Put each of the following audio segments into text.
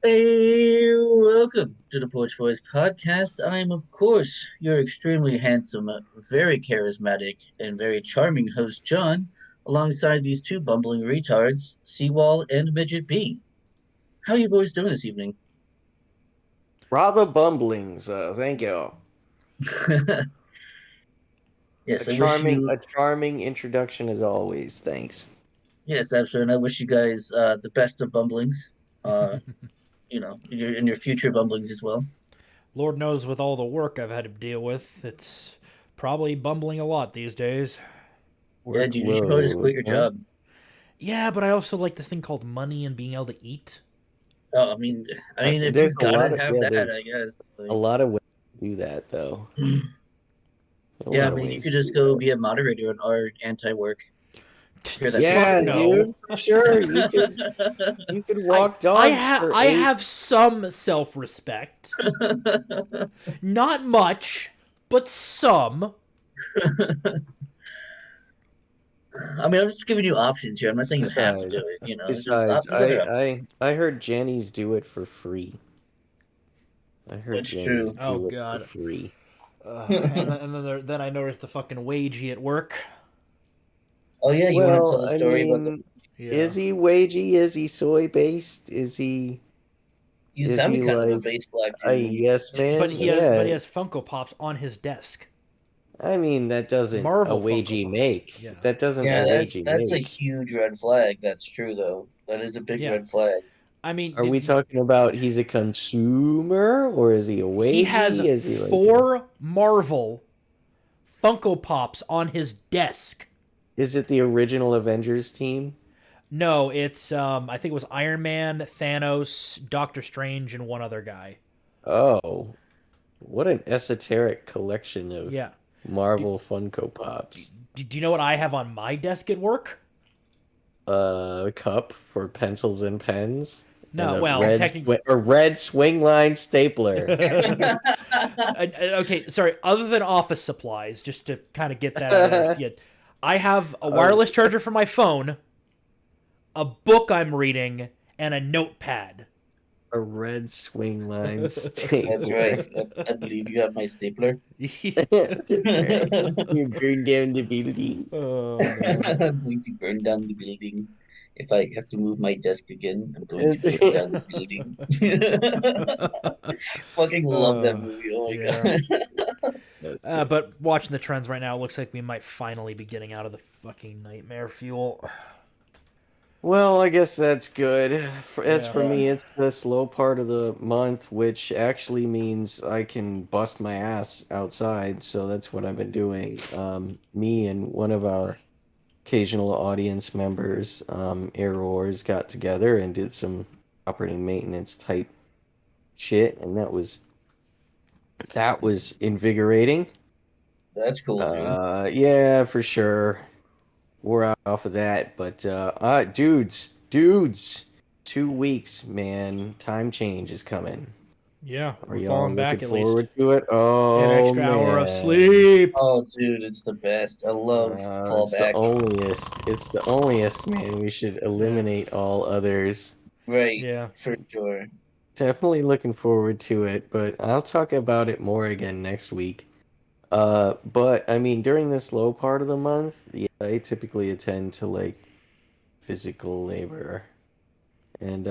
Hey, welcome to the Porch Bois podcast. I am, of course, your extremely handsome, very charismatic, and very charming host, John, alongside these two bumbling retards, Seawall and Midget B. How you boys doing this evening? Rather bumblings, thank you. A Yes, I wish charming, you, a charming introduction as always. Thanks. yes, absolutely, and I wish you guys the best of bumblings. Uh, in your future bumblings as well. Lord knows with all the work I've had to deal with, it's probably bumbling a lot these days. Yeah, dude, you should probably just Workload, quit your huh? job. Yeah, but I also like this thing called money and being able to eat. Oh, I mean, if you There's a lot gotta of have yeah. that, There's I guess. a lot of ways to do that, though. A Yeah, I lot of mean, you ways could to just do go that. be a moderator on our anti-work. Hear that, Fuck Yeah, people? no. dude, for sure. You could I walk dogs for I eight. have some self-respect. Not much, but some. I mean, I'm just giving you options here. I'm not saying you have to Besides, do it. Just besides, options are options. I heard Jenny's do it for free. I heard That's Jenny's true. Oh do it for god. free. And then I noticed the fucking wagey at work. Oh yeah, you want to tell Well, the I story about the? mean, Yeah. is he wagey? Is he soy based? You Is he sounded kind of a like base black a dude when you yes mentioned But man? he himself. has but Yeah. he has Funko Pops on his desk. I mean, that doesn't a Marvel Funko wagey Pops. make. Yeah. That doesn't a Yeah, that wagey that's a make. huge red flag. That's true though. That is a big Yeah. red flag. I mean, Are we talking about he's a consumer or is he a he has wagey? Is he like a, four Marvel Funko Pops on his desk. is it the original Avengers team? No, it's I think it was Iron Man, Thanos, Doctor Strange, and one other guy. Oh, what an esoteric collection of Yeah. Do, Marvel Funko Pops. do you know what I have on my desk at work? A cup for pencils and pens, and No, well, technically. a red swing line stapler. Okay, sorry. Other than office supplies, just to kind of get that out of there. Yeah, I have a a, wireless charger for my phone, a book I'm reading, and a notepad. a red swing line That's right. stapler. I believe you have my stapler. Right. You burn down the building. Oh man. I'm going to burn down the building. If I have to move my desk again, I'm going to burn down the building. Fucking love that Uh, movie. Oh my yeah. god. That's good. But watching the trends right now, it looks like we might finally be getting out of the fucking nightmare fuel. Well, I guess that's good. As Yeah. for me, it's the slow part of the month, which actually means I can bust my ass outside. So that's what I've been doing. Me and one of our occasional audience members, Errors, got together and did some property maintenance type shit, and that was invigorating. That's cool, dude. Yeah, for sure. We're out off of that, but dudes, 2 weeks, man. Time change is coming. Yeah, Are we're y'all falling looking back at least forward to it? an Oh extra hour of man, sleep. Oh, dude, it's the best. I love it's the fallback. onlyest. It's the onlyest, man. We should Yeah. eliminate all others. Right, Yeah. for sure. Definitely looking forward to it, but I'll talk about it more again next week. But I mean, during this low part of the month, yeah, I typically attend to like physical labor. And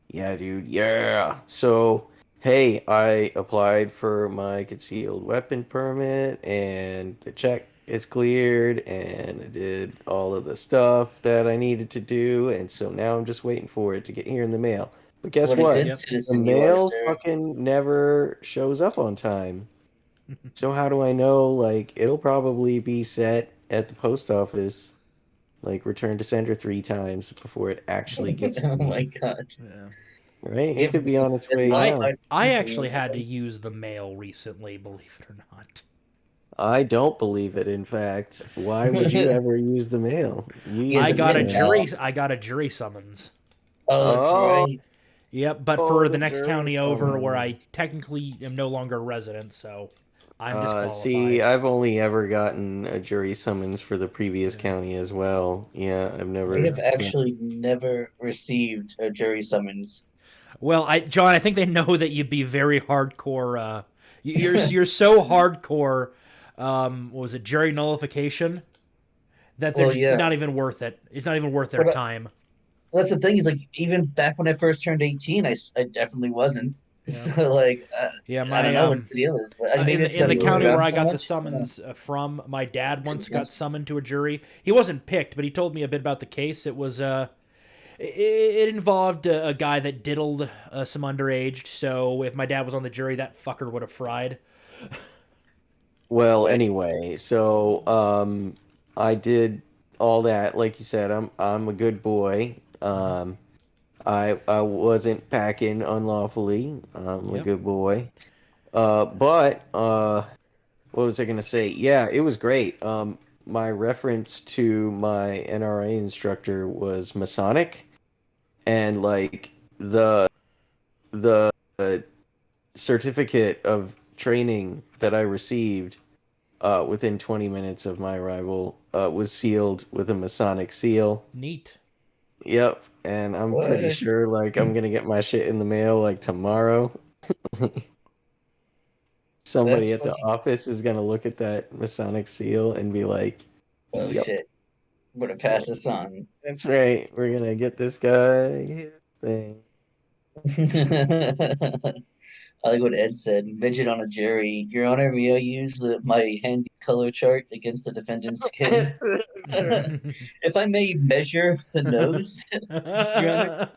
yeah, dude, yeah. So, hey, I applied for my concealed weapon permit and the check is cleared and I did all of the stuff that I needed to do, and so now I'm just waiting for it to get here in the mail. But guess What a what? good Yep. The citizen you are, mail sir. fucking never shows up on time. So how do I know? Like, it'll probably be set at the post office, like return to sender 3 times before it actually gets to Oh me. my god. Right? It Give could be me on its a way I now. deadline. I So you actually had to know. use the mail recently, believe it or not. I don't believe it, in fact. Why would you ever use the mail? You He use has I a got a pin email. pal. jury I got a jury summons. Oh, that's Oh, right. Yep, but oh, for the the next jury county over where I summons. technically am no longer a resident, so I'm See, disqualified. I've only ever gotten a jury summons for the previous Yeah. county as well. Yeah, I've I never have been. actually never received a jury summons. Well, John, I think they know that you'd be very hardcore. You're so hardcore. What was it, jury nullification? That they're Well, just yeah, not even worth it. It's not even worth their but time. that's the thing is like even back when I first turned 18, I definitely wasn't. Yeah, So like yeah. I don't My know what the deal is, but maybe it's in that the we moved county where around I so got the much. I don't know. summons from, my dad once Makes got sense. summoned to a jury. He wasn't picked, but he told me a bit about the case. It was it involved a guy that diddled some underaged. So if my dad was on the jury, that fucker would have fried. Well, Right. anyway, so I did all that. Like you said, I'm a good boy. Hmm. I wasn't packing unlawfully. I'm a Yep. good boy. But what was I gonna say? Yeah, it was great. My reference to my NRA instructor was Masonic, and like the certificate of training that I received within 20 minutes of my arrival was sealed with a Masonic seal. Neat. Yep, and I'm pretty What? sure like I'm gonna get my shit in the mail like tomorrow. Somebody That's at the funny. office is gonna look at that Masonic seal and be like, Oh "Yep, shit. I'm gonna pass this on. that's right. We're gonna get this guy his thing." I like what Ed said. Midget on a jury. Your Honor, may I use my handy color chart against the defendant's skin? If I may measure the nose, Your Honor.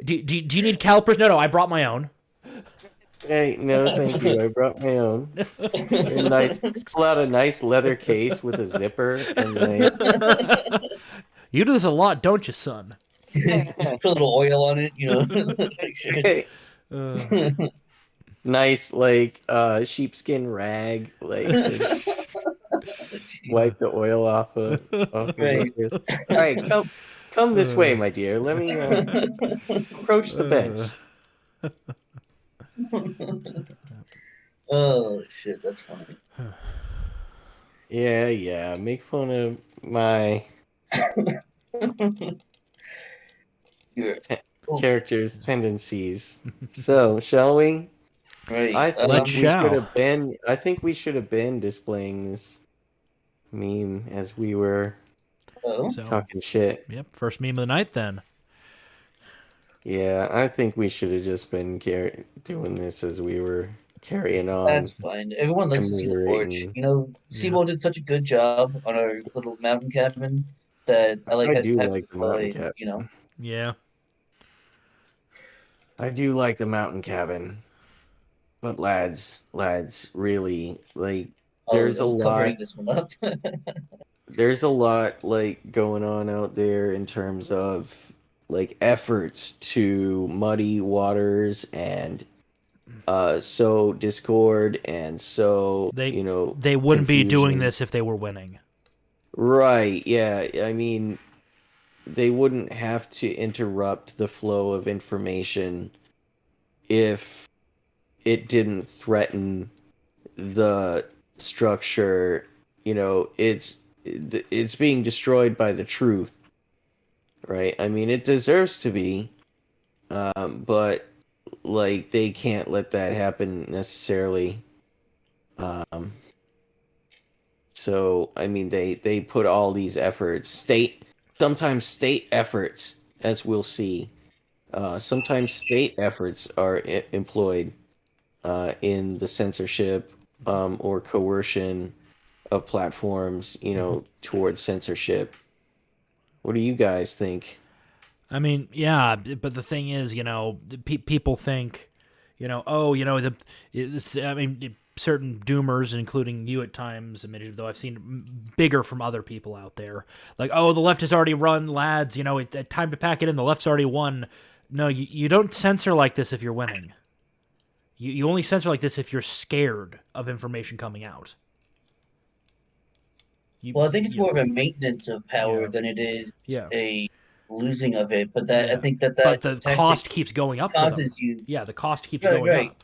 Do you need calipers? No, I brought my own. Hey, no, thank you. I brought my own. They're nice. Pull out a nice leather case with a zipper and like You do this a lot, don't you, son? Just put a little oil on it, make sure it's right. Nice like sheepskin rag like to wipe the oil off of right. it. All right, come this way, my dear. Let me approach the bench. Oh shit, that's funny. Yeah, yeah. Make fun of my You're, oh, character's tendencies. So, shall we? right. I Let's think we should shall. have been. I think we should have been displaying this meme as we were Oh, So, talking shit. yep, first meme of the night then. Yeah, I think we should have just been doing this as we were carrying that's on, fine. Everyone likes to see the porch. commiserating. Yeah. Sebo did such a good job on our little mountain cabin that I like I do having like the mountain display, cabin. Yeah. I do like the mountain cabin. But lads, really, like, Oh, there's a I'm lot. covering this one up. There's a lot like going on out there in terms of like efforts to muddy waters and sow discord and sow, They they wouldn't be doing confusion. this if they were winning. Right, yeah. I mean, they wouldn't have to interrupt the flow of information if it didn't threaten the structure. It's being destroyed by the truth, right? I mean, it deserves to be, but like they can't let that happen necessarily. Um, so I mean, they put all these efforts, sometimes state efforts, as we'll see. Sometimes state efforts are employed in the censorship or coercion of platforms, towards censorship. What do you guys think? I mean, yeah, but the thing is, people think, oh, I mean, certain doomers, including you at times, admitted, though I've seen bigger from other people out there, like, oh, the left has already run, lads, it's time to pack it in, the left's already won. No, you don't censor like this if you're winning. You only censor like this if you're scared of information coming out. You, Well, I think it's you know, more of a maintenance of power yeah, than it is yeah, a losing of it. But that I yeah. think that But that the tactic cost keeps going up for them. causes you. Yeah, the cost keeps Right, going right. up.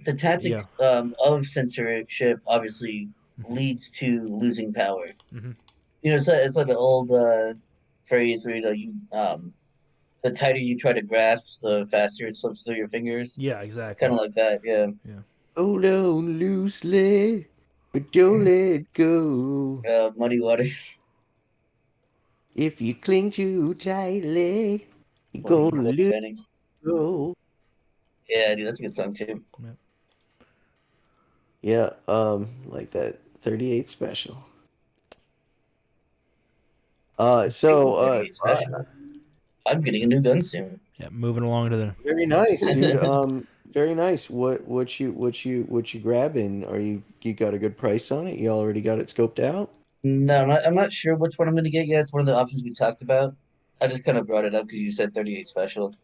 The tactic Yeah. of censorship obviously leads to losing power. Hmm. It's like an old phrase where the tighter you try to grasp, the faster it slips through your fingers. Yeah, It's kind exactly. of like that, yeah. Yeah. Hold on loosely, but don't let go. Muddy Waters. If you cling too tightly, you're What do you gonna call lose Fanning? go. Yeah, dude, that's a good song too. Yeah. Yeah, like that 38 special. Speaking of 38 special, I'm getting a new gun soon. Yeah, moving along to the very nice, dude. Very nice. What you grabbing? You got a good price on it? You already got it scoped out? No, I'm not sure which one I'm going to get yet. It's one of the options we talked about. I just kind of brought it up because you said 38 special.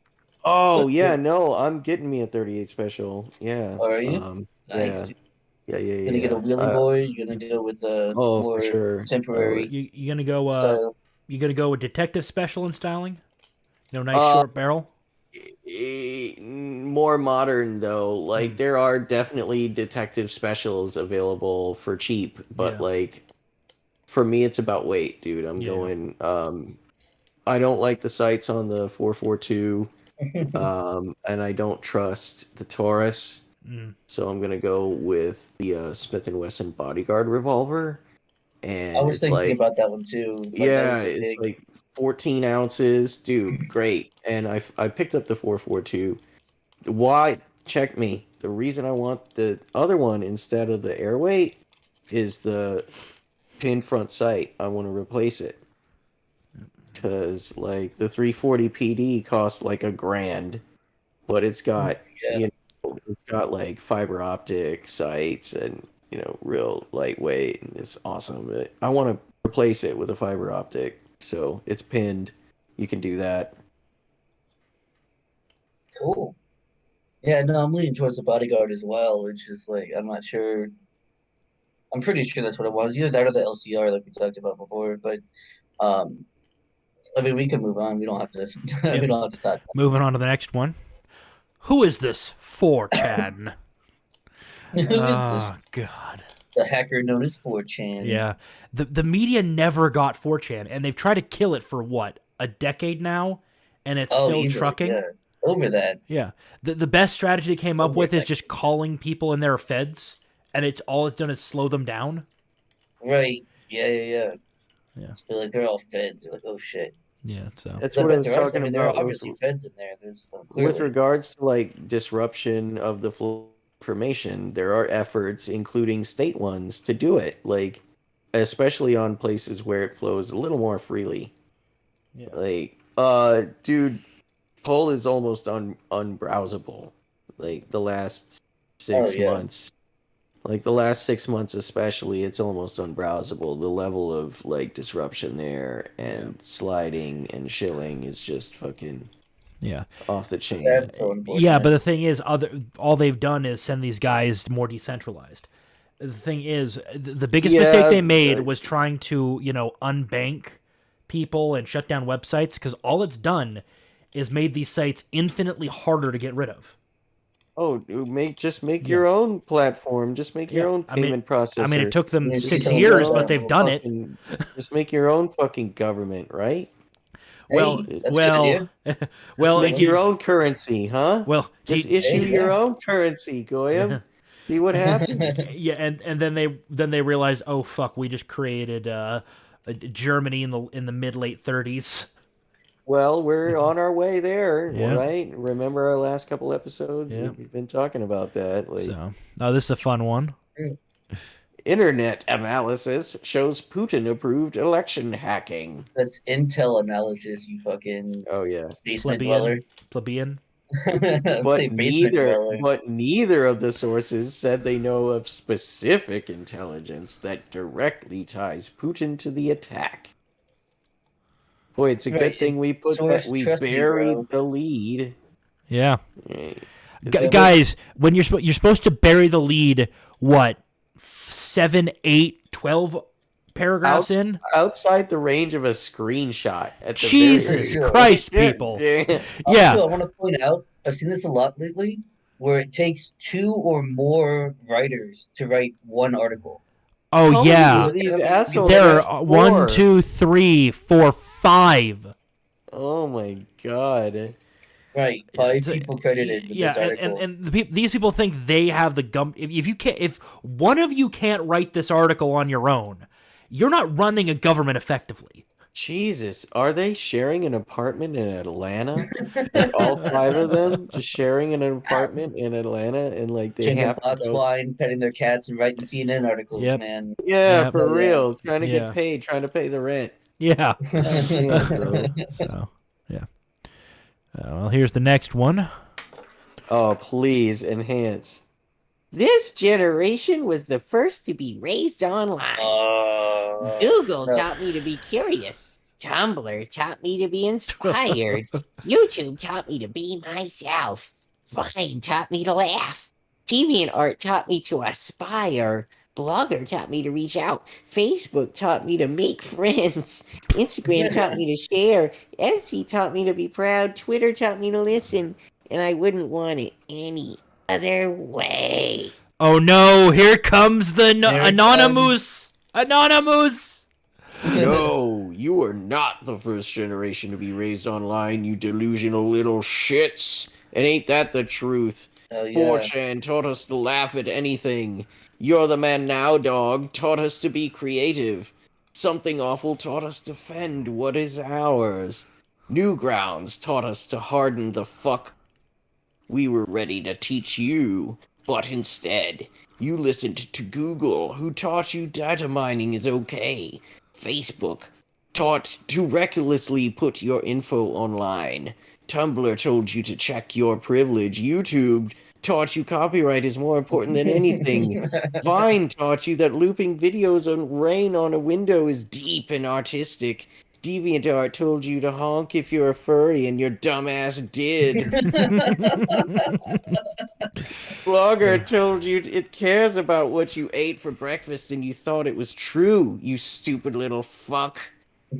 Oh But yeah, no, I'm getting me a 38 special. Yeah. are you? Nice, Yeah. dude. Yeah, yeah, Gonna get a yeah. wheelie boy. You're gonna go with the Oh, for more sure. I would. contemporary you gonna go style. you gonna go with detective special in styling? Nice Uh, short barrel. More modern though. Like Mm. there are definitely detective specials available for cheap, but Yeah. like for me it's about weight, dude. I'm Yeah. going I don't like the sights on the 442 and I don't trust the Taurus. Mm. So I'm going to go with the Smith& and Wesson Bodyguard revolver I and was it's thinking like about that one too. Like that yeah, was a it's big. like 14 ounces, dude, great. And I picked up the 442. Why? Check me. The reason I want the other one instead of the airweight is the pin front sight. I want to replace it because like the 340 PD costs like $1,000, but it's got Yeah, it's got like fiber optic sights and real lightweight and it's awesome. I want to replace it with a fiber optic, so it's pinned. You can do that. cool. Yeah, no, I'm leaning towards the bodyguard as well. It's just like I'm not sure. I'm pretty sure that's what it was. Either that or the LCR, like we talked about before. But um, I mean, we can move on. We don't have to. We Yep. don't have to talk about Moving this. on to the next one. Who is this 4chan? Who is this? Oh God. The hacker known as 4chan. Yeah. The media never got 4chan, and they've tried to kill it for what, a decade now, and it's Oh, still easily, trucking. yeah. Over that. Yeah. The best strategy they came up Over with is that. just calling people in their feds, and it's done is slow them down. Right. Yeah, yeah, yeah. Yeah. So like they're all feds. They're like, oh shit. Yeah. So. That's I what I bet was there are. I talking mean, there are about obviously feds in there. There's with clearly. regards to like disruption of the flow of information. There are efforts, including state ones, to do it. Like especially on places where it flows a little more freely. Yeah. Like, dude, Poll is almost unbrowsable. Like the last Oh six yeah. months, like the last 6 months especially, it's almost unbrowsable. The level of like disruption there and sliding and shilling is just fucking Yeah. off the chain. That's so Yeah, but unfortunate. the thing is, all they've done is send these guys more decentralized. The thing is, the biggest mistake Yeah, they made was trying to, unbank people and shut down websites because all it's done is made these sites infinitely harder to get rid of. oh, dude, make Yeah, your own platform. Just make your yeah. own payment I mean, it processor. took them Yeah, just six tell them Make go your years, to but own they've that. done it. fucking. Just make your own fucking government, right? Well, Hey, that's a good idea. Just well, make your own currency, huh? well, Just issue Hey, your yeah. own currency, Goyim. See what happens. yeah, and then they realized, oh fuck, we just created Germany in the mid late 30s. Well, we're on our way there, all Yeah, right? Remember our last couple episodes? yeah. We've been talking about that. Like, So, this is a fun one. internet analysis shows Putin-approved election hacking. That's intel analysis, you fucking Oh yeah. basement dweller. Plebeian. Let's say But basement dweller. neither of the sources said they know of specific intelligence that directly ties Putin to the attack. Boy, it's a Right, good thing it's we source, trust me, bro. buried the lead. Yeah, It's a good guys, when you're supposed to bury the lead, what 7, 8, 12 paragraphs in? outside the range of a screenshot at the Jesus very Christ, least. people! Yeah. Yeah, Also, I want to point out, I've seen this a lot lately, where it takes two or more writers to write one article. oh How many yeah. of these How many assholes people There do get that? are one, four? two, three, four, 5. Oh my god. Right, 5 people credited with Yeah, this article. these people think they have the gum. If you can't, if one of you can't write this article on your own, you're not running a government effectively. Jesus, are they sharing an apartment in Atlanta? Like all 5 of them just sharing an apartment in Atlanta and like they Drinking have to box go. wine, petting their cats, and writing CNN articles, Yep. man. Yeah, Yep. for Hell yeah. real. Trying to get Yeah. paid, trying to pay the rent. Yeah. God damn, bro. So yeah. Well, here's the next one. Oh, please enhance. This generation was the first to be raised online. Google No. taught me to be curious. Tumblr taught me to be inspired. YouTube taught me to be myself. Vine taught me to laugh. DeviantArt taught me to aspire. Blogger taught me to reach out. Facebook taught me to make friends. Instagram taught me to share. Etsy taught me to be proud. Twitter taught me to listen. And I wouldn't want it any other way. Oh no! Here comes the Here it Anonymous. Anonymous. No, you are not the first generation to be raised online, you delusional little shits. And ain't that the truth? Hell yeah. 4chan taught us to laugh at anything. You're the man now, dog, taught us to be creative. Something Awful taught us to defend what is ours. Newgrounds taught us to harden the fuck. We were ready to teach you, but instead, you listened to Google, who taught you data mining is okay. Facebook taught to recklessly put your info online. Tumblr told you to check your privilege. YouTube taught you copyright is more important than anything. Vine taught you that looping videos on rain on a window is deep and artistic. DeviantArt told you to honk if you're a furry, and your dumbass did. Blogger told you it cares about what you ate for breakfast, and you thought it was true, you stupid little fuck.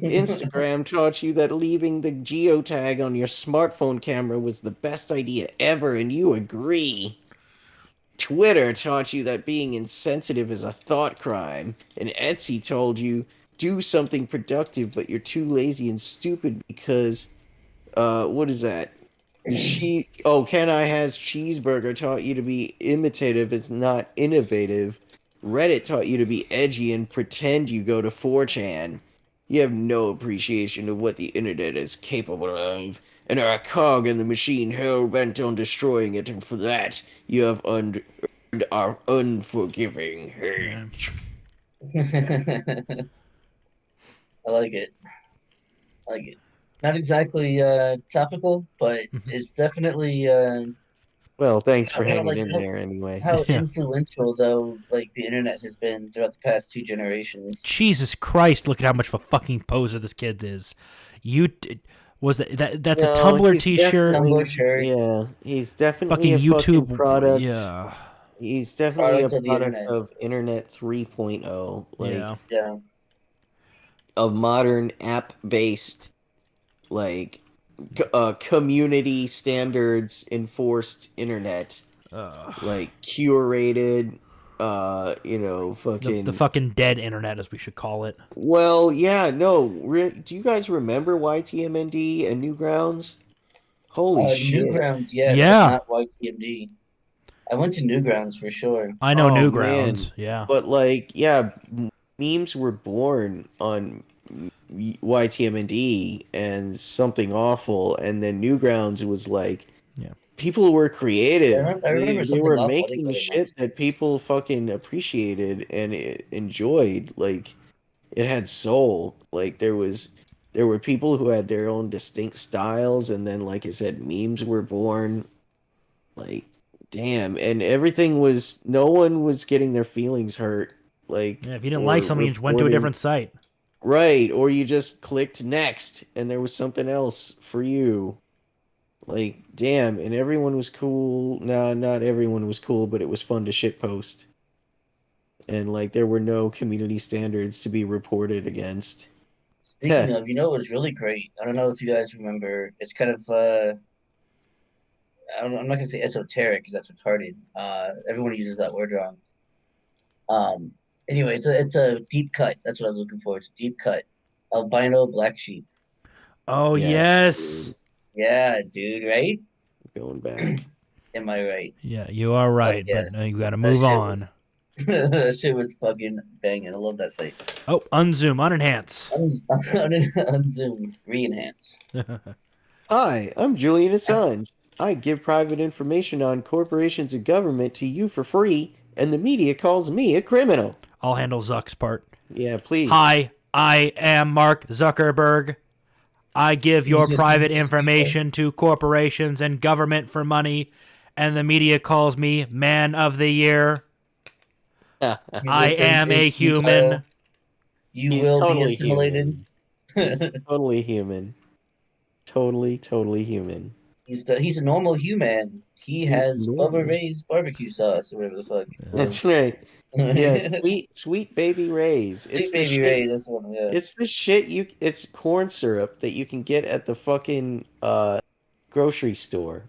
Instagram taught you that leaving the geotag on your smartphone camera was the best idea ever, and you agree. Twitter taught you that being insensitive is a thought crime, and Etsy told you do something productive, but you're too lazy and stupid because, what is that? Can I Has Cheeseburger taught you to be imitative, it's not innovative. Reddit taught you to be edgy and pretend you go to 4chan. You have no appreciation of what the internet is capable of, and are a cog in the machine hell-bent on destroying it, and for that, you have earned our unforgiving hate. I like it. I like it. Not exactly topical, but it's definitely Well, thanks for I don't know, hanging like in there anyway. how Yeah. influential though like the internet has been throughout the past 2 generations. Jesus Christ! Look at how much of a fucking poser this kid is. You was that's a No, Tumblr he's T-shirt. Tumblr shirt, Yeah, he's definitely Fucking a fucking YouTube. product. Yeah. He's definitely a product of the product internet. of Internet 3.0, like Yeah. Yeah. a modern app-based, like community standards enforced internet, like curated, fucking. The fucking dead internet, as we should call it. Well, yeah, no. Do you guys remember YTMND and Newgrounds? Holy shit! Newgrounds, yes, Yeah. but not YTMD. I went to Newgrounds for sure. I know Oh, Newgrounds. man. Yeah. But like, yeah, memes were born on YTMND and Something Awful, and then Newgrounds was like, Yeah. people were creative. I remember They Something were Awful. I didn't making go to shit that people fucking appreciated and enjoyed. Like, it had soul. Like, there were people who had their own distinct styles, and then, like I said, memes were born. Like, damn, and no one was getting their feelings hurt. Like, Yeah. If you didn't like something, you just went to a different site. right, or you just clicked next, and there was something else for you. Like, damn, and everyone was cool. No, not everyone was cool, but it was fun to shitpost. And, like, there were no community standards to be reported against. Speaking of, it was really great. I don't know if you guys remember. It's kind of I'm not gonna say esoteric because that's retarded. Everyone uses that word wrong. Anyway, it's a deep cut. That's what I was looking for. It's a deep cut. Albino black sheep. Oh yes. dude. Yeah, dude, right? Going back. Am I right? Yeah, you are Fuck right, yeah. but you got to That move shit on. was that shit was fucking banging. I love that site. Oh, unzoom, unenhance. Unzoom, re-enhance. Hi, I'm Julian Assange. I give private information on corporations and government to you for free, and the media calls me a criminal. I'll handle Zuck's part. Yeah, please. Hi, I am Mark Zuckerberg. I give your private information to corporations and government for money, and the media calls me Man of the Year. I am a human. You He's will be totally assimilated. human. He's totally human. Totally human. He's a normal human. He He's has Bubba normal. Ray's barbecue sauce or whatever the fuck it That's was. right. Yeah, sweet baby Ray's. It's Sweet the baby shit. Ray, that's one. Yeah. It's the shit it's corn syrup that you can get at the fucking grocery store.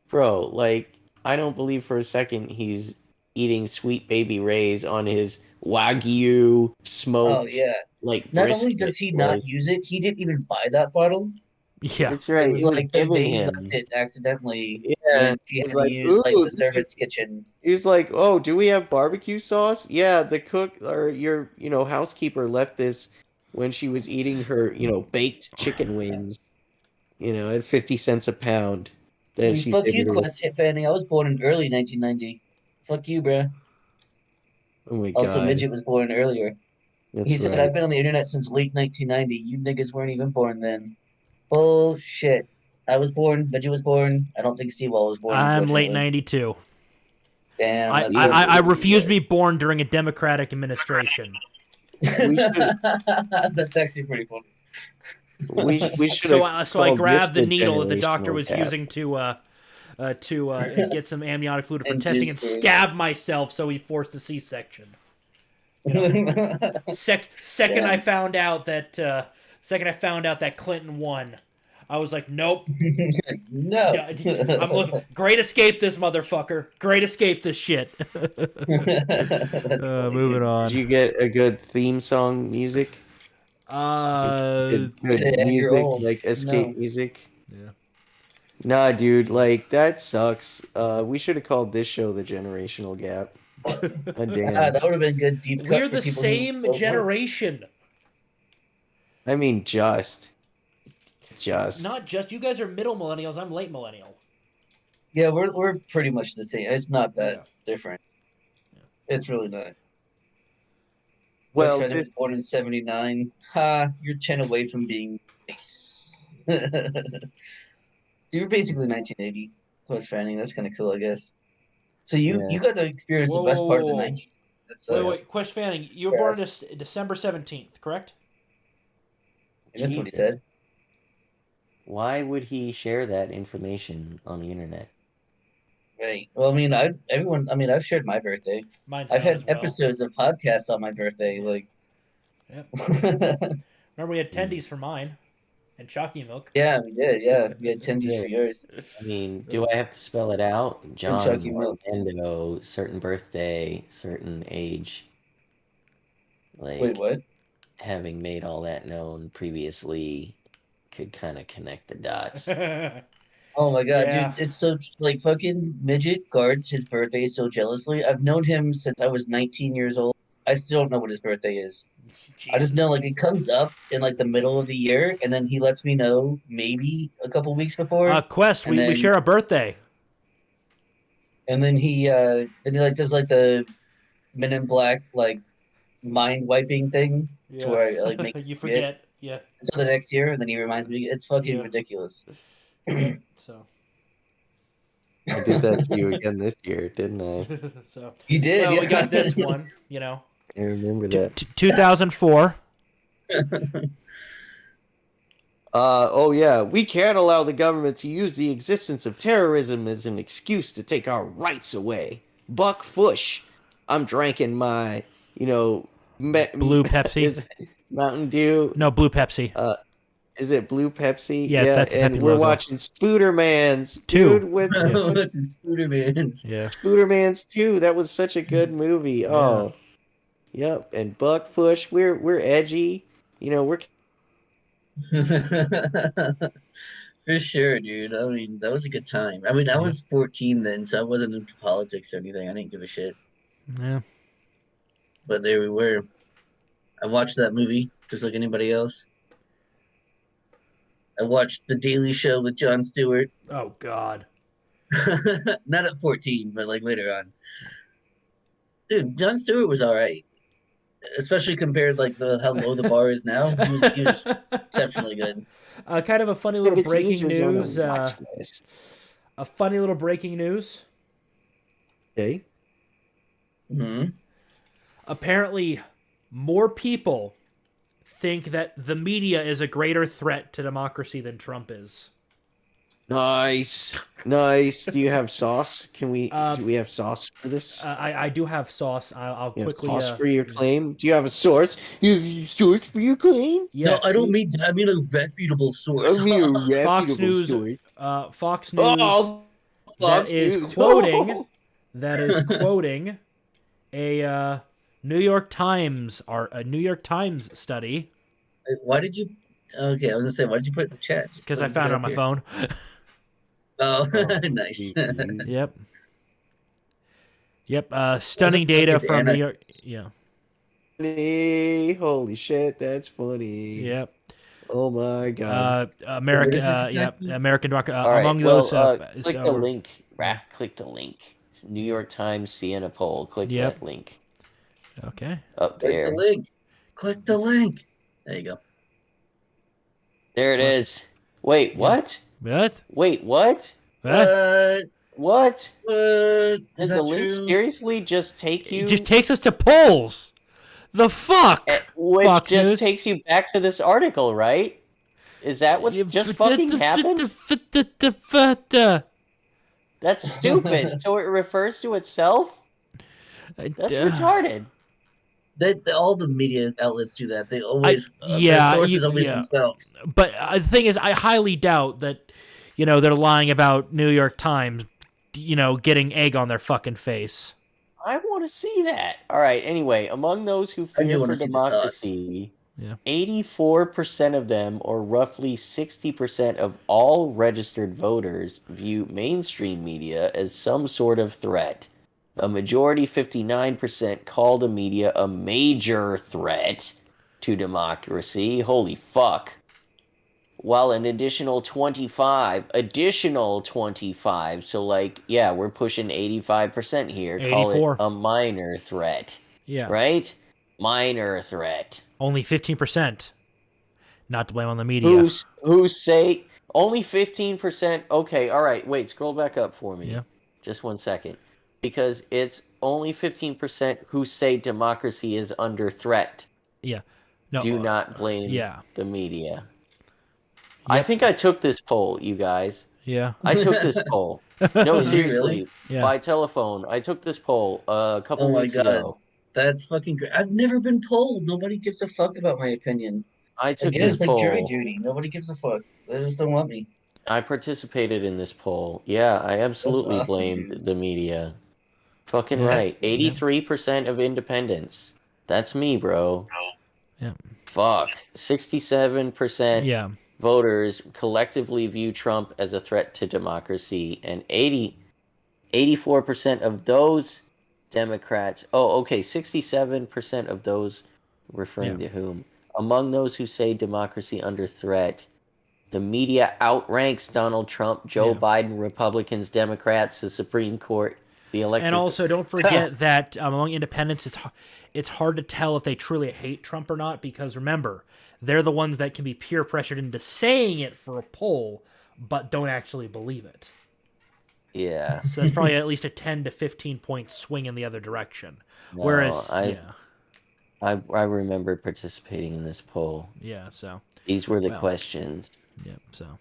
Bro, like I don't believe for a second he's eating sweet baby Ray's on his Wagyu Oh smoked yeah. like Not only brisket. does he not Like use it, he didn't even buy that bottle. Yeah. it's It right. was It was like the given maid left him. it accidentally Yeah, when she he's had to like, use like ooh, the servant's kitchen. he's like, oh, do we have barbecue sauce? Yeah, the cook or your, housekeeper left this when she was eating her, baked chicken wings, at 50 cents a pound. I Then mean, she fuck said, you, Quest Hit Fanning. I was born in early 1990. Fuck you, bruh. oh my Also, God, Midget was born earlier. He that's said, right. I've been on the internet since late 1990. You niggas weren't even born then. Bullshit. I was born, Midget was born. I don't think Steve was born, I'm late unfortunately. 92. Damn, I, that's I, so I cool. refuse to be born during a Democratic administration. We should That's actually pretty funny. we should So, have so I called this grabbed the the needle that the doctor generational was gap. using to get some amniotic fluid for testing and Induced scabbed myself, so he forced a C-section. You know, second Damn. I found out that Clinton won, I was like, nope. No. I'm looking. Great escape, this motherfucker. Great escape, this shit. That's funny, Moving dude. Did on. you get a good theme song music? Way Good to egg your music, old. like escape No. music. Yeah. Nah, dude, like that sucks. We should have called this show the generational gap. God damn. That would have been good deep cut We're for the people who same don't know. generation. I mean, just. Not just you guys are middle millennials. I'm late millennial. Yeah, we're pretty much the same. It's not that Yeah. different. It's really not. West Well, Fanning was this born in '79. Ha, you're 10 away from being nice. So you're basically 1980. West Fanning. That's kind of cool, I guess. So you yeah. you got to experience the Whoa, best whoa, part of whoa, the whoa. '90s. That Wait, sucks. wait. Quest Fanning, you were born Fast. December 17th, correct? And that's what he Jesus. said. Why would he share that information on the internet? Right. Well, I mean, I've shared my birthday. Mine's I've known had as well. episodes of podcasts on my birthday. Yeah. Like, Yep. Remember we had tendies for mine and chalky milk. yeah, we did. Yeah, we had tendies Yeah. for yours I mean, do I have to spell it out? and John Chucky milk. Orlando, certain birthday, certain age. Wait, Like, what? having made all that known previously could kind of connect the dots. Oh my God, Yeah. dude, it's so like fucking Midget guards his birthday so jealously. I've known him since I was 19 years old. I still don't know what his birthday is. I just know Jesus. like it comes up in like the middle of the year, and then he lets me know maybe a couple weeks before, Quest, and we then share a birthday. then he like does like the Men in Black like mind wiping thing to Yeah. where I like make You forget forget. Yeah. until the next year, and then he reminds me. It's fucking Yeah. ridiculous. Yep. So. I did that to you again this year, didn't I? So. You did, Well, yeah. we got this one. You know. I remember that. 2004. Oh yeah, we can't allow the government to use the existence of terrorism as an excuse to take our rights away. Buck Fush. I'm drinking my, Blue Pepsi. is it Mountain Dew. No, Blue Pepsi. Is it Blue Pepsi? Yeah, that's the and Pepsi we're logo. watching Spoodermans, Two. dude, with Spoodermans. Yeah. Spoodermans 2. That was such a good movie. Oh, yep. And Buck Fush, we're edgy. We're For sure, dude. I mean, that was a good time. I mean, I Yeah. was 14 then, so I wasn't into politics or anything. I didn't give a shit. Yeah. But there we were. I watched that movie just like anybody else. I watched The Daily Show with Jon Stewart. Oh God. Not at 14, but like later on. Dude, Jon Stewart was all right, especially compared like how low the bar is now. He was exceptionally good. Kind of a funny If little it's breaking users on a news. watch list. A funny little breaking news. Okay. Hmm. Apparently, more people think that the media is a greater threat to democracy than Trump is. Nice. Nice. Do you have sauce? Do we have sauce for this? I do have sauce. I'll You have quickly. sauce for your claim? Do you have a source? You have a source for your claim? No, I Yes. don't mean that. I mean a reputable source. I mean a Fox reputable News. source. Fox News. Oh, That Fox is News. quoting. That is quoting a New York Times study. Why did you? Okay, I was gonna say, why did you put it in the chat? Just Because put I found it on up my here. phone. Oh, Oh, nice. Yep. Yep. Stunning the fuck data is from New Anna? York. Yeah. funny. Holy shit, that's funny. Yep. Oh my god. America. What is this Yeah. exactly? American doc. All right. Among Well, those. click the link. Click the link. It's New York Times Siena poll. Click Yep. that link Okay. up Click the there. link. Click the link. There you go. There it is. Wait, what? What? Wait, what? What? What? What? Is Does that the link true? seriously just take It you? just takes us to polls. The fuck? Which Fox just News. takes you back to this article, right? Is that what just fucking happened? That's stupid. So it refers to itself? That's retarded. All the media outlets do that. They always their Yeah, sources always yeah. themselves. But the thing is, I highly doubt that, they're lying about New York Times, getting egg on their fucking face. I want to see that. All right. Anyway, among those who I do fear want for to see the sauce. democracy, Yeah. 84% of them, or roughly 60% of all registered voters, view mainstream media as some sort of threat. A majority, 59%, call the media a major threat to democracy. Holy fuck. While an additional 25, so like, yeah, we're pushing 85% here. Call 84. it a minor threat. Yeah. Right? Minor threat. Only 15%. Not to blame on the media. Who say only 15%? Okay, all right. Wait, scroll back up for me. Yeah. Just 1 second. Because it's only 15% who say democracy is under threat. Yeah. No. Do not blame yeah. the media. Yep. I think I took this poll, you guys. Yeah. I took this poll. No, Did you seriously. really? Yeah. By telephone. I took this poll a couple Oh my weeks god. ago. That's fucking great. I've never been polled. Nobody gives a fuck about my opinion. I took Again, this it's like jury poll. duty. Nobody gives a fuck. They just don't want me. I participated in this poll. Yeah, I absolutely awesome, blamed dude. the media. Fucking Yeah. right. That's- 83% of independents. That's me, bro. Yeah. Fuck. 67% Yeah. voters collectively view Trump as a threat to democracy, and 84% of those Democrats. Oh, okay, 67% of those referring to whom? Among those who say democracy under threat, the media outranks Donald Trump, Joe Biden, Republicans, Democrats, the Supreme Court, the elected. And also, don't forget that among independents, it's hard to tell if they truly hate Trump or not, because remember, they're the ones that can be peer pressured into saying it for a poll, but don't actually believe it. Yeah. So that's probably at least a 10 to 15 point swing in the other direction. No, Whereas, I remember participating in this poll. Yeah, so. These were the questions. Yeah, so.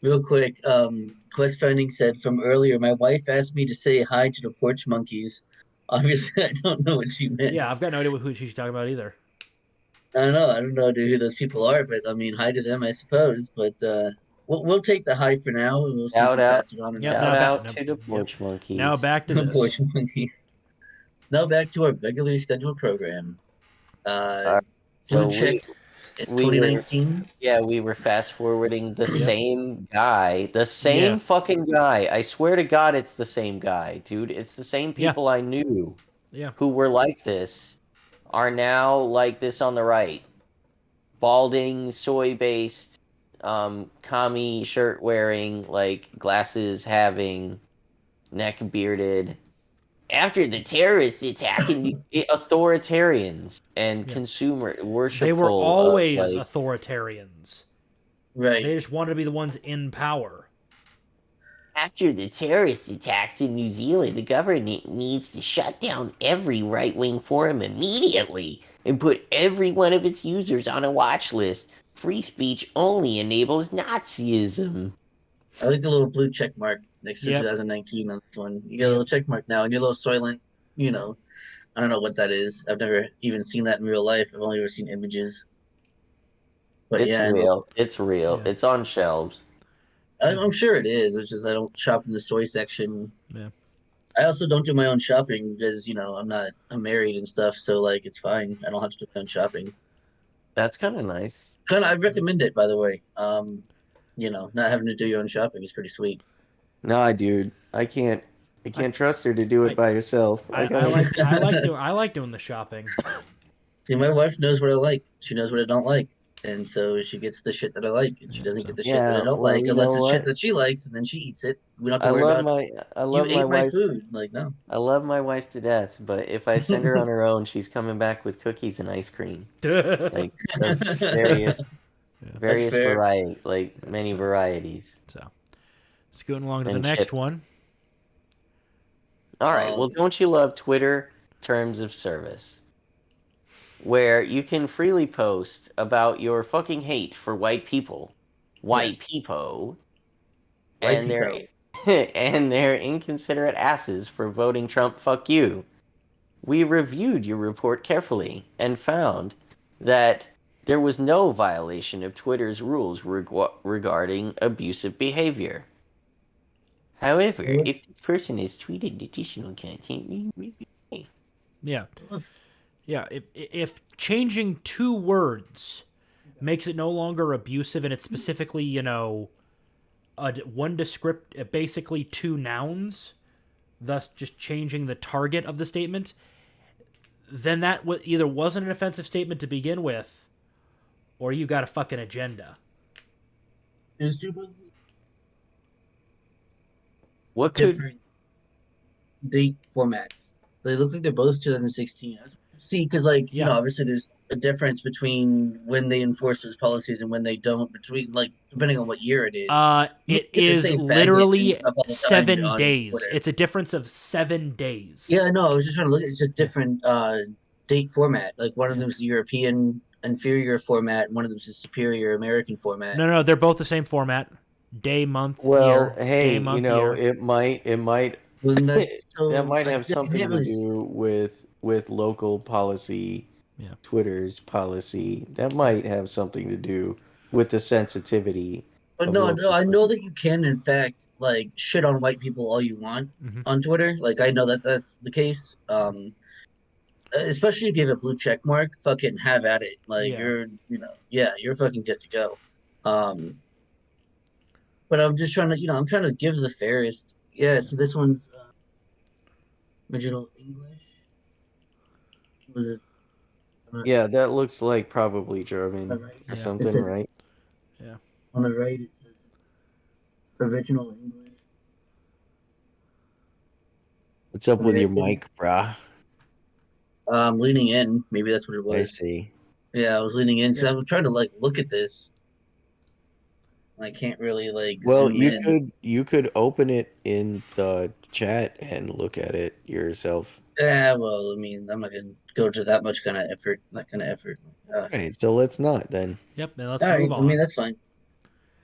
Real quick, Quest Finding said from earlier, my wife asked me to say hi to the porch monkeys. Obviously, I don't know what she meant. Yeah, I've got no idea who she's talking about either. I don't know. I don't know who those people are, but I mean, hi to them, I suppose. But we'll take the hi for now, and we'll see if we pass it on or Yep, not. Shout out to the porch monkeys. Now back to The this. porch monkeys. Now back to our regularly scheduled program. So Food checks. We were 2019. we were fast forwarding the Yep. same guy, the Yeah. same fucking guy. I swear to God, it's the same guy, dude. It's the same Yeah. people I knew Yeah. who were like this are now like this on the right. Balding, soy-based, commie shirt wearing, like glasses having, neck bearded. After the terrorist attack in authoritarians and Yeah. consumer They were worshipful of always like authoritarians. Right. They just wanted to be the ones in power. after the terrorist attacks in New Zealand, the government needs to shut down every right wing forum immediately and put every one of its users on a watch list. Free speech only enables Nazism. I like the little blue check mark next to Yep. 2019 on this one. You get a Yep. little check mark now, and your little Soylent, you know, I don't know what that is. I've never even seen that in real life. I've only ever seen images. But It's yeah, real. It's real. Yeah. It's on shelves. Yeah. I'm sure it is. It's just I don't shop in the soy section. Yeah. I also don't do my own shopping because I'm married and stuff, so like it's fine. I don't have to do my own shopping. That's kind of nice. Kind of, I've recommended it by the way. Not having to do your own shopping is pretty sweet. Nah, dude. I I can't trust her to do it I by herself. I I gotta like doing the shopping. See, my wife knows what I like. She knows what I don't like. And so she gets the shit that I like, and she Yeah, doesn't get so the shit that I Yeah, don't well, like, you unless know it's shit what? that she likes, and then she eats it. We don't have to I worry love about my I you love my ate my wife. food. Like, no. I love my wife to death, but if I send her on her own, she's coming back with cookies and ice cream, like of various That's fair. variety, like many so varieties so scooting along to the and next chips. one. All right, Um, well, don't you love Twitter terms of service, where you can freely post about your fucking hate for white yes, people, white and people. and their inconsiderate asses for voting Trump? Fuck you. We reviewed your report carefully and found that there was no violation of Twitter's rules regarding abusive behavior. However, if What's the person has tweeted additional content, Yeah. Yeah. If changing two words makes it no longer abusive and it's specifically, one descript basically two nouns, thus just changing the target of the statement, then that either wasn't an offensive statement to begin with, or you got a fucking agenda. there's two what could different date formats. They look like they're both 2016. See, because Yeah. obviously there's a difference between when they enforce those policies and when they don't. Between depending on what year it is. You It get to is say faggot and literally stuff all the time 7 days. Twitter. It's a difference of 7 days. Yeah, no, I was just trying to look. It's just Yeah. different date format. Like one of Yeah. them is the European inferior format, and one of them is the superior American format. No, they're both the same format. Day, month, well, year. hey, Day, month, year. it might Well, that's that so might have I something can't to really. do with local policy, Yeah. Twitter's policy. That Yeah. might have something to do with the sensitivity But of no, local I know Twitter. that you can, in fact, like shit on white people all you want Mm-hmm. on Twitter. Like I know that that's the case. Especially if you have a blue check mark, fucking have at it. Like Yeah. yeah, you're fucking good to go. Um, but I'm just trying to, I'm trying to give the fairest. Yeah, Yeah. so this one's original English. Was it? Yeah, that looks like probably On the German right, or Yeah. it something, says right? Yeah. on the right. It says original English. What's up with your American. mic, brah? Leaning in. Maybe that's what it I was. see. Yeah, I was leaning in because Yeah. I'm trying to like look at this. I can't really like Well, zoom in. you could open it in the chat and look at it yourself. Yeah, well, I mean, I'm not gonna go to that much kind of effort. That kind of effort. Okay, so let's not then. Yep. Then let's All right. move I mean, on. that's fine.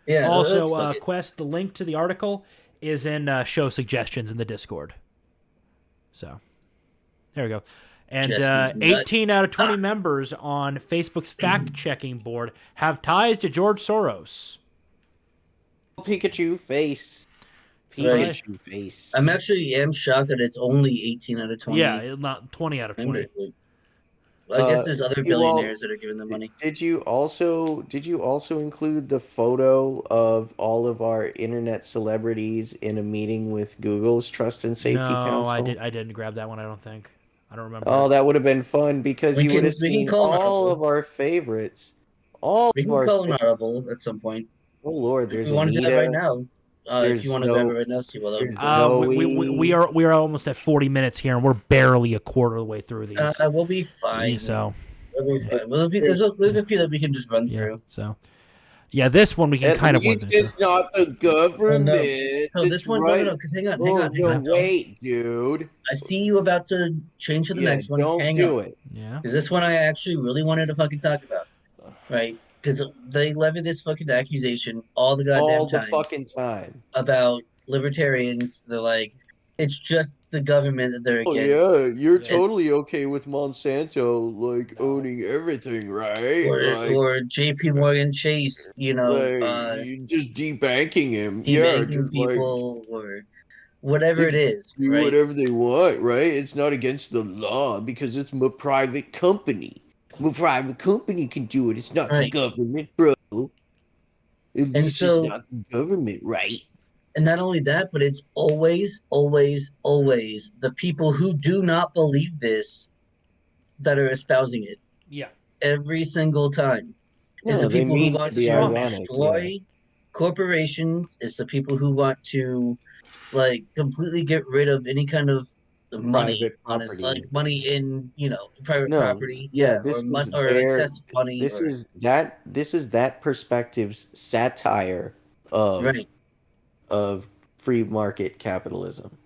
Yeah, let's Also, fuck it. Quest, the link to the article is in show suggestions in the Discord. So, there we go. And Justin's nut. 18 out of 20 members on Facebook's fact-checking board have ties to George Soros. Pikachu face. Right. Pikachu face. I'm actually am shocked that it's only 18 out of 20. Yeah, not 20 out of 20. members. I guess there's other did you all billionaires that are giving them money. did you also include the photo of all of our internet celebrities in a meeting with Google's Trust and Safety No, Council? I didn't grab that one. I don't think. I don't remember Oh, it. that would have been fun because you would have We can seen call an all audible. of our favorites. All We of can our call an favorites. audible at some point. Oh Lord, If we there's want to do that right Anita, now, if you there's want to grab it Zoe, right now, see, well, that would be there's cool. Zoe. We are almost at 40 minutes here, and we're barely a quarter of the way through these. We'll be fine. So We'll be yeah, fine. Well, There's, there's a few that we can just run yeah. through. So yeah, this one we can at kind of least whiz through. it's not the Oh no. government So that's this one, no, no, right. no. Because hang Oh on, hang no, on. No, wait, dude. I see you about to change to the Yeah, next one. don't Hang on, do it Yeah. because this one I actually really wanted to fucking talk about, right? Because they levy this fucking accusation all the goddamn all the time fucking time. about libertarians. They're like, it's just the government that they're Oh against. yeah, you're Yeah. It's totally okay with Monsanto like No. owning everything, right? or J.P. Morgan Chase, Like you just debanking him. Yeah, debanking just like people or whatever they it can is, do right? whatever they want, right? It's not against the law because it's a private company. A private company can do it. It's not the Right. government, bro. At And least it's so, not the government, right? and not only that, but it's always, always, always the people who do not believe this that are espousing it Yeah. every single time. It's the No, they people who mean to want be to Straw man. ironic, yeah. destroy corporations. It's the people who want to like completely get rid of any kind of money, Private honest, like property. money in, private No, property, yeah, yeah, this is or their excessive money, this or is that perspective's satire of right, of free market capitalism.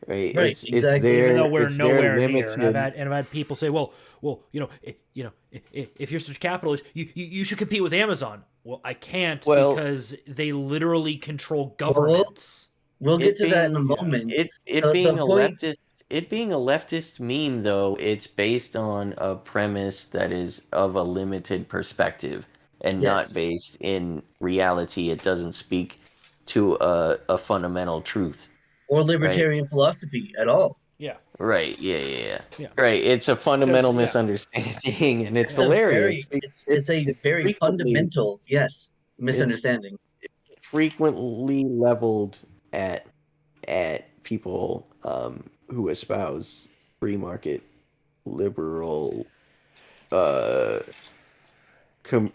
Right? right, It's exactly. Even their though we're it's their nowhere near, and limited I've had people say, well, if you're such a capitalist, you should compete with Amazon. Well, I can't well, because they literally control Well, governments. we'll get it to that in a being Yeah. moment. it The being a point, leftist meme though, it's based on a premise that is of a limited perspective and not yes, based in reality. It doesn't speak to a fundamental truth, or right? libertarian philosophy at all. Yeah. Right. Yeah. Yeah. Yeah. Yeah. Right. It's a Because fundamental yeah. misunderstanding, and it's It's a hilarious. very, It, it's a it very frequently fundamental, yes, it's misunderstanding. frequently leveled at people who espouse free market liberal uh,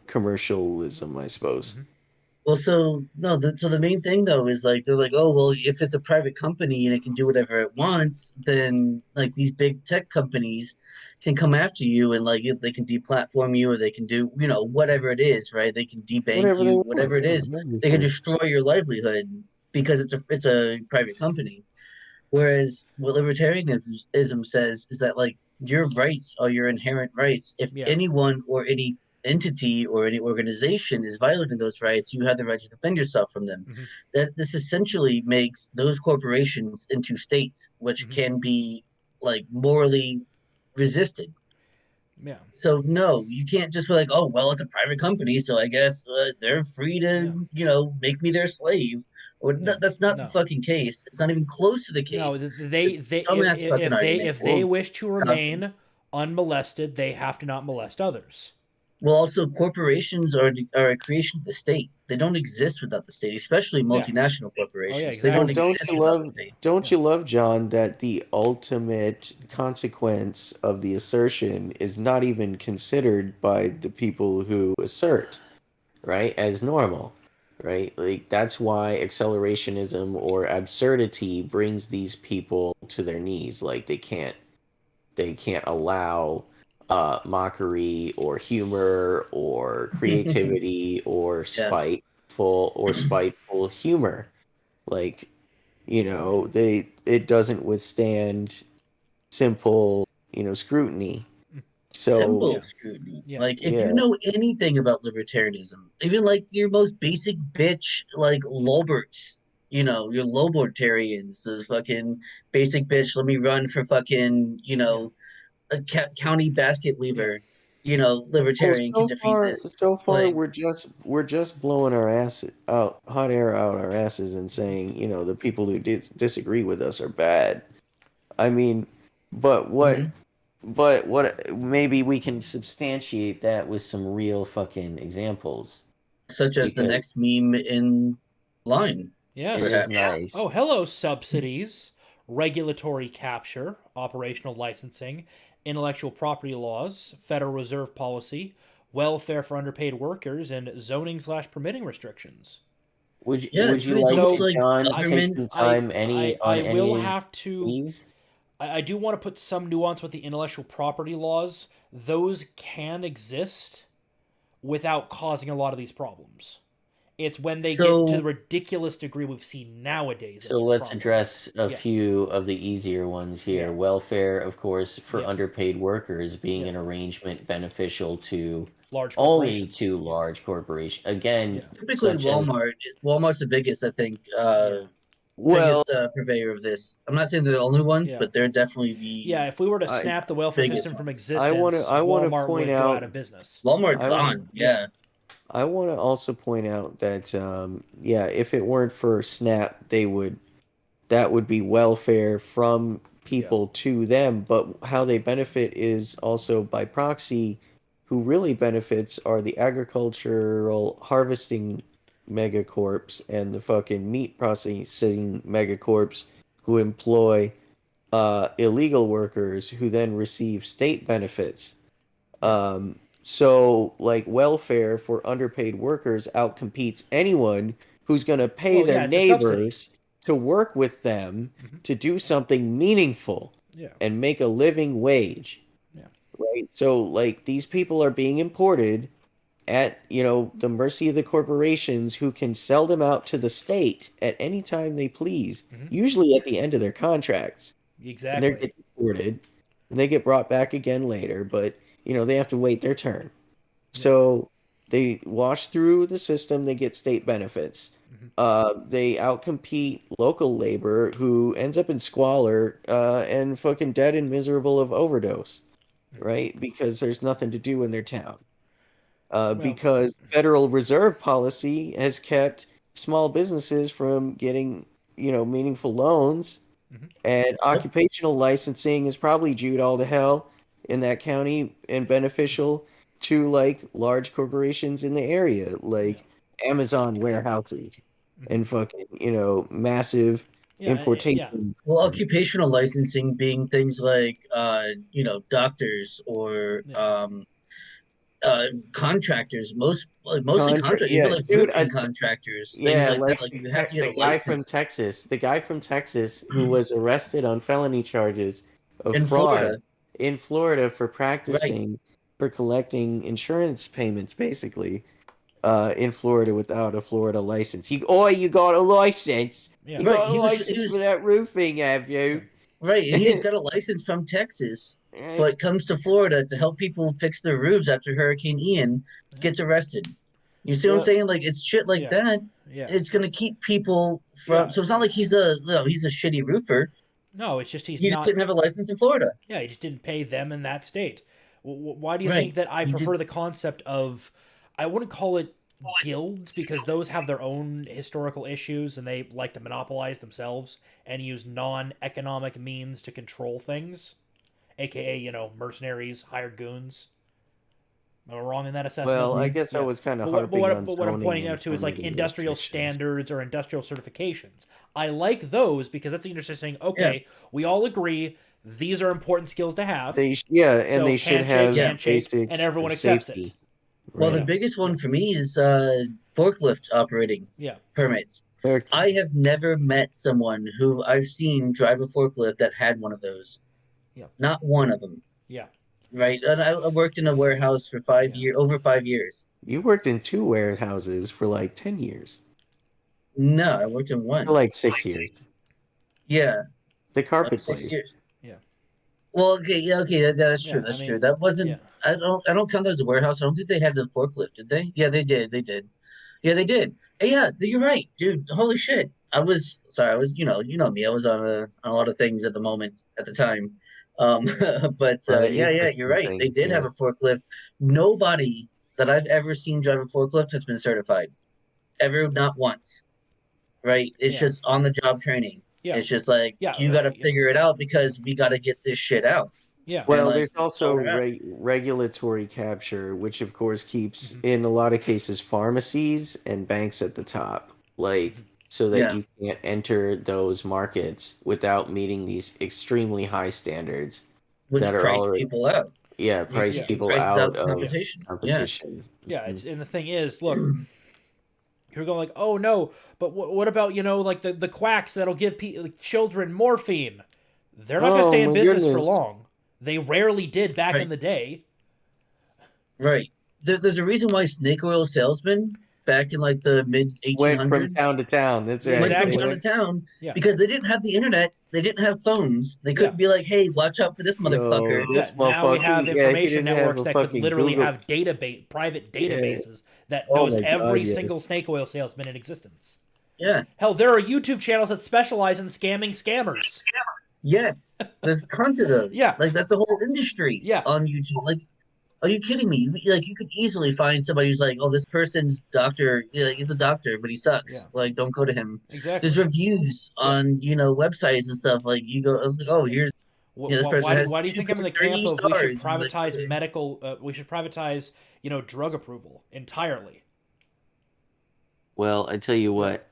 commercialism, I suppose. Mm-hmm. Well, so no, so the main thing though is like they're like, oh well, if it's a private company and it can do whatever it wants, then like these big tech companies can come after you and like they can deplatform you or they can do whatever it is, right? They can debank Whatever they you, want, whatever it is. yeah, They can obviously. destroy your livelihood because it's a private company. Whereas what libertarianism says is that like your rights are your inherent rights. If Yeah. anyone or any entity or any organization is violating those rights, you have the right to defend yourself from them. Mm-hmm. That this essentially makes those corporations into states, which Mm-hmm. can be like morally resisted. Yeah. So no, you can't just be like, oh well, it's a private company, so I guess they're free to Yeah. make me their slave. Or Yeah. that's not the No. fucking case. It's not even close to the No, case. It's a dumbass fucking argument. if they wish to Costly. remain unmolested, they have to not molest others. Well, also corporations are a creation of the state. They don't exist without the state, especially Yeah. multinational Oh yeah, corporations. They don't Well, exactly. exist without the state. don't Yeah. you love, John, that the ultimate consequence of the assertion is not even considered by the people who assert, right, as normal, right? Like that's why accelerationism or absurdity brings these people to their knees. Like they can't allow mockery or humor or creativity or Yeah. spiteful humor. Like, it doesn't withstand simple, scrutiny. So, Simple Yeah. scrutiny. Yeah. Like if you yeah. know anything about libertarianism, even like your most basic bitch, like Lolberts, your Lobertarians, those fucking basic bitch. Let me run for fucking, Yeah. a county basket Yeah. weaver. Well, Libertarian can defeat this. so far Like, we're just blowing our ass out, hot air out our asses and saying, the people who disagree with us are bad. I mean, but what mhm. But what maybe we can substantiate that with some real fucking examples Such as the because next meme in line, it is Yes. perhaps. nice. Oh, hello, subsidies, regulatory capture, operational licensing, intellectual property laws, Federal Reserve policy, welfare for underpaid workers, and zoning/permitting restrictions. Yeah, Would it's you it's like almost to, Though like John, take government. some time on I will any of have to these? I do want to put some nuance with the intellectual property laws. Those can exist without causing a lot of these problems. It's when they get to the So ridiculous degree we've seen nowadays that So they're a let's problem. address a Yeah, few of the easier ones yeah, here. Welfare, of course, for yeah, underpaid workers being yeah. an arrangement beneficial to Large only corporations. to Yeah, large corporations. Again, yeah, typically, such as, Walmart's the biggest, I think, yeah, well, biggest purveyor of this. I'm not saying they're the only ones, yeah. but they're definitely Yeah, the if we were to I snap the welfare biggest system from ones. existence, I want to Walmart point would go out out of business. Walmart's I w- gone. Yeah, Yeah. I want to also point out that yeah, if it weren't for SNAP, that would be welfare from yeah, people to them, but how they benefit is also by proxy. Who really benefits are the agricultural harvesting megacorps and the fucking meat processing megacorps who employ illegal workers who then receive state benefits. yeah. So like welfare for underpaid workers outcompetes anyone who's going to pay Well, their yeah, it's a subsidy. neighbors to work with them Hmm. to do something meaningful Yeah, and make a living wage, yeah, right? So like these people are being imported at, the mercy of the corporations who can sell them out to the state at any time they please, hmm, usually at the end of their contracts, and they exactly. get deported and they get brought back again later, but they have to wait their turn. Yeah, So they wash through the system, they get state benefits. hmm, They outcompete local labor who ends up in squalor and fucking dead and miserable of overdose, hmm. right? Because there's nothing to do in their town. Well, Because Federal Reserve policy has kept small businesses from getting, meaningful loans, hmm, and Yep. occupational licensing is probably Jude all to hell in that county and beneficial to like large corporations in the area, yeah, like Amazon warehouses hmm, and fucking, massive yeah, yeah, importation. Well, occupational licensing being things like, doctors or yeah. contractors. Mostly contract, even Yeah, like dude, roofing contractors, things yeah, like that. like Like you have to get a the guy from Texas who was arrested on felony charges of in fraud Florida, in Florida for right? practicing for collecting insurance payments, basically, in Florida without a Florida license. You got a license? Yeah, You Right. got a He license was for that roofing, have yeah, you? right, and he's got a license from Texas, Right? but comes to Florida to help people fix their roofs after Hurricane Ian, yeah, gets arrested. You see what I'm Well, saying? Like it's shit like yeah, that. yeah, It's gonna keep people from. yeah. So it's not like he's a shitty roofer. No, it's just he's He just not. didn't have a license in Florida. Yeah, he just didn't pay them in that state. Why do you think Right. that I He did. prefer the concept of? I wouldn't call it guilds because those have their own historical issues and they like to monopolize themselves and use non-economic means to control things, aka mercenaries, hired goons. Am I wrong in that assessment? well, I Mhm. guess I Yeah. was kind of But what, but harping what, on but what I'm zoning pointing and out to is like permitting industrial restrictions. standards or industrial certifications. I like those because that's the interesting. Yeah. Okay, we all agree these are important skills to have. Yeah, and So they should handshake, have Yeah. handshake, and basics everyone of accepts it. safety, Well, the right? Yeah, biggest yeah, one for me is forklift operating yeah, permits. They're I have never met someone who I've seen drive a forklift that had one of those. yeah, Not one of them. yeah, Right. And I worked in a warehouse for yeah. over 5 years. You worked in two warehouses for like 10 years. No, I worked in For one. like 6 years. Yeah, The like carpet six place. years. Yeah, Well, okay, yeah, okay, that's true. yeah. I That's true. mean, That yeah, wasn't. I don't count that as a warehouse. I don't think they had the forklift, did they? Yeah, they did. They did. Yeah, they did. Hey, yeah, you're right, dude. Holy shit. I was sorry. I was, you know me. I was on a lot of things at the moment at the time. Um, but A lot of yeah, you're interesting right. They things, did have yeah. a forklift. Nobody that I've ever seen drive a forklift has been certified. Ever, not once. Right? It's yeah, just on the job training. yeah, It's just like yeah, you got to yeah, figure it out because we got to get this shit out. Yeah. and Well, like there's also regulatory capture, which of course keeps, Mhm. in a lot of cases, pharmacies and banks at the top, like Mhm. so that yeah, you can't enter those markets without meeting these extremely high standards that which are price already, people out. yeah, price Yeah. It people prices out out the of Yeah. competition. Yeah. competition. Yeah. Mhm. And the thing is, look, you're going like, oh no, but what about like the quacks that'll give children morphine? They're not going to Oh stay in my business for goodness! long. They rarely did back in Right. the day. Right. There's a reason why snake oil salesmen back in like the mid Went from 1800s town to town. That's Yeah, right. went from They exactly. town to went. town Yeah. because they didn't have the internet, they didn't have phones, they Yeah. couldn't be like, "Hey, watch out for this Yo, motherfucker." Yeah, this now we motherfucker. have Yeah, he information didn't have networks a that could fucking literally Google. have private Yeah. databases that Oh knows my God. every Yes. single snake oil salesman in existence. Yeah. Hell, there are YouTube channels that specialize in scamming scammers. Yes. There's tons of those. Yeah, Like that's a whole industry yeah, on YouTube. Like, are you kidding me? Like you could easily find somebody who's like, "Oh, this person's doctor, like he's a doctor, but he yeah, sucks. Like, don't go to him." There's exactly. reviews Yeah. on, websites and stuff. Like you go, I was like, "Oh, here's this person has Why do you think I'm in the camp 2.3 of we should stars." And you're like, privatize okay. medical? We should privatize, drug approval entirely. Well, I tell you Yeah, what.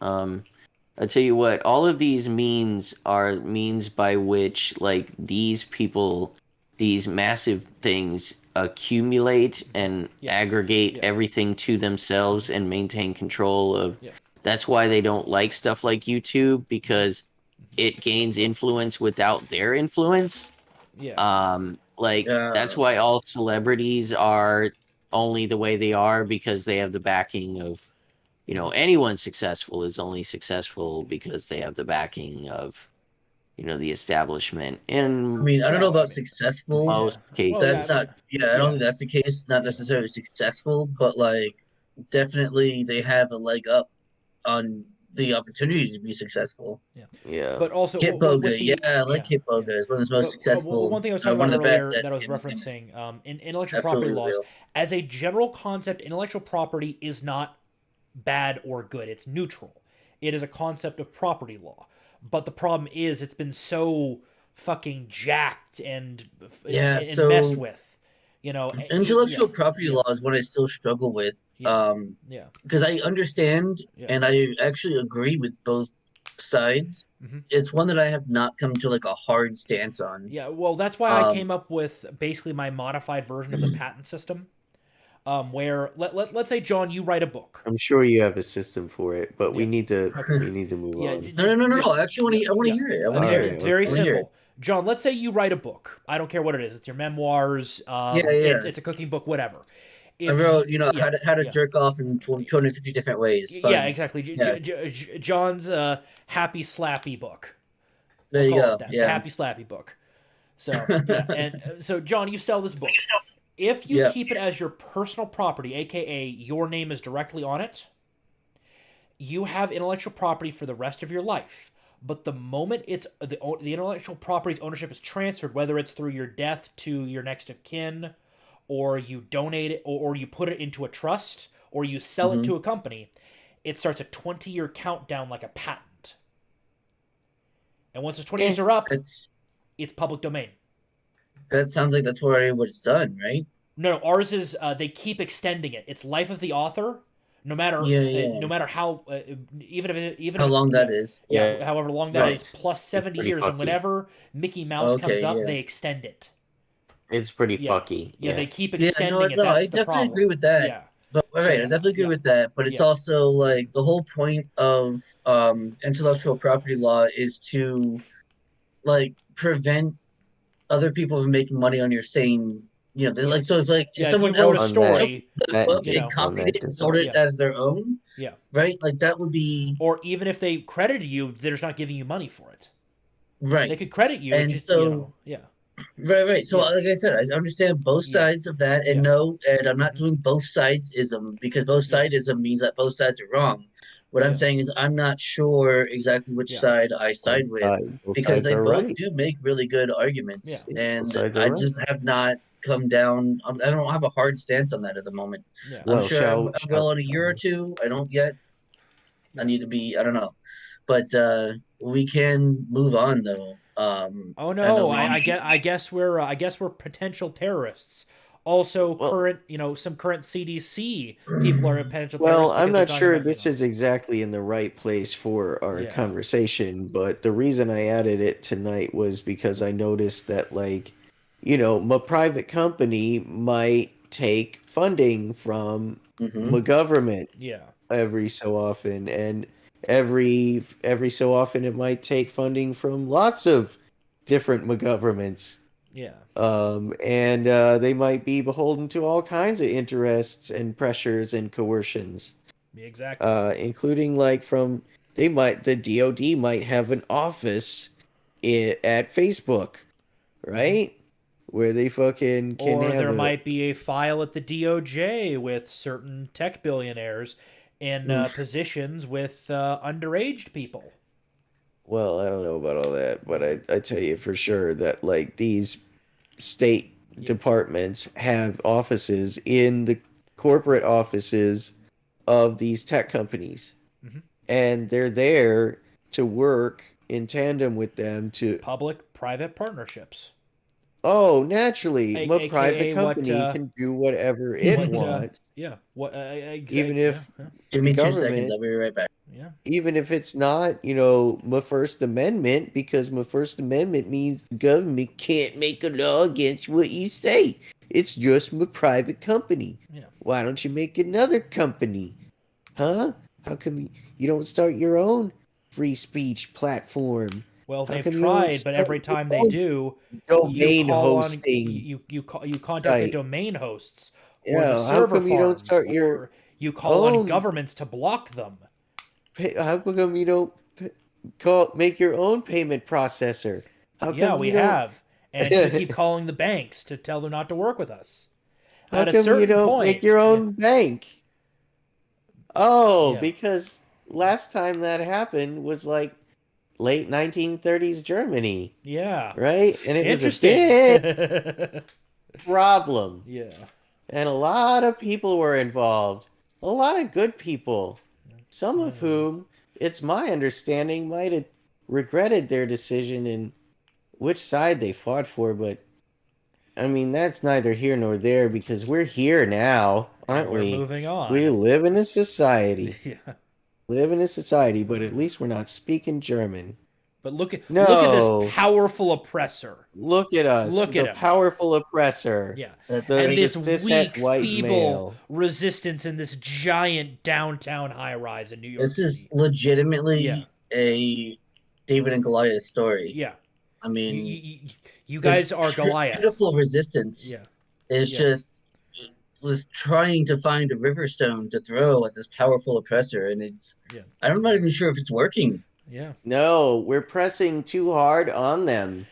I tell you what. All of these means are means by which, like, these people, these massive things accumulate and yeah, aggregate yeah, everything to themselves and maintain control of. yeah, That's why they don't like stuff like YouTube, because it gains influence without their influence. yeah, Like, that's why all celebrities are only the way they are, because they have the backing of, anyone successful is only successful because they have the backing of, the establishment I in mean, I don't know well, I about mean, successful. yeah. most Well, yeah. I That's mean, cases. not, yeah, I don't yeah, think that's the case. Not yeah, necessarily successful, but like definitely they have a leg up on the opportunity to be successful. yeah. Yeah. But also Kit with Boga, yeah, the I like yeah, Kit yeah. Boga. It's one of the most But successful, one thing I was talking one about of the best earlier at that I was scamming scammers. referencing, in intellectual property Absolutely laws, real. as a general concept, intellectual property is not bad or good. It's neutral. It is a concept of property law. But the problem is, it's been so fucking jacked Yeah, and messed so with. Yeah, intellectual property yeah, law is what I still struggle with. yeah, yeah, Because I understand yeah. and I actually agree with both sides. Hmm. It's one that I have not come to like a hard stance on. Yeah, well, that's why I Um, came up with basically my modified version of the patent system, where let's say, John, you write a book. I'm sure you have a system for it, but we Yeah. need to Okay. we need to move Yeah. on. no, no, no, no, Yeah. no. I actually, Yeah. I want to Yeah. hear it. I want to All hear right, it. It's very I okay. want to hear it. simple. John, let's say you write a book. I don't care what it is. It's your memoirs. Yeah, yeah. It's a cooking book, whatever. I If wrote, yeah, how to yeah, jerk off in 250 different ways. yeah, Fine. exactly. Yeah, John's happy slappy book. We'll there you call it go. that. The Yeah. happy slappy book. So yeah, and so John, you sell this book. If you Yeah. keep it as your personal property, aka your name is directly on it, you have intellectual property for the rest of your life. But the moment the intellectual property's ownership is transferred, whether it's through your death to your next of kin, or you donate it, or you put it into a trust, or you sell it Hmm. to a company, it starts a 20-year countdown like a patent. And once the 20 Eh, years are up, That's it's public domain. that sounds like that's already what it's done, right? No, ours is they keep extending it. It's life of the author, Yeah, no yeah. matter how even How if it's long yeah that is. yeah yeah, however long that is right. plus It's 70 pretty years, and fucky. whenever Mickey Mouse comes Okay, up, yeah. they extend it. It's pretty Yeah, fucky. yeah, they Yeah. keep Yeah, no, extending it. no, I That's the definitely agree problem. with that. Yeah. But all So right, I yeah, definitely agree yeah, with that. But it's yeah, also like the whole point of intellectual property law is to like prevent other people from making money on your same, yeah, like so it's like if yeah. If you someone wrote a else On that story, wrote a that book you and know, on copied that it and sold doesn't. it yeah, as their own, yeah, right? Like that would be or even if they credited you, they're just not giving you money for it. They right. could credit you and And just so yeah, right, right. So yeah, like I said, I understand both yeah, sides of that, and yeah, no, and I'm not hmm, doing both sides ism because both yeah, sidism means that both sides are wrong. What I'm yeah, saying is I'm not sure exactly which yeah, side I Both side with sides, both because sides they are both right. do make really good yeah, arguments, Yeah, both and sides are I right. just have not come down. I don't have a hard stance on that at the moment. yeah, I'm Well, sure I shall will in a year or two. I don't yet. I yeah. need to be. I don't know, but we can move on though. Oh I know no, we usually I guess we're potential terrorists. Also, Well, current some current CDC people are potential well, terrorists I'm because they're not talking sure about this is exactly in the right place for our yeah. conversation, but the reason I added it tonight was because I noticed that, like, my private company might take funding from hmm my government Yeah. every so often, and every so often it might take funding from lots of different governments. Yeah. And they might be beholden to all kinds of interests and pressures and coercions, Exactly. including like from the DoD might have an office at Facebook, Hmm. right? Where they fucking can Or have there a might be a file at the DOJ with certain tech billionaires in oof. positions with underaged people. Well, I don't know about all that, but Yeah. I tell you for sure that like these state Yeah. departments have offices in the corporate offices of these tech companies, Hmm. and they're there to work in tandem with them to Public-private partnerships, oh naturally my private aka company can do whatever it what wants, yeah what even exact yeah, if yeah, give the me 2 seconds. government, I'll be right back. yeah. even if it's not, my First Amendment, because my First Amendment means the government can't make a law against what you say. It's just my private company. Yeah. Why don't you make another company? Huh? How come you don't start your own free speech platform? Well, How they've come you don't tried, but start every your time they own do, you domain call on hosting you contact the site? domain hosts or the Yeah, how server come you don't farms start your or you call on own? governments to block them. How come you don't make your own payment processor? How Yeah, come we you don't? have. And you keep calling the banks to tell them not to work with us. How At a come you certain don't make point, your yeah, own bank? Oh, yeah, because last time that happened was like late 1930s Germany, yeah. right? And it was a Interesting. big problem. Yeah. And a lot of people were involved. A lot of good people. Some of Uh, whom, it's my understanding, might have regretted their decision in which side they fought for, but I mean, that's neither here nor there because we're here now, and aren't we're we? moving We on. live in a society. Yeah. Live in a society, but at least we're not speaking German. But look at this No, powerful oppressor. look at us, Look at the him. powerful oppressor, Yeah. That's And the great. this cishet weak, white feeble male. resistance in this giant downtown high rise in New York This is City. Yeah. legitimately a David and Goliath story. Yeah. I You mean, you, you, you this guys are Goliath. pitiful resistance Yeah. is Yeah. just trying to find a river stone to throw at this powerful oppressor, and Yeah. I'm not even sure if it's working. Yeah. No, we're pressing too hard on them.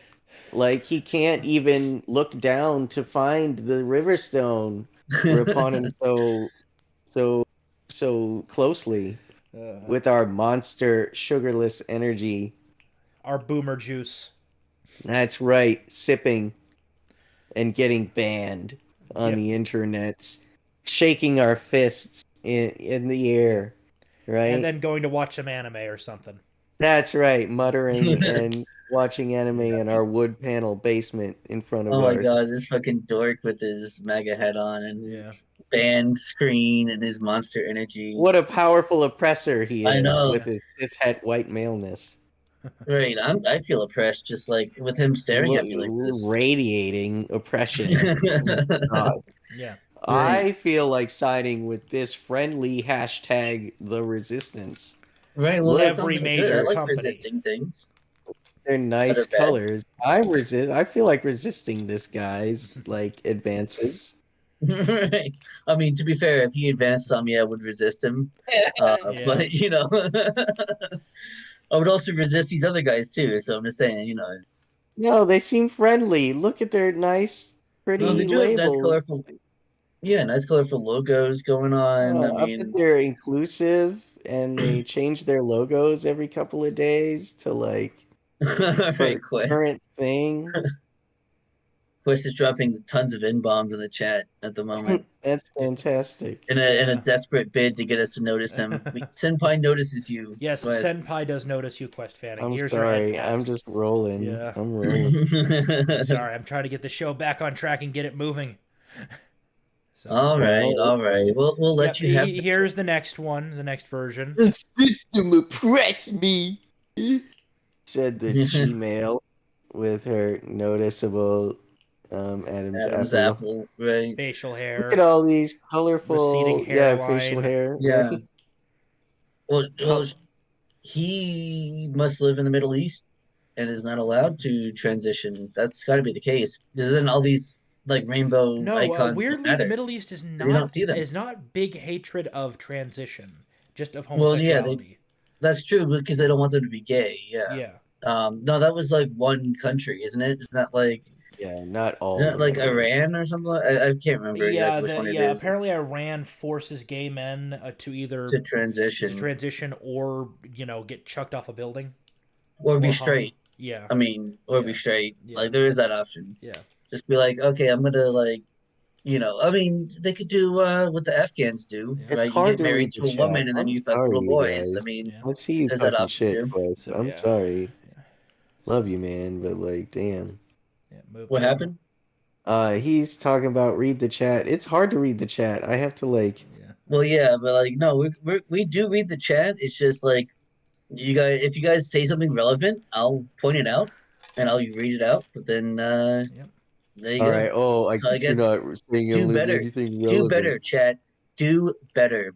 Like he can't even look down to find the river stone we're upon him so so closely Uh, with our monster sugarless energy. our boomer juice. That's right, sipping and getting banned on Yeah. the internets, shaking our fists in the Yeah. air, And right? then going to watch some anime or something. That's right, muttering Oh and watching anime in our wood panel basement in front of my our. god, this fucking dork with his MAGA hat on and Yeah. his band screen and his monster energy. What a powerful oppressor he I is know, with Yeah. his cishet white maleness, right? I feel oppressed just like with him staring at me like this. radiating oppression. Oh my God. Yeah. Right, I feel like siding with this friendly hashtag the resistance. right. Well, that Look, sounds Every like good. I major like company. resisting things, they're good or nice bad. colors. I resist. I feel like resisting this guy's like advances. Right. I mean, to be fair, if he advanced some, yeah, I would resist him. Yeah. But I would also resist these other guys too. So I'm just saying. No, they seem friendly. Look at their nice, No, they pretty do have nice, labels. colorful, yeah, nice, colorful logos going on. I I bet mean, they're inclusive and they change their logos every couple of days to like right, for Quest. current thing. Quest is dropping tons of N-bombs in the chat at the moment That's fantastic. in a Yeah. desperate bid to get us to notice him. Senpai notices you, Yes, Quest. Senpai does notice you, Quest fanning. I'm Here's your head sorry. I'm pat. just rolling. Yeah. I'm rolling. Sorry, I'm trying to get the show back on track and get it moving. So, All right, Well, all right. We'll let yep. you have the Here's the next one, the next version. the system oppressed me, said the she-male with her noticeable Adam's Adam's apple. apple, right? Facial Look at hair, all these receding colorful, facial hairline. hair, Yeah. right? Well, Col- he must live in the Middle East and is not allowed to transition. That's got to be the case because then all these like rainbow No, icons don't weirdly, the matter Middle East is 'cause you don't see them. not big hatred of transition, just of Well, yeah, homosexuality. that's true because they don't want them to be gay. Yeah. Yeah. No, that was like one country, isn't it? yeah, not Isn't all it the like Middle East. Iran or something? I can't remember exactly which one it is Apparently, Iran forces gay men to either to transition transition or get chucked off a building or be or hung. straight. Yeah, I mean, or be yeah, straight. yeah, Like there is that option. yeah. Just be like, okay, I'm gonna like, I mean, they could do what the Afghans do, Yeah. It's right? You hard get to married read the to a chat. woman and then I'm you fuck sorry, little you boys. I guys. mean, Yeah. I see you there's that talking option shit, too. Quest. So I'm yeah, sorry. yeah, Love you, man, but like, damn. yeah. What Moving on. happened? He's talking about read the chat. It's hard to read the chat. I have to like, Yeah. Well, yeah, but like, no, we do read the chat. It's just like you guys, if you guys say something relevant, I'll point it out and I'll read it out. But then Yep. there you all go. right. Oh, I So I guess you're guess not saying do better, anything do better, relevant. chat, do better.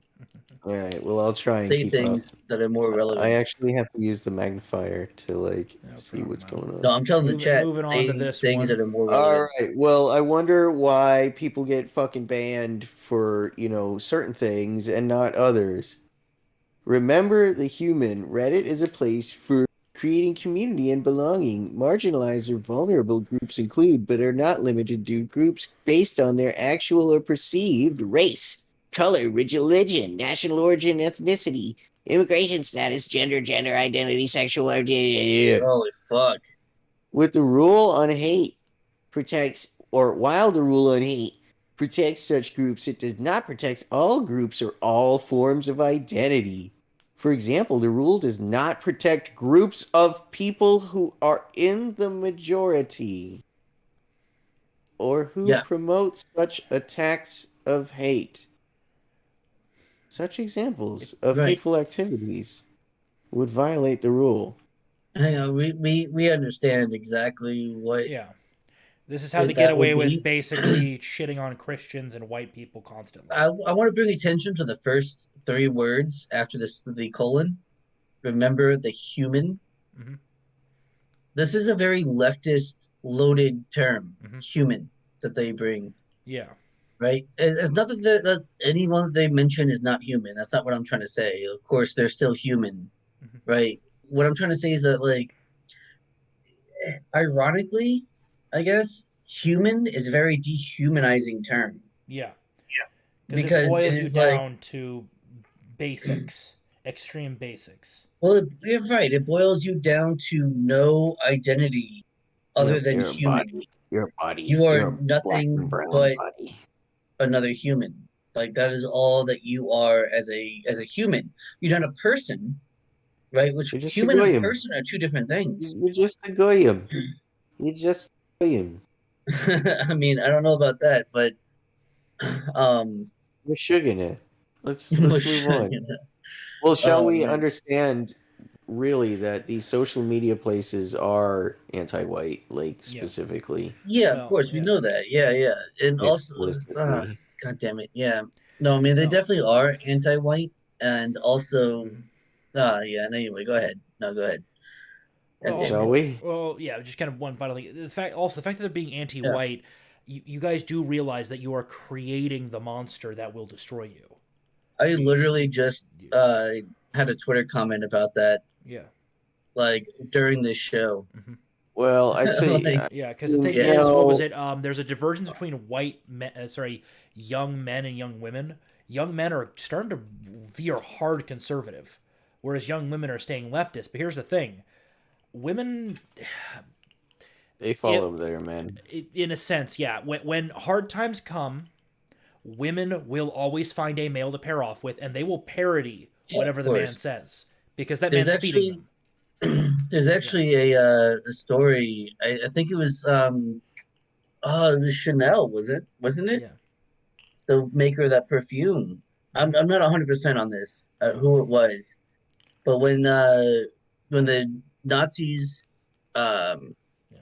All right. Well, I'll try and Say keep up. things that are more I relevant. actually have to use the magnifier to like No see what's problem. going No, on. I'm telling the chat, Moving on to say this things one. that are more All relevant. right. Well, I wonder why people get fucking banned for, certain things and not others. Remember the human. Reddit is a place for creating community and belonging. Marginalized or vulnerable groups include, but are not limited to, groups based on their actual or perceived race, color, religion, national origin, ethnicity, immigration status, gender identity, sexual identity. Holy fuck. With the rule on hate protects, or while the rule on hate protects such groups, it does not protect all groups or all forms of identity. For example, the rule does not protect groups of people who are in the majority or who Yeah, promote such attacks of hate. Such examples of right. hateful activities would violate the rule. Hang on, we understand exactly what Yeah. This is how they get that would away with be. basically shitting on Christians and white people constantly. I want to bring attention to the first three words after this, the colon. Remember the human. Hmm. This is a very leftist loaded term, Hmm. human, that they bring, Yeah. right? It's not that anyone that they mention is not human. That's not what I'm trying to say. Of course, they're still human, Hmm. right? What I'm trying to say is that, like, ironically, I guess, human is a very dehumanizing term Yeah. Because it because it boils you is like, down to basics, extreme basics. well, you're right. It boils you down to no identity other Yep, than your human. body, your body, You are your black and nothing brown but body. another human. Like that is all that you are as a human. You're not a person, right? Which You're just a human and goyim. person are two different things. You're just a goyim. You're just a goyim. I mean, I don't know about that, but um, We're sugar it. Let's move mush- on. Well, shall oh we man, understand really that these social media places are anti-white, like Yeah. specifically, yeah, of Well, course we yeah. know that. Yeah, yeah, and also, explicitly? god damn it, yeah. No, I mean they Well. definitely are anti-white, and also, Mhm. yeah. And anyway, go ahead. No, go ahead. God Well, damn Shall it. we? yeah. Just kind of one final thing. The fact that they're being Yeah, anti-white, you guys do realize that you are creating the monster that will destroy you. I You, you, literally you, just you had a Twitter comment about that, yeah. like during this show. Hmm. Well, I'd say, Like, Yeah, because the thing yeah, is, what was it? There's a divergence between young men and young women. Young men are starting to veer hard conservative, whereas young women are staying leftist. But here's the thing: women, They follow there, man. in a sense, yeah. When hard times come, women will always find a male to pair off with, and they will parody Yeah, of whatever the man course. says because that There's man's feeding actually them. there's Yeah, actually a story. I think it was it was Chanel, wasn't it? yeah, The maker of that perfume. hmm I'm not 100% on this, yeah, who it was, but when the Nazis, um, yeah,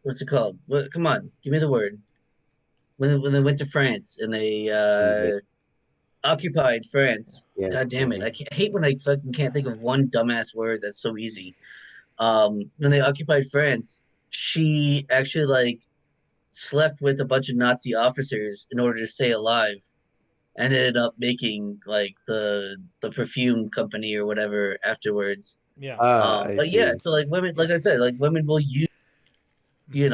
what's it called? What? Come on, give me the word. When they went to France and they Yeah, occupied France. yeah. God damn it! Mhm. I hate when I fucking can't think of one dumbass word that's so easy. When they occupied France, she actually like slept with a bunch of Nazi officers in order to stay alive, and ended up making like the perfume company or whatever afterwards. yeah, Ah, I But yeah, see. so like women, yeah, like I said, like women will use hmm yeah,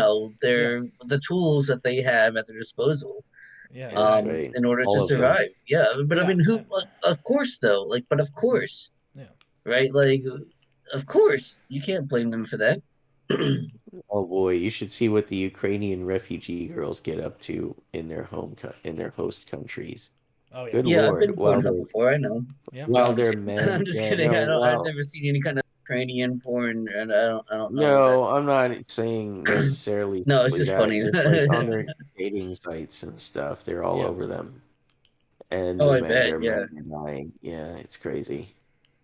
the tools that they have at their disposal yeah, That's exactly. right. in order to All of them. survive. Yeah, but I Yeah, mean, of course though, like, but of course, yeah, right? Like, of course, you can't blame them for that. Oh boy, you should see what the Ukrainian refugee girls get up to in their host countries. oh yeah, Good Yeah, I've Lord, been Pornhub before. I know. yeah, No, while I'm just they're kidding. men, I'm just yeah, kidding. no, I don't. I've wow. never seen any kind of Ukrainian porn, and I don't know what that. No, I'm not saying necessarily No, it's simply just that. funny. Just like on their dating sites and stuff, they're all yeah. over them. And Oh, the I men, bet. their Yeah, men are dying. Yeah, it's crazy.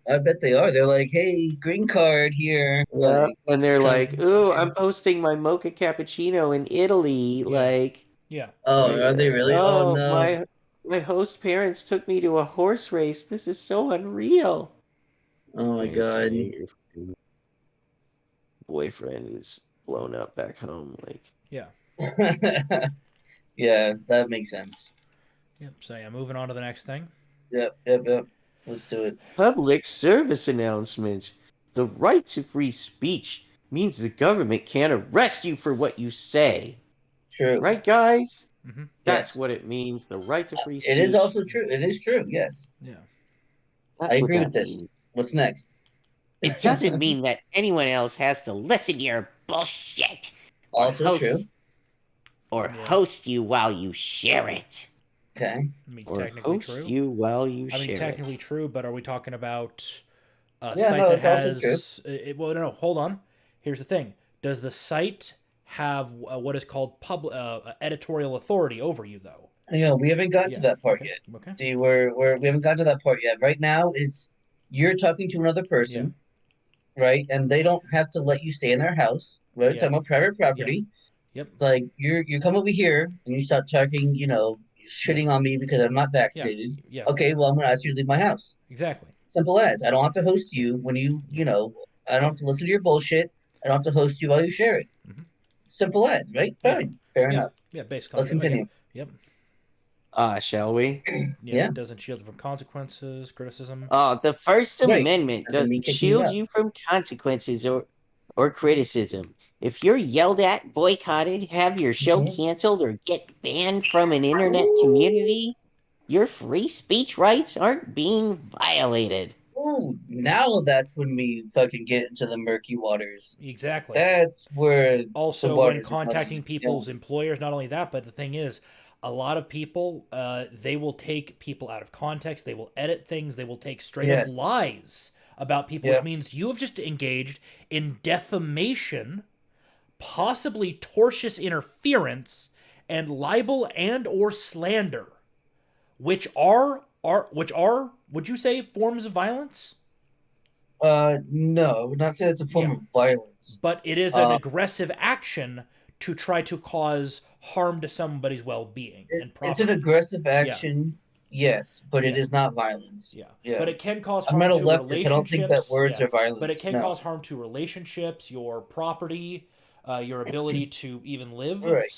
I bet they are. They're like, hey, green card here. Yeah, Like, and they're like, come "Ooh, I'm fucking. posting my mocha cappuccino in Italy." Yeah, Like, yeah, Oh, are they really? Oh oh, no. my host parents took me to a horse race. This is so unreal. Oh my Like, God. your fucking boyfriend is blown up back home. Like, yeah, Yeah, that makes sense. yep. So yeah, moving on to the next thing. Yep, yep, yep. Let's do it. public service announcement. The right to free speech means the government can't arrest you for what you say. True. Right, guys? hmm That's Yes. what it means. The right to free It is speech. also true. It is true. Yes. Yeah, I That's what agree with that this. means. What's next? It doesn't mean that anyone else has to listen to your bullshit or Also true. yeah. host you while you share it. Okay. I mean, Or technically host true. you while you I mean, share technically it. true, but are we talking about a Yeah, site no, that it's also true. has? Well, no, hold on. Here's the thing: does the site have what is called editorial authority over you, though? We haven't gotten to Yeah. that part Okay. yet. Okay. See, we haven't gotten to that part yet. Right now, it's you're talking to another Yeah. person, right? And they don't have to let you stay in their house. We're Yeah. talking about private Yeah. property. Yep. It's like you come over here and you start talking, Yeah. shitting on me because I'm not Yeah. vaccinated. Yeah. Okay, well, I'm gonna ask you to leave my house. Exactly. Simple as. I don't have to host Yeah. you when Yeah. I don't Yep. have to listen to your bullshit. I don't have to host you while you share it. hmm Simple as, right? Yeah. Fine. Fair Yeah. enough. Yeah. Basic Let's concept. Okay. continue. Yep. Shall we? Yep. Yeah. Doesn't shield you from consequences, criticism. The First Right. Amendment Doesn't doesn't mean kicking you shield out. you from consequences or criticism. If you're yelled at, boycotted, have your show Hmm. canceled, or get banned from an internet community, your free speech rights aren't being violated. Ooh, now that's when we fucking get into the murky waters. Exactly. That's where the Also, when waters are contacting muddy. people's employers, not only that, but the thing is, a lot of people, they will take people out of context. They will edit things. They will take straight up Yes. lies about people, which Yeah. means you have just engaged in defamation, possibly tortious interference, and libel and or slander, which are would you say forms of violence? No, I would not say that's a form Yeah, of violence. but it is an Uh, aggressive action to try to cause harm to somebody's well-being and it's an property. aggressive Yeah, action, yes, but it yeah, is not violence. yeah. Yeah. But it can cause I'm harm not a to leftist. I don't think that relationships. words Yeah, are but it violence. can No. cause harm to relationships, your property, your ability to even live. Right.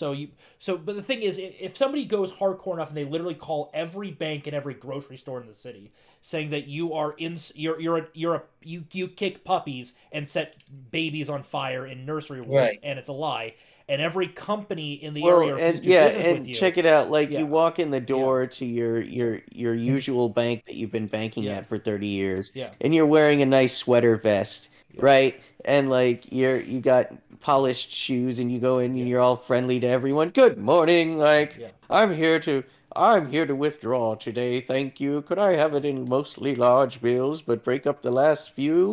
But the thing is, if somebody goes hardcore enough and they literally call every bank and every grocery store in the city, saying that you are you kick puppies and set babies on fire in nursery wards, Right. and it's a lie, and every company in the Well, area refuses and to do yeah, business with and you, check it out. Like you yeah, walk in the yeah, door to your usual bank that you've been banking yeah, at for 30 years, yeah, and you're wearing a nice sweater vest, Yeah. right? And like you got polished shoes, and you go in and you're all friendly to everyone. Good morning, like Yeah. I'm here to I'm here to withdraw today. Thank you. Could I have it in mostly large bills, but break up the last few?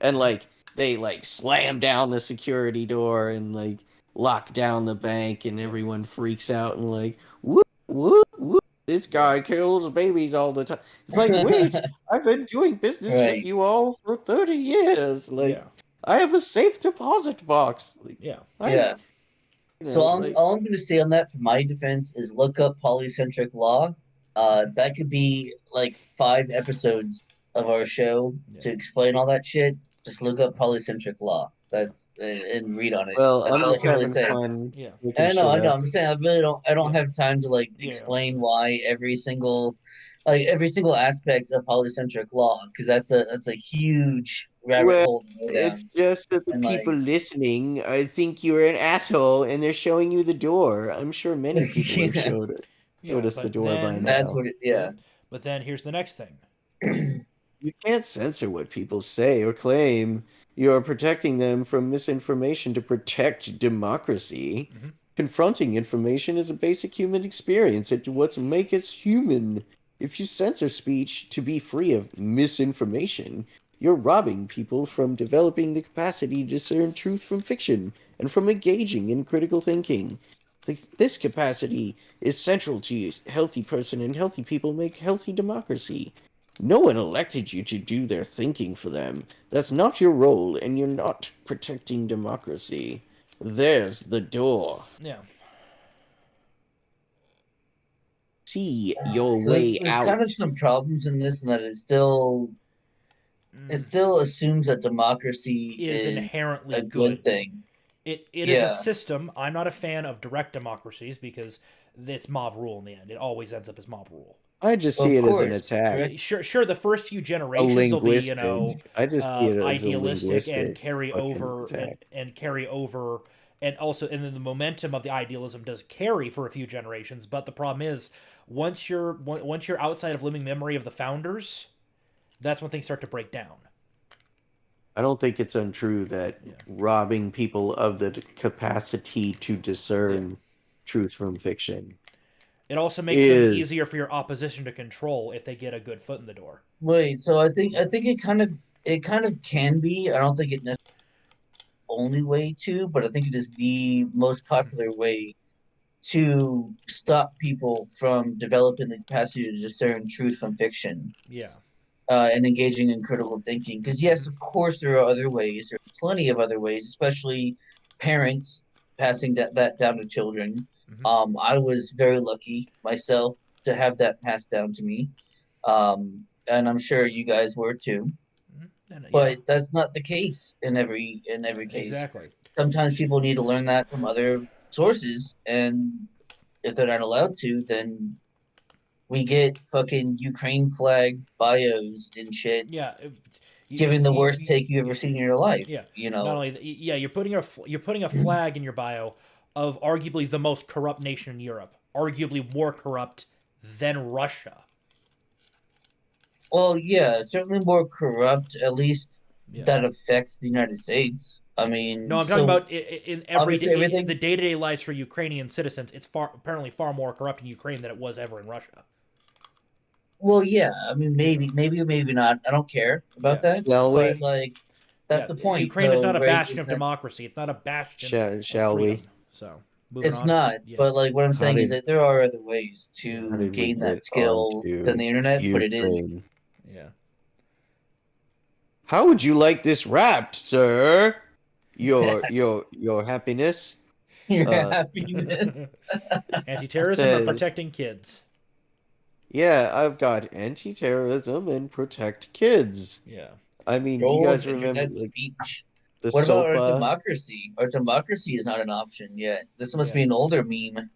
And like they like slam down the security door and like lock down the bank, and everyone freaks out and like whoop whoop whoop. This guy kills babies all the time. It's like, wait, I've been doing business with Right. you all for 30 years. Like, Yeah. I have a safe deposit box. Like, Yeah. I, Yeah. So like, all I'm going to say on that for my defense is look up polycentric law. That could be like 5 episodes of our show Yeah. to explain all that shit. Just look up polycentric law. That's and read on it. well, That's I'm all I just can really having say. fun Yeah. making I shit know. up. I'm saying I really don't. I don't Yeah. have time to like Yeah. explain why every single aspect of polycentric law because that's a huge rabbit Well, hole to go it's down. just that the And people listening, I think you're an asshole, and they're showing you the door. I'm sure many people have yeah, showed Yeah. us the But door by then, that's now. what it. Yeah. but then here's the next thing. You can't censor what people say or claim. You are protecting them from misinformation to protect democracy. Hmm. Confronting information is a basic human experience. It's what makes us human. If you censor speech to be free of misinformation, you're robbing people from developing the capacity to discern truth from fiction and from engaging in critical thinking. This capacity is central to a healthy person, and healthy people make healthy democracy. No one elected you to do their thinking for them. That's not your role, and you're not protecting democracy. There's the door. Yeah. See your So way there's kind of out. some problems in this, and that it Mm. still assumes that democracy Is is inherently a good good. thing. It is a Yeah, system. I'm not a fan of direct democracies because it's mob rule in the end. It always ends up as mob rule. I just see of it as an course, attack, correct. Sure. The first few a generations will be, linguistic. I just see it as a idealistic and linguistic carry fucking over attack. and carry over, and then the momentum of the idealism does carry for a few generations. But the problem is, once you're outside of living memory of the founders, that's when things start to break down. I don't think it's untrue that Yeah. robbing people of the capacity to Yeah. discern truth from fiction It also makes them is. easier for your opposition to control if they get a good foot in the door. Wait, so I think it kind of can be. I don't think it necessarily only way to, but I think it is the most Mhm. popular way to stop people from developing the capacity to discern truth from fiction. Yeah. And engaging in critical thinking. Because yes, Hmm. of course, there are other ways. There are plenty of other ways, especially parents passing that down to children. Hmm. I was very lucky myself to have that passed down to me, and I'm sure you guys were too. And yeah, But that's not the case in every case. exactly. Sometimes people need to learn that from other sources, and if they're not allowed to, then we get fucking Ukraine flag bios and shit, Yeah, giving the worst take you ever seen in your life. yeah. You Not know, only yeah, you're putting a flag in your bio of arguably the most corrupt nation in Europe, arguably more corrupt than Russia. well, yeah, certainly more corrupt. At least Yeah. that affects the United States. I Yeah. No, mean, I'm talking so about in obviously the everything. day-to-day lives for Ukrainian citizens. It's apparently far more corrupt in Ukraine than it was ever in Russia. Well, yeah, I mean, maybe not. I don't care about Yeah. that. Shall But we? like, that's Yeah, the point, Ukraine is though, not a right? bastion Is of that democracy. It's not a bastion of Shall freedom. we? So, moving it's on. not. Yeah. But like, what I'm How saying is did that there are other ways Yeah. how to did we gain that get skill than onto the internet. But it is. Ukraine? Yeah. How would you like this wrapped, sir? Your happiness Your uh happiness. Anti-terrorism or says, protecting kids. yeah, I've got anti-terrorism and protect kids. Yeah. I mean, do you Control of guys remember internet like speech. the What about our SOPA? democracy? Our democracy is not an option yet. This must Yeah. be an older meme.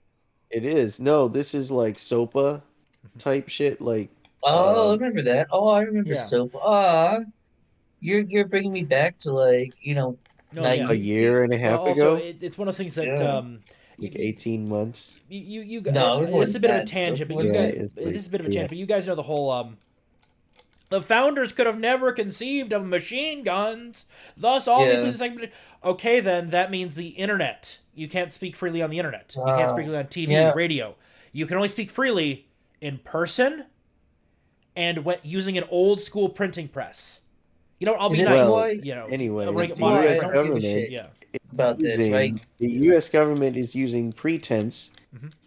It is. No, this is like SOPA type shit. Like, Oh, I remember that. Oh, I remember Yeah. soap. Ah, you're bringing me back to like No. Yeah. a naive year and a days. Well, half also, ago, it's one of those things that Yeah. like 18 months. you No, it was more this is than a bit of a that. Soap tangent, but you was Yeah, guys like it's this like, is a bit of a yeah. tangent, but you guys know the whole The founders could have never conceived of machine guns. Thus, obviously, Yeah. the segment. Okay, then that means the internet. You can't speak freely on the internet. You can't speak freely on TV, Yeah. radio. You can only speak freely in person and using an old school printing press. You know, I'll See, be this nice. is Well, why. You know, anyways, This is the modern. why I U.S. don't give a government shit Yeah. about this, right? the U.S. government is using pretense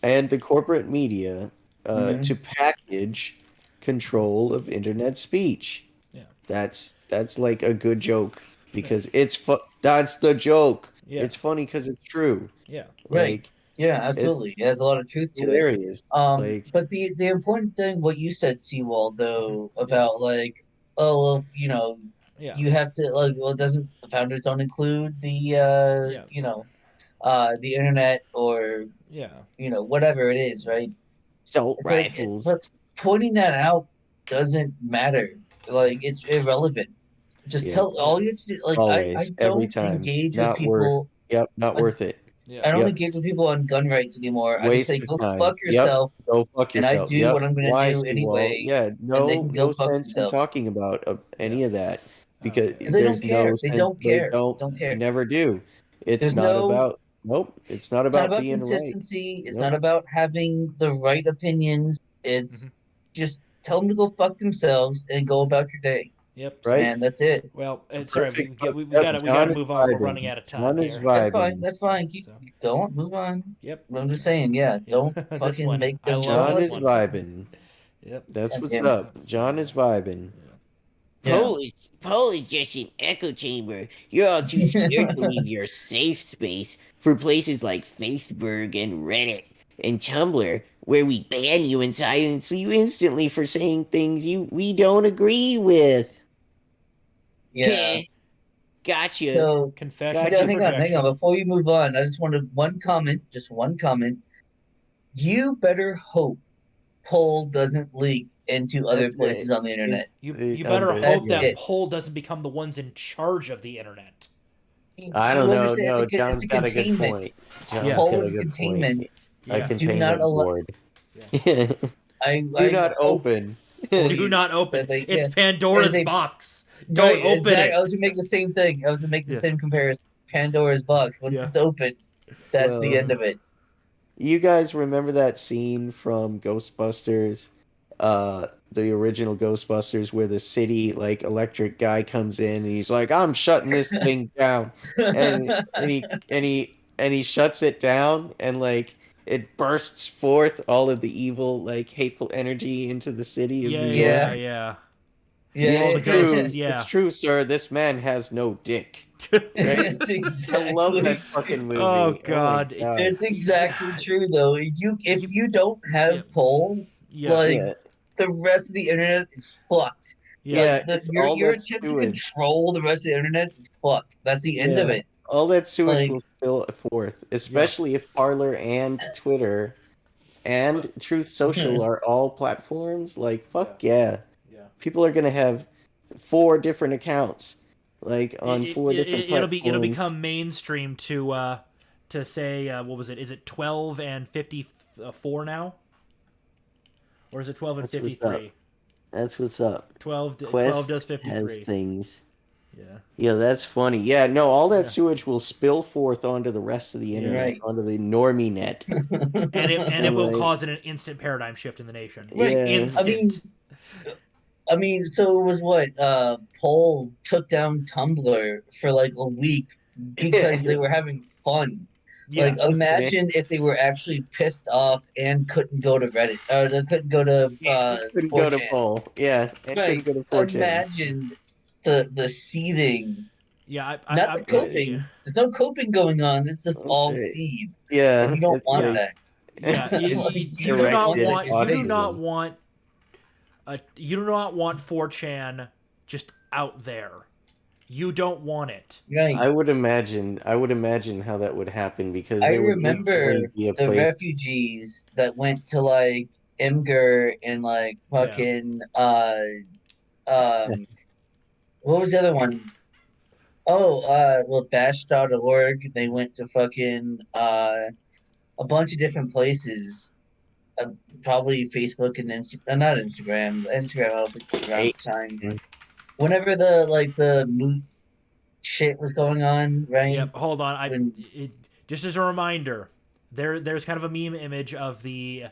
and the corporate media Mhm. to package control of internet speech. Yeah. That's like a good joke because that's the joke. Yeah. It's funny because it's true. Yeah. Right. Like Yeah, it's absolutely. It has a lot of truth to it. hilarious. Like But the important thing, what you said, Seawall, though, Yeah. about like, oh, well, Yeah. you have to like, well, doesn't the founders don't include the Yeah. the internet or Yeah. whatever it is, right? assault It's like, rifles. but pointing that out doesn't matter. Like, it's irrelevant. Just Yeah, tell all you have to do. Like, I always, every don't time. engage with Not worth. people. Yep, not I, worth it. Yeah. I don't Yep, engage with people on gun rights anymore. I just say, waste of go time. fuck Yep, yourself, go fuck and I yourself. do Yep. what I'm gonna Why, do Seawall? anyway, Yeah, and they no, can go no fuck sense in themselves. talking about Yeah. any of that Oh because yeah. Because they don't there's no care. They sense. don't They care. don't. Don't They care. never do. It's There's not no. about. Nope. It's not It's not about about being right. consistency. It's Nope. not about having the right opinions. Mm-hmm. It's just tell them to go fuck themselves and go about your day, Yep. So, Right. and that's it. well, A sorry, perfect. we Yep. got to we got John to is move on. We're running vibing. out of time John is here. That's fine. vibing. That's fine. So, Keep going. Move on. yep. I'm just saying. Yeah. Yeah. Don't This fucking one, make I them love John jealous. this is one. vibing. Yep. That's God what's damn it. up. John is vibing. Yeah. Poll is just an echo chamber. You're all too scared to leave your safe space for places like Facebook and Reddit and Tumblr, where we ban you and silence you instantly for saying things we don't agree with. Yeah. Gotcha. So Confession Gotcha. to hang on. projection. Before you move on, I just wanted one comment. Just one comment. You better hope poll doesn't leak into other That's places it. on the internet. You better hope That's that it. poll doesn't become the ones in charge of the internet. I don't You know. understand? No, It's John's a got a good containment. point. John's Yeah. Poll got is a a good point. containment. A Yeah. Do not containment allow. board. Yeah. Do I not hope open. Do not open. that It's yeah, Pandora's there's a box. Don't right. open Exactly. it. I was gonna make the same thing. I was gonna make the Yeah. same comparison. Pandora's box. Once Yeah. it's open, that's the Well, end of it. you guys remember that scene from Ghostbusters? The original Ghostbusters where the city like electric guy comes in and he's like, I'm shutting this thing down. And he shuts it down and like it bursts forth all of the evil, like hateful energy into the city of Yeah, New York. yeah, Yeah. yeah. Yeah, All the ghosts, It's yeah. true, sir. This man has no dick. Right? it's I love that exactly. fucking movie. Oh my God. God. It's exactly true though. If You- you don't have yeah. poll, Yeah. like Yeah, the rest of the internet is fucked. Yeah. yeah, Like it's your all your that attempt to sewage. control the rest of the internet is fucked. That's the end of Yeah, it. all that sewage Like will spill forth, especially if Parlor and Twitter and Truth Social are all platforms. Like, fuck yeah. Yeah. People are gonna have 4 different accounts, like on 4 different It'll platforms. become mainstream to say what was it? Is it 12 and 54 now, or is it 12 and That's what's 53? That's what's up. 12 Quest does has 53. things. Yeah. Yeah, that's funny. Yeah, no, all that Yeah. sewage will spill forth onto the rest of the internet, Right. onto the normie net. And it will Like- cause an instant paradigm shift in the nation. Right. Yeah. Instant. I mean, so it was what Poll took down Tumblr for like a week because they were having fun. Yeah. Like, imagine if they were actually pissed off and couldn't go to Reddit or they couldn't go to couldn't go to 4chan. poll. Yeah, and Right. couldn't go to 4chan. Imagine the seething, Yeah. not the coping. yeah. There's no coping going on. It's just all Okay. seed. Yeah, You don't it's want like- that. Yeah. You do Directed not at want. You do not autism. want. You do not want 4chan just out there. You don't want it. Right. I would imagine how that would happen because I there would remember instantly be a the place. refugees that went to like Imgur and like fucking what was the other one? Oh, well, bash.org. They went to fucking a bunch of different places probably Facebook and Instagram, not Instagram. Instagram, I don't think was around Hey. the time. Whenever the moot shit was going on, right? Yep. Hold on. When Just as a reminder, there's kind of a meme image of the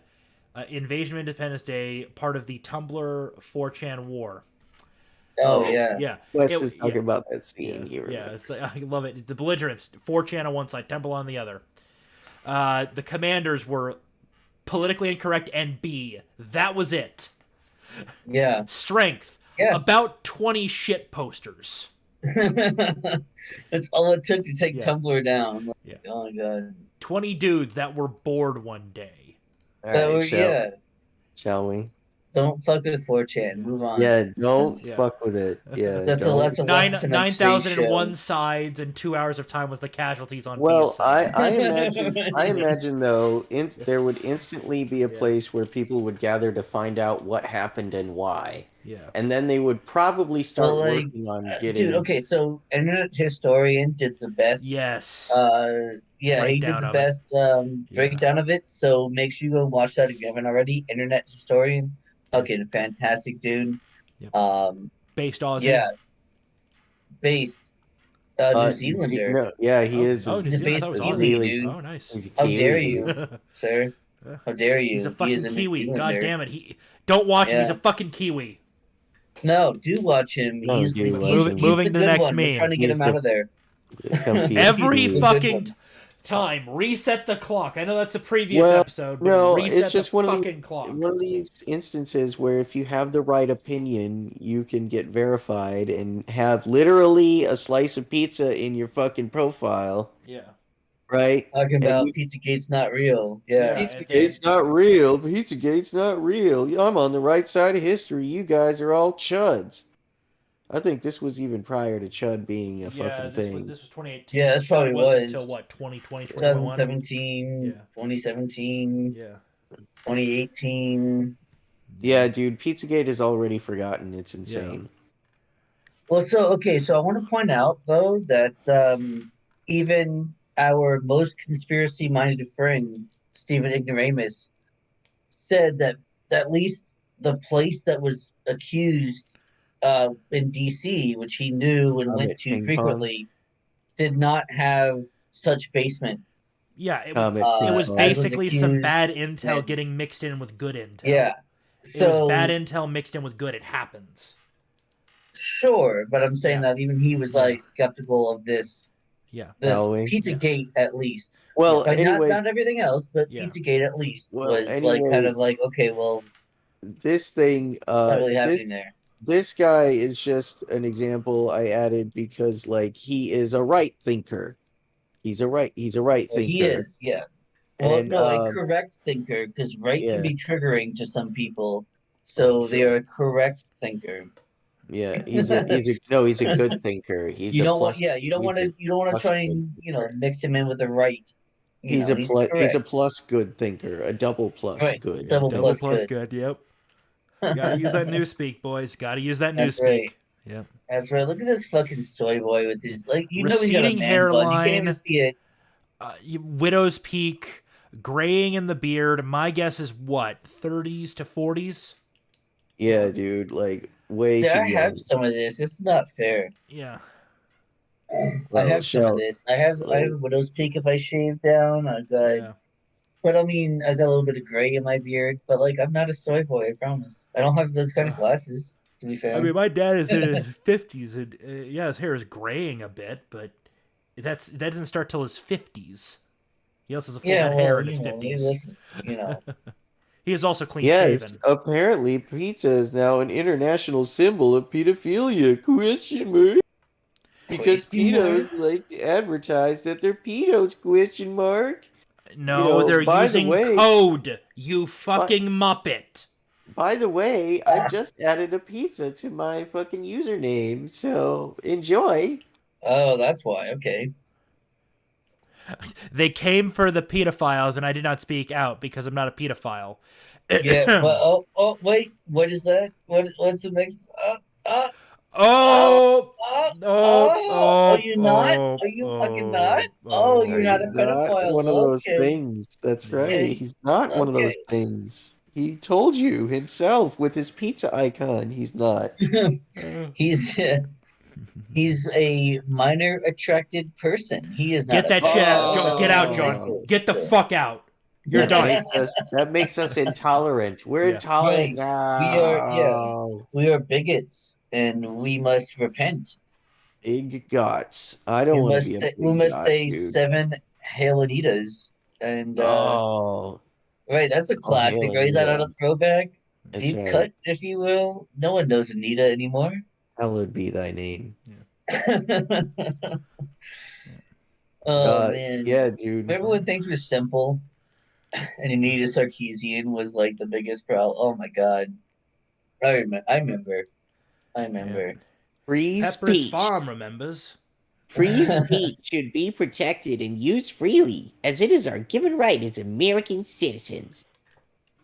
Invasion of Independence Day, part of the Tumblr 4chan war. oh yeah, Yeah. Wes It- is talking yeah. about that scene. He Yeah, remembers. it's like, I love it. The belligerents, 4chan on one side, Temple on the other. The commanders were politically incorrect and B. That was it. yeah, Strength, yeah. about 20 shit posters. That's all it took to take Yeah. Tumblr down. Like, Yeah. oh my god, 20 dudes that were bored one day. All that right, were shall we? Don't fuck with 4chan. Yeah. Move on. Yeah, don't That's, Yeah. fuck with it. Yeah, that's a don't. lesson on today's 9,001 show. sides and 2 hours of time was the casualties on Well, Tia's side. I imagine though, there would instantly be a Yeah. place where people would gather to find out what happened and why, Yeah. and then they would probably start Well, like, working on getting. dude. Okay, so Internet Historian did the best. Yes. Yeah, he did Breakdown the of it. best breakdown of it. So make sure you go and watch that if you haven't already. Internet Historian, fucking fantastic dude. Yep. Based Aussie. Yeah, based New Zealander. No, yeah, he is. Oh, He's a Zealand. I base thought it was Kiwi, Aussie. dude. Oh, nice. He's a How Kiwi, dare dude. you, sir? How dare you? He's a He fucking is a New Kiwi. God Zealander. damn it. Don't watch him. He's Yeah. a fucking Kiwi. No, do watch him. No, He's do the, watch he's, him. he's Moving the to the good next one. We're meme. trying to get He's him out of there. Comfy. Every He's the good fucking one. time. Reset the clock. I know that's a previous Well, episode, but no, reset it's just the one fucking of clock. these instances where if you have the right opinion, you can get verified and have literally a slice of pizza in your fucking profile, Yeah. right? Talking And about you- Pizzagate's not real. Yeah. Yeah. Pizzagate's not real. Pizzagate's not real. I'm on the right side of history. You guys are all chuds. I think this was even prior to chud being a fucking thing. This was 2018. Yeah, this probably wasn't was. until what, 2020, 2021? 2017, Yeah. 2017, Yeah. 2018. Yeah, dude, Pizzagate is already forgotten. It's insane. Well, so I want to point out though that even our most conspiracy-minded friend Stephen Ignoramus said that at least the place that was accused in DC, which he knew and went to Ping frequently, did not have such basement. Yeah, it as was was basically some accused, bad intel and- getting mixed in with good intel. Yeah. It was bad intel mixed in with good. It happens. Sure, but I'm saying Yeah. that even he was like skeptical of this Yeah. Halloween. Pizzagate at least. Well, Like, anyway, not everything else, but Yeah. Pizzagate at least Well, was anyway, like kind of like, okay, well, this thing, what's not really this happening there. this guy is just an example I added because like he is a right thinker. He's a right Well, thinker. he is, yeah. Well, And, no, a correct thinker, because right yeah. can be triggering to some people, so they are a correct thinker. Yeah, he's a good thinker. He's You a don't plus, want, yeah, you don't he's want a to, you don't want to plus try good and thinker. mix him in with the right. He's a plus good thinker, a double plus Right, good. double Double plus good. Yep. Gotta use that newspeak, boys. Gotta use that That's newspeak. right. Yep. That's right. Look at this fucking soy boy with his he's got a Receding man bun. You can't hairline. even see it. Widow's peak, graying in the beard. My guess is what, 30s to 40s? Yeah, dude, like way See, too I young. have some of this. This is not fair. Yeah. I have some of Shell, this. I have widow's peak if I shave down. I've got, Yeah. but I mean, I got a little bit of gray in my beard. But like, I'm not a soy boy. I promise. I don't have those kind of glasses. To be fair. I mean, my dad is in his 50s, and yeah, his hair is graying a bit, but that doesn't start till his 50s. He also has a full head of hair in his 50s. Listen, He is also clean yes, shaven. apparently pizza is now an international symbol of pedophilia. Question mark. Because Question mark? pedos like to advertise that they're pedos? Question mark. No, they're by the using way- code. You fucking muppet. By the way, I just added a pizza to my fucking username, so enjoy. Oh, that's why. Okay. They came for the pedophiles, and I did not speak out because I'm not a pedophile. Yeah. But oh wait. What is that? What's the next? Oh, Oh, oh, oh, are oh, you not? oh, Are you fucking not? oh, Oh, Are you're oh. not a you not one of pedophile. those Okay, things? That's right. Yeah. okay, He's not one of those okay. things. He told you himself with his pizza icon. He's not. He's he's a minor attracted person. He is not Get a that shit out. pedophile. Get out, Like John. Oh, this. Get the fuck out. You're done. that makes us intolerant. We're Yeah. intolerant Right. We are, yeah, now. we are bigots, and we must repent. Big gots. I don't want to be a We big must got, say dude. 7 Hail Anitas, and Oh, right, that's a oh, classic, hell right? Is that not yeah. a throwback? That's Deep right. cut, if you will. No one knows Anita anymore. Hallowed be thy name. Oh man, Yeah, dude. remember when things were simple and Anita Sarkeesian was like the biggest problem? Oh my god, I remember. I remember. I Yeah. remember. Free Pepper's speech. Farm remembers. Free speech should be protected and used freely, as it is our given right as American citizens.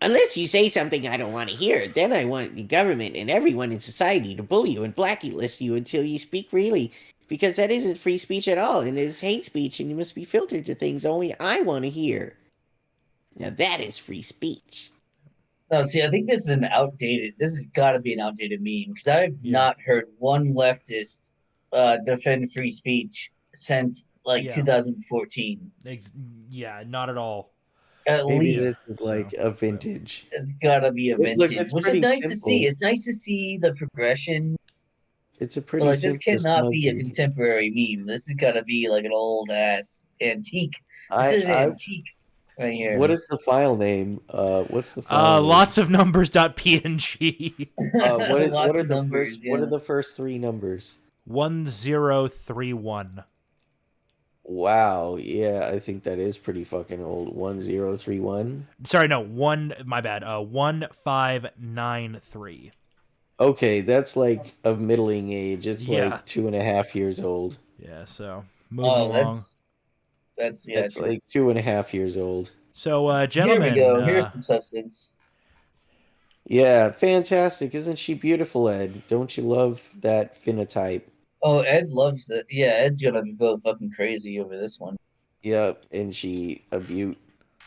Unless you say something I don't want to hear, then I want the government and everyone in society to bully you and blacklist you until you speak freely. Because that isn't free speech at all, and it is hate speech, and you must be filtered to things only I want to hear. Now that is free speech. No, see, I think this is an outdated. This has got to be an outdated meme because I've Yeah. not heard one leftist defend free speech since like Yeah. 2014. Yeah, not at all. At Maybe this least is So, like a vintage. it's got to be a Look, vintage, it's which is pretty nice to see. simple. It's nice to see the progression. It's a But pretty like, this simple cannot be a smudgy. contemporary meme. This has got to be like an old ass antique. This is an I antique right here. What is the file name? What's the file name? lots of numbers.png. Lots of numbers. What are Yeah. the first three numbers? 1031. Wow, yeah, I think that is pretty fucking old. 1031. Sorry, no, my bad. 1593. Okay, that's like of middling age. It's Yeah. like 2.5 years old. Yeah, so moving Oh, along. that's yeah. It's like 2.5 years old. So, Here we gentlemen, go. Here's some substance. Yeah, fantastic. Isn't she beautiful, Ed? Don't you love that phenotype? Oh, Ed loves it. Yeah, Ed's gonna go fucking crazy over this one. Yep, and she a beaut.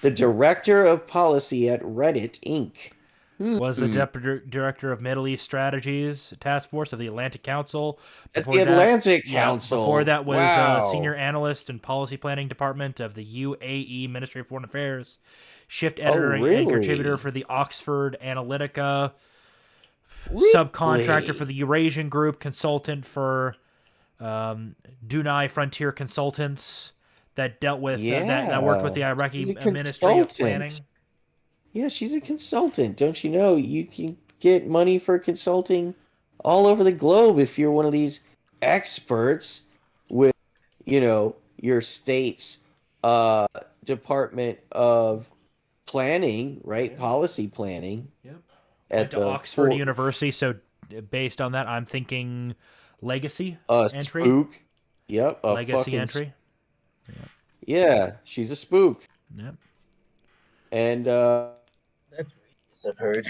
The director of policy at Reddit Inc. was the deputy director of Middle East Strategies Task Force of the Atlantic Council. At the Atlantic Council. Before that was Wow. senior analyst and policy planning department of the UAE Ministry of Foreign Affairs, shift editor and really? contributor for the Oxford Analytica, Really? subcontractor for the Eurasian Group, consultant for Dunai Frontier Consultants that dealt with that worked with the Iraqi She's a Ministry of consultant. Planning. Yeah, she's a consultant. Don't you know? You can get money for consulting all over the globe if you're one of these experts with, your state's Department of Planning, right? Yeah. Policy planning. Yep. At Went to Oxford University, so based on that, I'm thinking legacy entry. Spook. Yep. A Legacy fucking entry. Yeah, she's a spook. Yep. And That's racist, I've heard.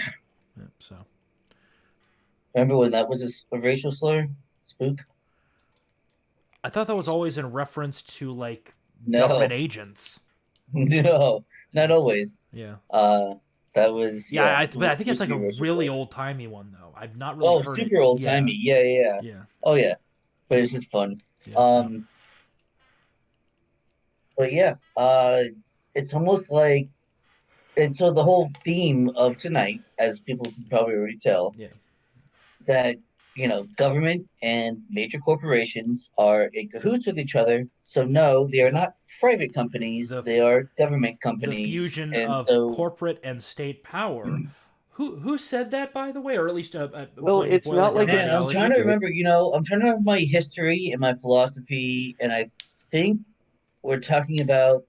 Yep. So Remember when that was a racial slur? Spook? I thought that was always in reference to like No. government agents. No, not always. Yeah. That was But I think it's like a racial really slur. old timey one though. I've not really heard super it. old timey. Yeah. Yeah. Oh yeah, but it's just fun. Yeah, so. But yeah, it's almost like, and so the whole theme of tonight, as people can probably already tell, Yeah. is that government and major corporations are in cahoots with each other. So no, they are not private companies; they are government companies. The fusion and of so, corporate and state power. Who said that, by the way, or at least well, it's not like man, it's I'm trying to remember. I'm trying to remember my history and my philosophy, and I think we're talking about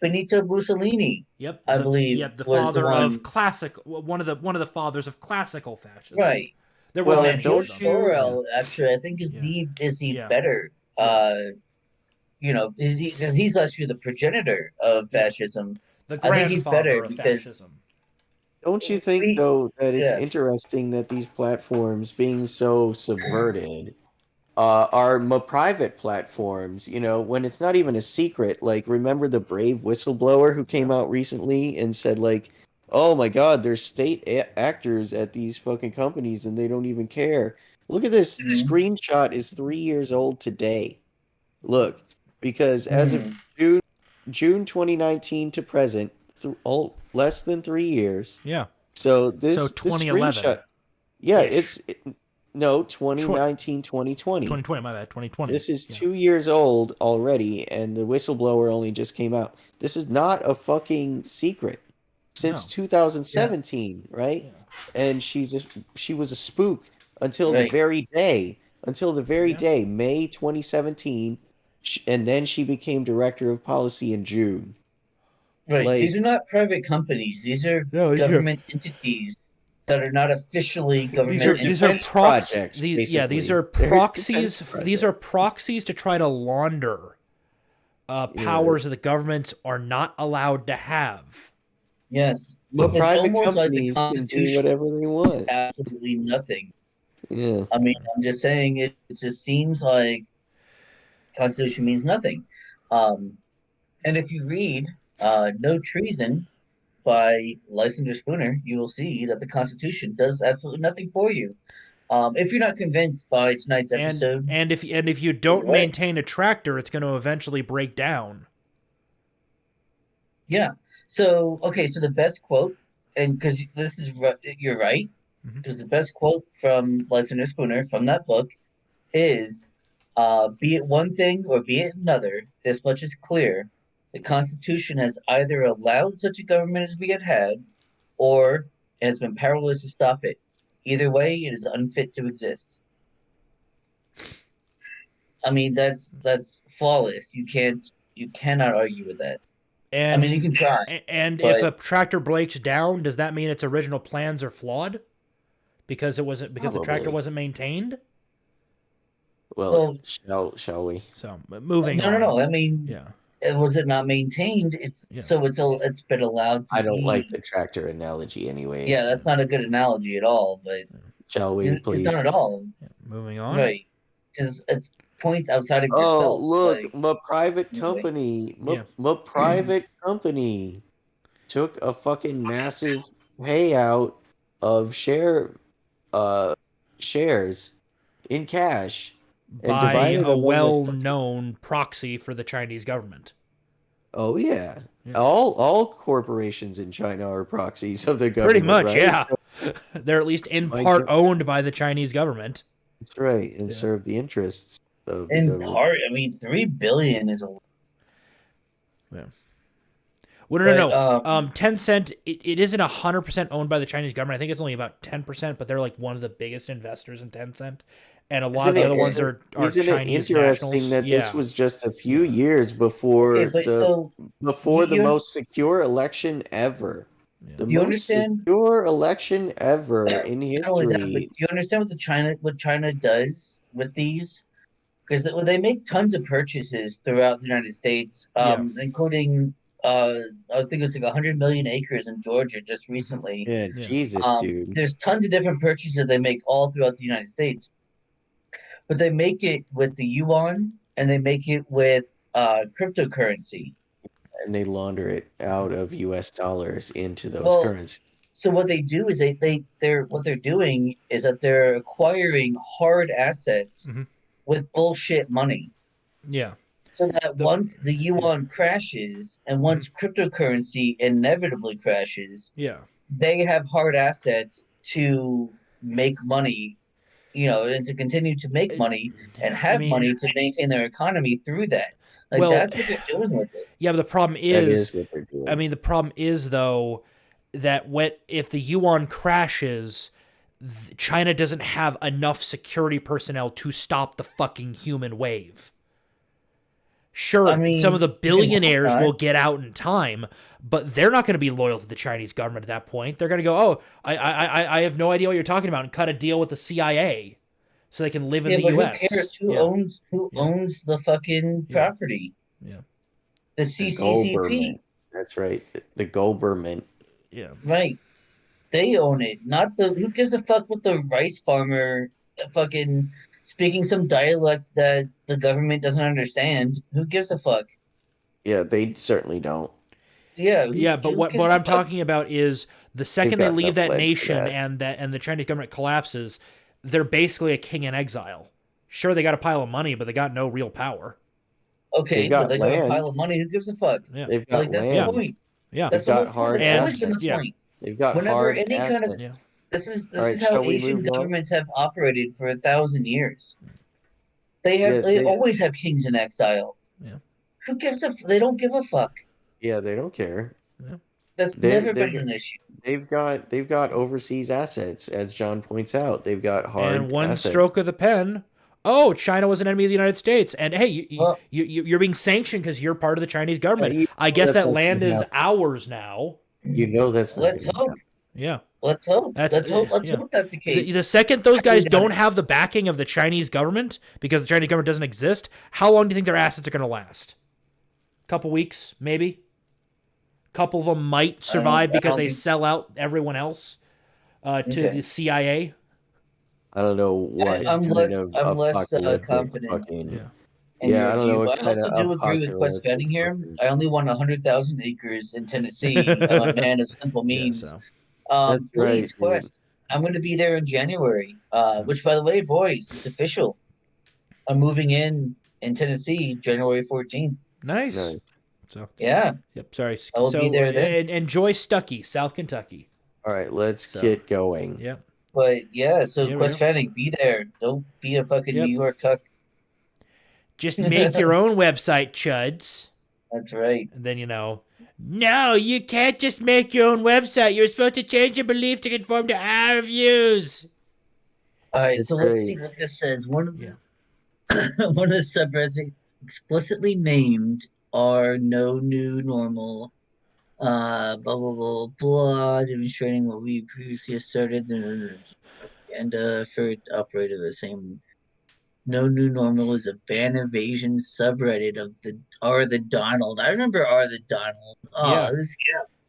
Benito Mussolini. Yep, I believe. Yep, the was father one. of one of the fathers of classical fascism. Right. There were Well, many. George of them. Sorel, actually, I think is better. Because he's actually the progenitor of fascism. The I think he's grandfather better of because fascism. Don't you think We, though that it's yeah. interesting that these platforms being so subverted are private platforms, when it's not even a secret. Like, remember the brave whistleblower who came out recently and said, like, oh my God, there's actors at these fucking companies and they don't even care. Look at this Mhm. screenshot is 3 years old today. Look, because as of Mhm. June 2019 to present, less than 3 years. Yeah. So So this 2011 screenshot, yeah, ish. no, Tw- 2019, 2020. 2020, my bad. 2020. This is Yeah. 2 years old already, and the whistleblower only just came out. This is not a fucking secret since No. Yeah. 2017, right? Yeah. And she was a spook Right. until the very Yeah. day, May 2017, and then she became director of policy in June. Right. These are Like, not private companies. These are No, these are government entities that are not officially these government are they're these are defense entities. prox projects, these basically. are They're defense proxies. These projects. are proxies to try to launder Yeah. powers that the governments are not allowed to have. Yes. But It's private almost like the companies can do Constitution whatever they is want. absolutely nothing. Yeah. I mean, I'm just saying it just seems like Constitution means nothing. Um, and if you read No Treason by Lysander Spooner, you will see that the Constitution does absolutely nothing for you. If you're not convinced by tonight's And episode, if you either don't way. maintain a tractor, it's going to eventually break down. Yeah. So, okay, so the best quote, and because this is, you're right, Mm-hmm. because the best quote from Lysander Spooner from that book is, be it one thing or be it another, this much is clear. The Constitution has either allowed such a government as we have had, or it has been powerless to stop it. Either way, it is unfit to exist. I mean, that's flawless. You cannot argue with that. I mean, you And can try, if a but tractor breaks down, does that mean its original plans are flawed because the tractor Probably. wasn't maintained? Well, well, shall we? So moving no, no, on. no. I mean, Yeah. was it not maintained? It's Yeah. so it's been allowed to I don't like be. the tractor analogy anyway. Yeah, that's not a good analogy at all. But Shall we, it's please? not at all Moving on. right because it's points outside of Oh, yourself. look, Like anyway, Yeah. my private company took a fucking massive payout of uh shares in cash and By divided a among the fucking. well-known proxy for the Chinese government. Oh yeah. Yeah. All corporations in China are proxies of the Pretty government, much, right? yeah. They're at least in My part God, owned by the Chinese government. that's right, and Yeah. serve the interests of the in government. part, I mean, 3 billion is a lot. Yeah. Well, But no. Tencent, it isn't 100% owned by the Chinese government. I think it's only about 10%, but they're like one of the biggest investors in Tencent. And a lot of Isn't the it other okay, ones are isn't it Chinese interesting nationals. that this Yeah. was just a few Yeah. years okay, but so before the you most secure election ever? Yeah. The do you most understand? secure election ever in Not only that, but history. do you understand what China does with these? Because they make tons of purchases throughout the United States, Yeah. including I think it was like 100 million acres in Georgia just Mm-hmm. recently. Yeah, Yeah. Jesus, dude. There's tons of different purchases that they make all throughout the United States, but they make it with the yuan and they make it with cryptocurrency. And they launder it out of US dollars into those Well, currencies. so what they do is they're what they're doing is that they're acquiring hard assets Mm-hmm. with bullshit money. Yeah. So that The once the yeah. yuan crashes and Mm-hmm. once cryptocurrency inevitably crashes, Yeah. they have hard assets to make money, and to continue to make money and I have mean, money to maintain their economy through that. Like well, that's what they're doing with it. yeah, but the problem That is, is what they're I doing. mean, the problem is though that if the yuan crashes, China doesn't have enough security personnel to stop the fucking human wave. I Sure, some of mean, the billionaires not. will get out in time, but they're not going to be loyal to the Chinese government at that point. They're going to go, "Oh, I have no idea what you're talking about," and cut a deal with the CIA so they can live in Yeah, the but who U.S. cares who Yeah, yeah, owns the fucking yeah, property? yeah, The The CCCP, government. That's right. The government. yeah. right? They own it, not the. Who gives a fuck what the rice farmer fucking speaking some dialect that the government doesn't understand? Who gives a fuck? Yeah, they certainly don't. Yeah, Yeah, but who what gives a I'm fuck? talking about is the They've second they got leave enough that legs for nation that. and the Chinese government collapses, they're basically a king in exile. Sure, they got a pile of money, but they got no real power. They've Okay, but got they got a pile land. of money. Who gives a fuck? Yeah, They've got Like that's the yeah, land. point. yeah, They've That's the got whole point. hard That's always been the assets. yeah, point. They've got Whenever hard any kind of yeah. assets. All this right, is how shall we Asian move on? governments have operated for 1,000 years. Yeah, They always have kings in exile. Yeah. Who gives a? They don't give a fuck. yeah, they don't care. Yeah. That's They're never they've been got an issue. they've got overseas assets, as John points out. They've got And hard one assets. stroke of the pen, oh, China was an enemy of the United States, and hey, Well, you're being sanctioned because you're part of the Chinese government. You I know guess that's that not land gonna is happen. ours now. You know that's not let's going to hope. happen. Yeah, Let's hope. that's Let's hope. Let's yeah. hope that's the case. The second those guys Highly doubt don't it. have the backing of the Chinese government because the Chinese government doesn't exist, how long do you think their assets are going to last? Couple weeks, maybe. Couple of them might survive I because don't they think. sell out everyone else to Okay. the CIA. I don't know what I'm kind less. of I'm less apocalyptic confident fucking. Yeah. in Yeah, your I don't know view. what I kind also of do agree with Quest apocalyptic Fanning here. fucking. I only want 100,000 acres in Tennessee. I'm a man of simple Yeah. means. So That's right, Please, dude. Quest. I'm going to be there in January. Which, by the way, boys, it's official. I'm moving in Tennessee, January 14th. nice. Nice. So Yeah, yep. Sorry. I will be So there then. enjoy Stucky, South Kentucky. All right, let's So get going. yep. But yeah, so Here we Quest go. Fanning, be there. Don't be a fucking New Yep. York cuck. Just make your own website, chuds. That's right. And then no, you can't just make your own website. You're supposed to change your belief to conform to our views. All right, It's so let's great. see what this says. One of Yeah. one of the subreddits explicitly named are no new normal. Blah blah blah blah, demonstrating what we previously asserted. And for it to operate the same. No new normal is a ban evasion subreddit of the Donald. I remember the Donald. Oh, Yeah. it was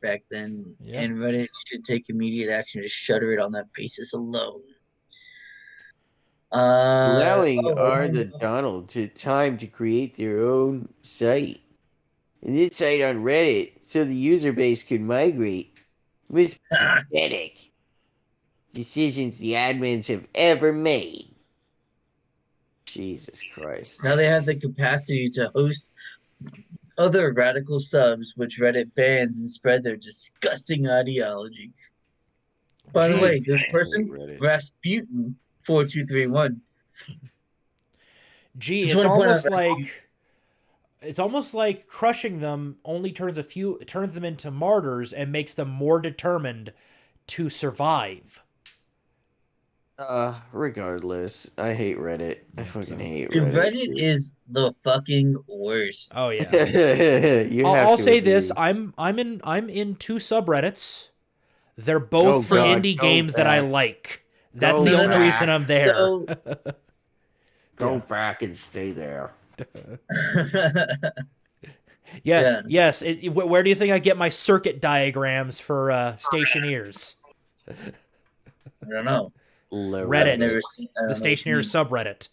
back then. Yeah. And Reddit should take immediate action to shutter it on that basis alone. Allowing Oh, the Donald to time to create their own site. And this site on Reddit, so the user base could migrate. Was pathetic decisions the admins have ever made. Jesus Christ. now they have the capacity to host other radical subs, which Reddit bans and spread their disgusting ideology. By the Gee. way, this I hate person, Reddit. Rasputin 4231. Gee, Just it's wanna point almost out like crushing them only turns them into martyrs and makes them more determined to survive. Regardless, I hate Reddit. I fucking hate Dude, Reddit. Reddit is the fucking worst. Oh yeah. You I'll, have I'll to say agree. this: I'm in two subreddits. They're both Oh, for God, indie go games that I back. like. That's Go the only back. reason I'm there. So, Go back and stay there. Yeah. Yeah. Yes. Where do you think I get my circuit diagrams for Stationeers? I don't know. Reddit. I've never seen The Stationeers subreddit.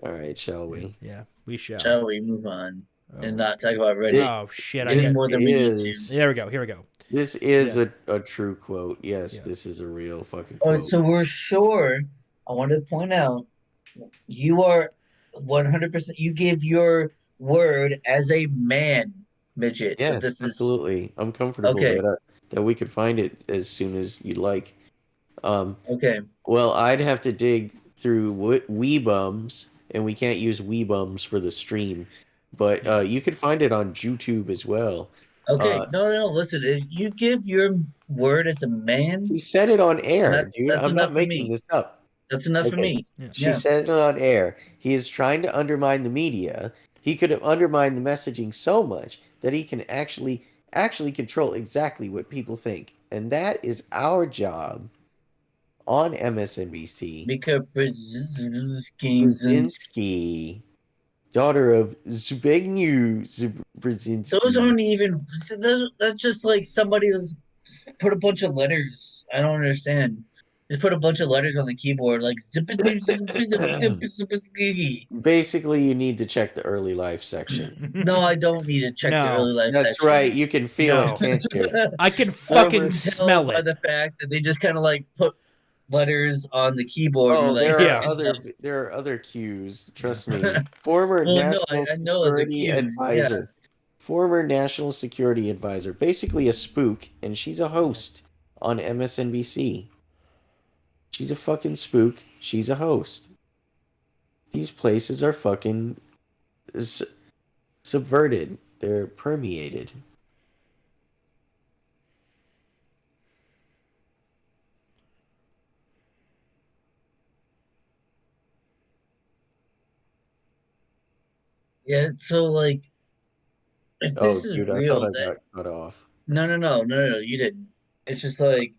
All right, shall we? Yeah, we shall. Shall we move on and not talk about Reddit Oh shit! I any got. more than we need is- to? There we go. Here we go. This is a true quote. Yes, Yeah. this is a real fucking Oh, quote. so we're sure. I want to point out, you are 100%. You give your word as a man, Midget. Yeah, that this is absolutely. I'm comfortable Okay. that we could find it as soon as you'd like. okay. Well, I'd have to dig through Weebums, and we can't use Weebums for the stream, but you could find it on YouTube as well. Okay. No. Listen, if you give your word as a man, She said it on air, That's- dude. that's I'm enough not for making me. this up. that's enough for Okay. me. She Yeah. said it on air. He is trying to undermine the media. He could have undermined the messaging so much that he can actually control exactly what people think. And that is our job on MSNBC. Mika Brzezinski. Brzezinski, daughter of Zbigniew Brzezinski. Those aren't even. That's just like somebody that's put a bunch of letters. I don't understand. Just put a bunch of letters on the keyboard, like zip it, Basically, you need to check the early life section. No, I don't need to check the No. early life That's section. right. You can feel No. it, can't you? I can I fucking can tell smell by it. the fact that they just kind of like put letters on the keyboard. And Oh, were like, Yeah. there are other cues. Trust me. Former well, no, National I know the Security cues. Yeah, Advisor. Former National Security Advisor. Basically a spook, and she's a host on MSNBC. She's a fucking spook. She's a host. These places are fucking subverted. They're permeated. yeah. So like, if Oh, this is dude, I thought real, I that got cut off. no, you didn't. It's just like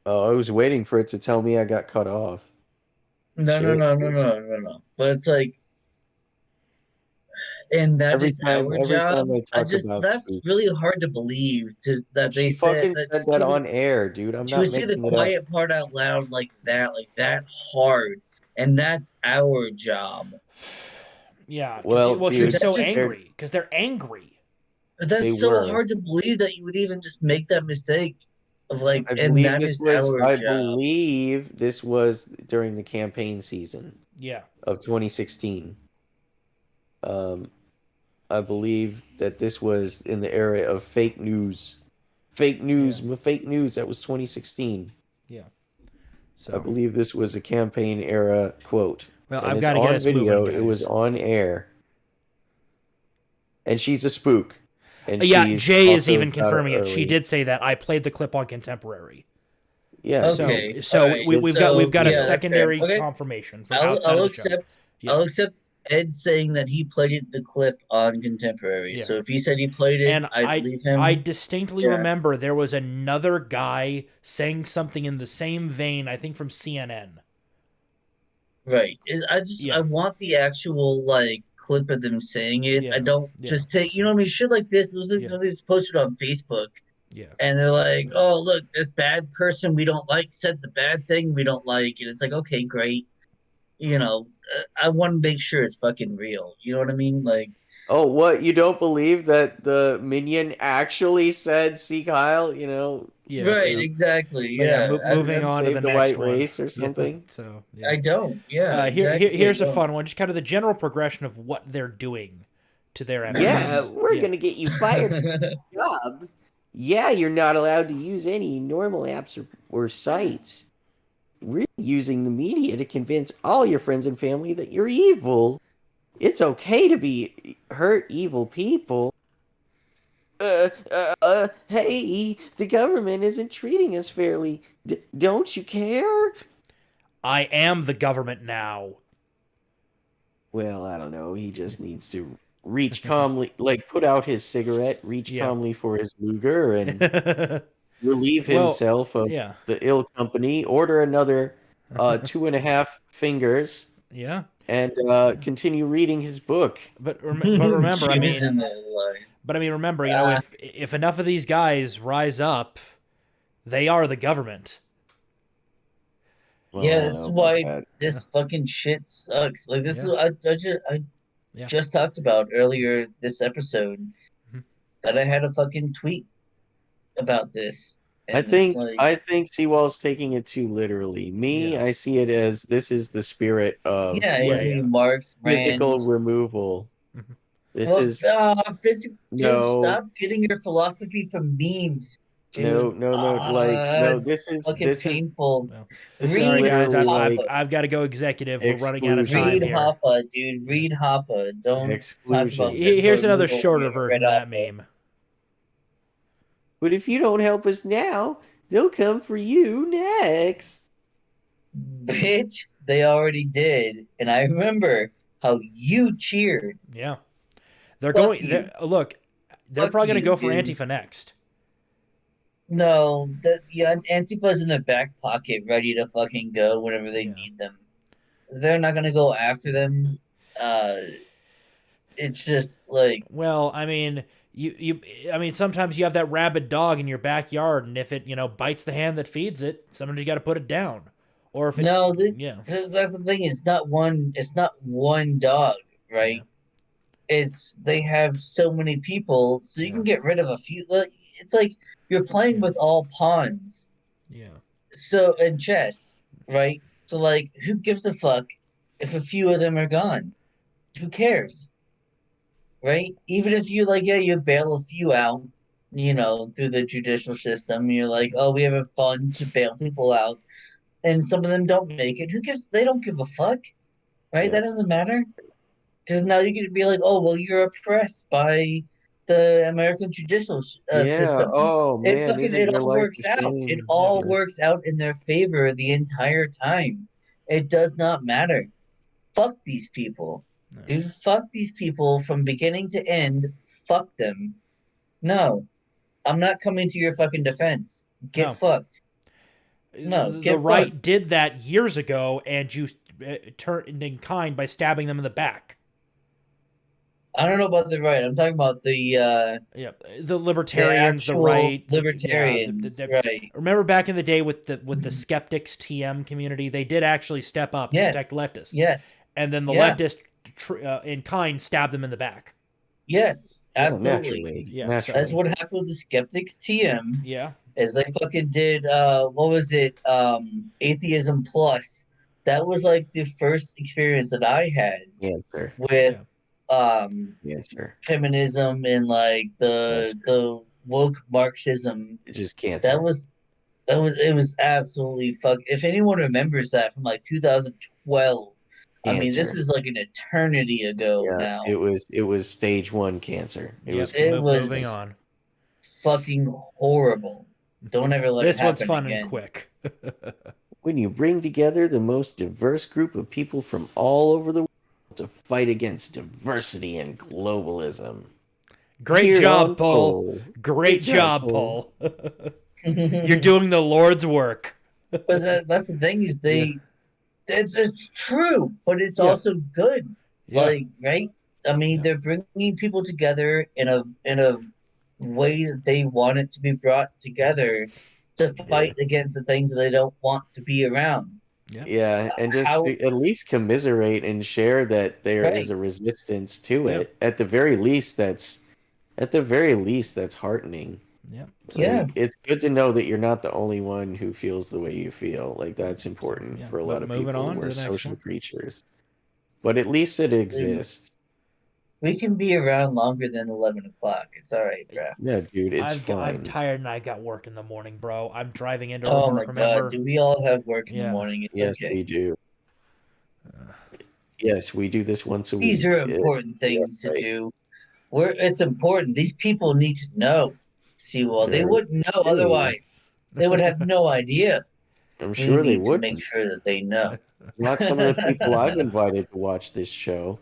Oh, I was waiting for it to tell me I got cut off. Shit. no. But it's like, and that is our Every job. time I I talk just about that's spooks, really hard to believe that they she said fucking that said that on air, dude. I'm she not would say the making it up. quiet part out loud like that hard, and that's our job. Yeah. Well, Well, she was dude, That so just angry because they're angry. But they that's so were. hard to believe that you would even just make that mistake of like, and that is our I job. believe this was during the campaign season Yeah. of 2016. Um, I believe that this was in the era of fake news. Fake news, fake news. That was 2016. Yeah. I So, believe this was a campaign era quote. well, And I've it's got to get on us video. moving, It was guys. on air. And she's a spook. And Yeah, she's Jay is also even got confirming it. She early. did say that. I played the clip on Contemporary. Yeah, Okay, dude. So all right. we've got So a yeah, that's fair. secondary Okay, confirmation from outside I'll of the show. accept. Yeah. I'll accept Ed saying that he played the clip on Contemporary. Yeah. So if he said he played it, And I believe him. I distinctly Yeah. remember there was another guy saying something in the same vein, I think from CNN. Right. I Yeah. want the actual like clip of them saying it. Yeah. I don't Yeah. just take you know what I mean shit like this. It was like Yeah. something that's posted on Facebook. Yeah. And they're like, "Oh, look, this bad person we don't like said the bad thing we don't like," and it's like, okay, great. You know, I want to make sure it's fucking real. You know what I mean? Like, Oh, what? You don't believe that the minion actually said, "See, Kyle," Yeah. right? so Exactly. But yeah, Yeah. moving on to save the the next white one. race or Yeah, something? so yeah. I don't. Yeah. Here's I a don't. fun one. Just kind of the general progression of what they're doing to their enemies. Yeah, we're Yeah. gonna get you fired from your job. Yeah, you're not allowed to use any normal apps or sites. We're using the media to convince all your friends and family that you're evil. It's okay to be hurt evil people. Hey, the government isn't treating us fairly. Don't you care? I am the government now. Well, I don't know. He just needs to reach calmly, like put out his cigarette, reach Yeah. calmly for his Luger, and relieve Well, himself of yeah. the ill company. Order another 2.5 fingers, Yeah. and continue reading his book. But remember, I mean, Choosing their life. but I mean, remember, you know, if enough of these guys rise up, they are the government. Well, Yeah, I this don't is know why about that. this fucking shit sucks. Like this Yeah. is I Yeah. just talked about earlier this episode Mhm. that I had a fucking tweet about this. I And think like, I think Seawall's taking it too literally. Me, Yeah. I see it as this is the spirit of yeah, Yeah, he yeah. marked physical Rand. removal. Mhm. This Well, is physical dude, no, stop getting your philosophy from memes, no, dude. no, no. Like no, It's fucking this is painful. Well, this is sorry, Read guys. literally like Hoppa. I've got to go executive. We're running out of exclusion. time Read here. Hoppa, dude. Read Hoppa. Don't talk about Exclusion. physical Here's another removal when you shorter haven't version read of that Hoppa. meme. But if you don't help us now, they'll come for you next. Bitch, they already did. And I remember how you cheered. Yeah, they're Fuck going. you. Look, they're Fuck probably going to you, go for dude. Antifa next. No, Antifa's in their back pocket, ready to fucking go whenever they Yeah. need them. They're not gonna go after them. It's just like Well, I mean, I mean, sometimes you have that rabid dog in your backyard, and if it, bites the hand that feeds it, sometimes you got to put it down. Or if it, No, yeah, that's the thing. It's not one. It's not one dog, yeah, right? They have so many people, so you yeah, can get rid of a few. It's like you're playing yeah, with all pawns. yeah, So in chess, right? So like, who gives a fuck if a few of them are gone? Who cares, right? Even if you like, yeah, you bail a few out, through the judicial system. You're like, oh, we have a fund to bail people out, and some of them don't make it. Who gives? They don't give a fuck, right? Yeah. That doesn't matter. Because now you could be like, oh, well, you're oppressed by the American judicial Yeah. system. Oh It man, fucking isn't it your all life works a out. It shame? yeah. all Yeah. works out in their favor the entire time. It does not matter. Fuck these people, No. dude. Fuck these people from beginning to end. Fuck them. No, I'm not coming to your fucking defense. Get No. fucked. No, The get right fucked. did that years ago, and you turned in kind by stabbing them in the back. I don't know about the right. I'm talking about Yeah, the the libertarians, the actual right, yeah. libertarians, right? Remember back in the day with the skeptics TM community, they did actually step up to protect Yes, leftists, yes, and then the yeah, leftist in kind stabbed them in the back. yes, Yeah, absolutely. naturally. Yeah, so That's Naturally. what happened with the skeptics TM, yeah, is they fucking did what was it? Atheism Plus. That was like the first experience that I had Cancer. with yeah, um, feminism and like Cancer. the woke Marxism. It's just That cancer. was it was absolutely fuck. If anyone remembers that from like 2012, I mean, this Cancer. is like an eternity ago Yeah. now. It was stage 1 cancer. It was yep. It cancer. Moving was on. fucking horrible. Don't ever let it This one's happen fun and again. quick. When you bring together the most diverse group of people from all over the world to fight against diversity and globalism. Great Here on job, Paul. Pole. Great Good job, job, Pole. Paul. You're doing the Lord's work. But that's the thing is Yeah, it's true, but it's yeah, also good. yeah, Like, right? I mean, yeah, they're bringing people together in a way that they want it to be brought together to Yeah. fight against the things that they don't want to be around. yeah, Yeah, and just How to at least commiserate and share that there is right, a resistance to yeah, it. At the very least that's heartening. yeah. So, yeah. Like it's good to know that you're not the only one who feels the way you feel. Like that's so important yeah. for a lot of Moving people. on to We're the next social one. creatures. But at least it We, exists. we can be around longer than 11 o'clock. It's all right, bro. Yeah, dude, it's I'm fine. tired and I got work in the morning, bro. I'm driving into Oh my work. God, Remember? do we all have work in the Yeah. morning? It's Yes, okay. we do. Yes, we do this once a These are week. important Yeah, things to right. do. It's important. These people need to know. See, well, they So, wouldn't know do. otherwise. They would have no idea. I'm We sure they need to make wouldn't. sure that they know. Not some of the people I've invited to watch this show.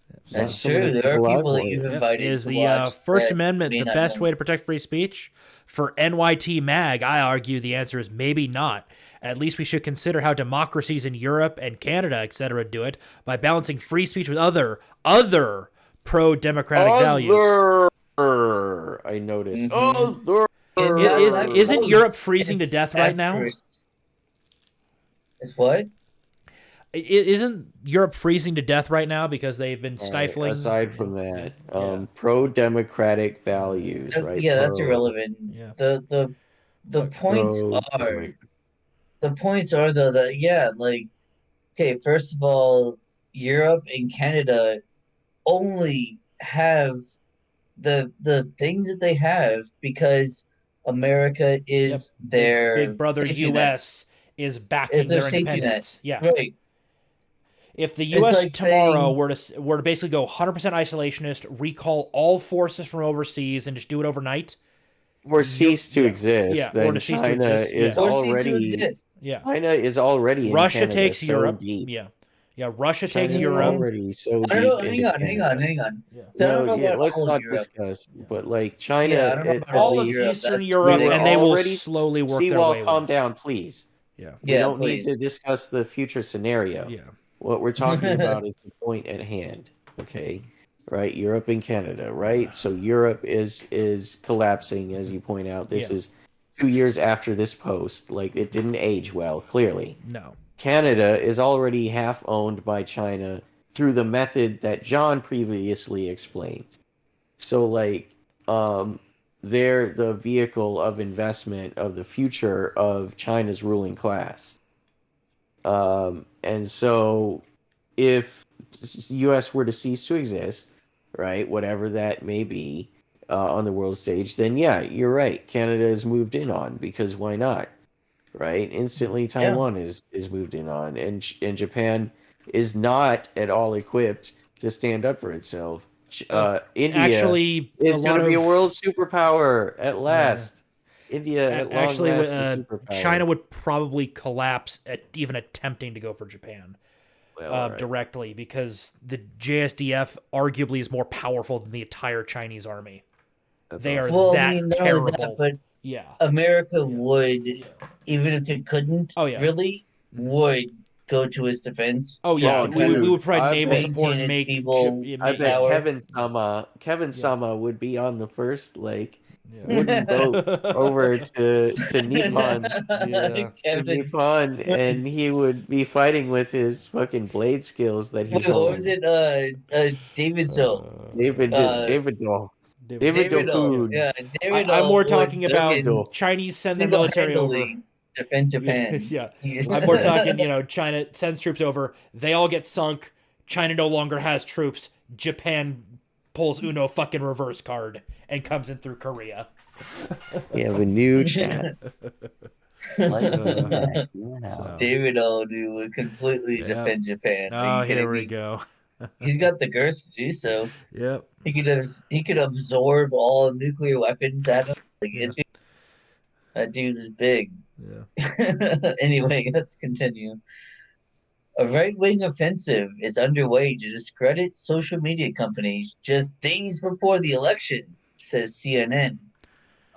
Not That's some of the true. There are people I've people that you've wanted. Yep. invited Is to the watch First that Amendment may the not best know. way to protect free speech? For NYT Mag, I argue the answer is maybe not. At least we should consider how democracies in Europe and Canada, etc., do it by balancing free speech with other pro-democratic values. I noticed. Mm-hmm. And that Isn't Europe goes. freezing to It's death right now? asterisk. It's what? Isn't Europe freezing to death right now because they've been All right, stifling? aside from that, Yeah. pro-democratic values, right? Yeah, that's irrelevant. Yeah. The Look, points are Pro-democratic. the points are though that yeah, like okay, first of all, Europe and Canada only have the things that they have because America yep. is Big their Brother safety net. U.S. is Is backing their their safety net. independence. Yeah. Right. If the It's U.S. like tomorrow saying were to basically go 100% isolationist, recall all forces from overseas, and just do it overnight, Or cease to yeah, exist, or then to cease to China exist, is or cease to already exist. yeah. China is already in Russia Canada takes so Europe, deep. yeah. Russia takes China's Europe, already so I don't deep know. into Canada. Hang on. yeah. So I don't No, know yeah, about let's all of not Europe. discuss. Yeah. But like China, Yeah, I don't know about at all of All of Europe. least Eastern That's we Europe, were and they will already. slowly work their Seawall, way calm west. down, please. Yeah, We yeah, don't need to please. discuss the future scenario. yeah, What we're talking about is the point at hand. Okay. right? Europe and Canada, right? So Europe is collapsing, as you point out. This Yeah. is 2 years after this post. Like, it didn't age well, clearly. No. Canada is already half owned by China through the method that John previously explained. So, like, they're the vehicle of investment of the future of China's ruling class. And so, if the U.S. were to cease to exist, right, whatever that may be, on the world stage, then yeah, you're right. Canada is moved in on because why not, right? Instantly, Yeah. Taiwan is moved in on, and Japan is not at all equipped to stand up for itself. India Actually, a is going lot to be a of world superpower at yeah. last. India at long Actually, last is superpower. China would probably collapse at even attempting to go for Japan Well, all right. directly because the JSDF arguably is more powerful than the entire Chinese army. That's They awesome. are Well, I that mean, not only that, terrible. but Yeah. America would, even if it couldn't, Oh, yeah. really would go to its defense Oh yeah, just Oh, to we kind would, we of would provide I naval bet support maintain and its make people I bet power. Kevin Sama would be on the first like Yeah. wooden boat over to Nippon Yeah. Kevin, and he would be fighting with his fucking blade skills that he wait, what was honed. it? David Zoe. Uh, David David O. Dokun. Yeah, David I'm O more would talking about David fucking Do. Chinese send their military over. single-handedly defend Yeah, Japan. yeah. I'm more talking, China sends troops over. They all get sunk. China no longer has troops. Japan pulls Uno fucking reverse card and comes in through Korea. We have a new chat. So, David O. would completely Yep. defend Japan. Are you oh, here kidding we me? go. He's got the girth to do so. Yep. He could absorb all nuclear weapons at him. Like Yeah. that dude is big. Yeah. Anyway, let's continue. A right-wing offensive is underway to discredit social media companies just days before the election, says CNN.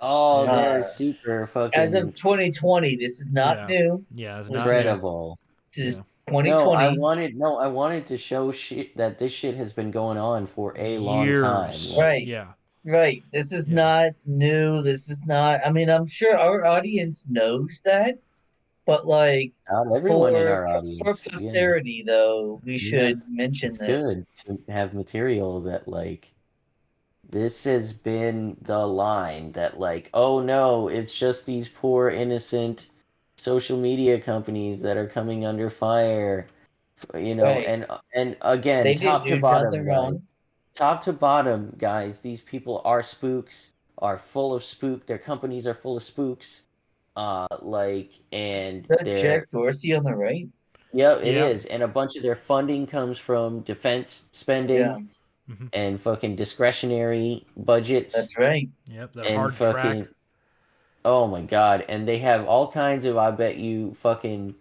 Oh, Yeah. they're Uh, super as of fucking 2020, this is not Yeah. new. Yeah. It's This not new. is incredible. this is Yeah. No, 2020. I wanted to show shit that this shit has been going on for a long time. Years. Like, Right. Yeah. Right. This is Yeah. not new. This is not. I mean, I'm sure our audience knows that, but like not everyone in our for audience. Yeah, posterity, though, we yeah, should mention it's this. good to have material that like this has been the line that like, oh no, it's just these poor innocent social media companies that are coming under fire, Right. and again, They didn't top to do bottom, nothing guys. wrong. Top to bottom, guys, these people are spooks, are full of spook. Their companies are full of spooks. And Is that they're Jack Dorsey on the right? yeah, it Yeah. is, and a bunch of their funding comes from defense Yeah, spending Mhm. and fucking discretionary budgets that's right. Yep. That and hard track. fucking oh my god, and they have all kinds of I bet you fucking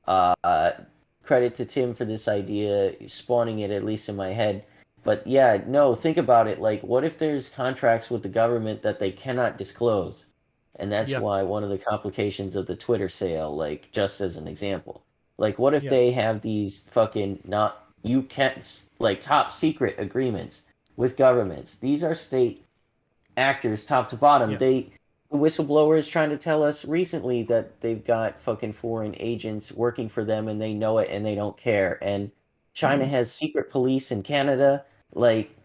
uh credit to Tim for this idea spawning it at least in my head. But yeah, no, think about it. Like, what if there's contracts with the government that they cannot disclose? And that's Yeah. why one of the complications of the Twitter sale, like, just as an example. Like, what if Yeah. they have these fucking not, you can't, like, top secret agreements with governments? These are state actors, top to bottom. Yeah. The whistleblower is trying to tell us recently that they've got fucking foreign agents working for them and they know it and they don't care. And China has secret police in Canada. Like,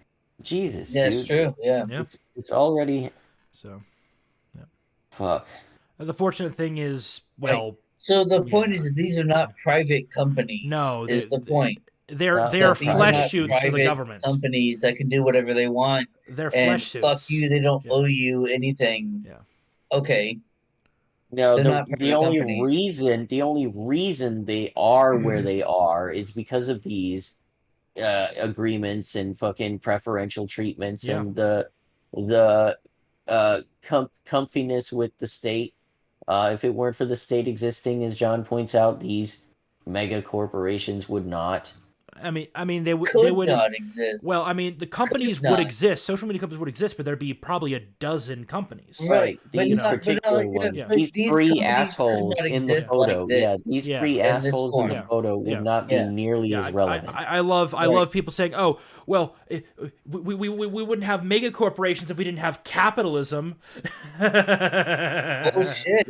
Jesus, Yeah, it's dude. true. Yeah. Yeah. It's already So fuck. the fortunate thing is, well, So the Yeah. point is that these are not private companies. no, is the point. they're Not they're that These are private. flesh not suits for the private government. companies that can do whatever they want They're and flesh fuck suits. you. They don't Yeah. owe you anything. Yeah. Okay, No, they're not the private companies. the only reason they are where they are is because of these agreements and fucking preferential treatments Yeah. and the comfiness with the state. If it weren't for the state existing, as John points out, these mega corporations would not. they Could wouldn't. not exist. Well, I mean, the companies Could would not. exist. Social media companies would exist, but there'd be probably a dozen companies. Right, Right, but these not particular like that. ones. Yeah. Like These these three companies could assholes not in the Yeah. exist like photo. Yeah, this these Yeah. three in this assholes in the Yeah. form. photo would Yeah. not be Yeah, nearly Yeah, as relevant. I love right. people saying, "Oh, well, we wouldn't have mega corporations if we didn't have capitalism." Bullshit.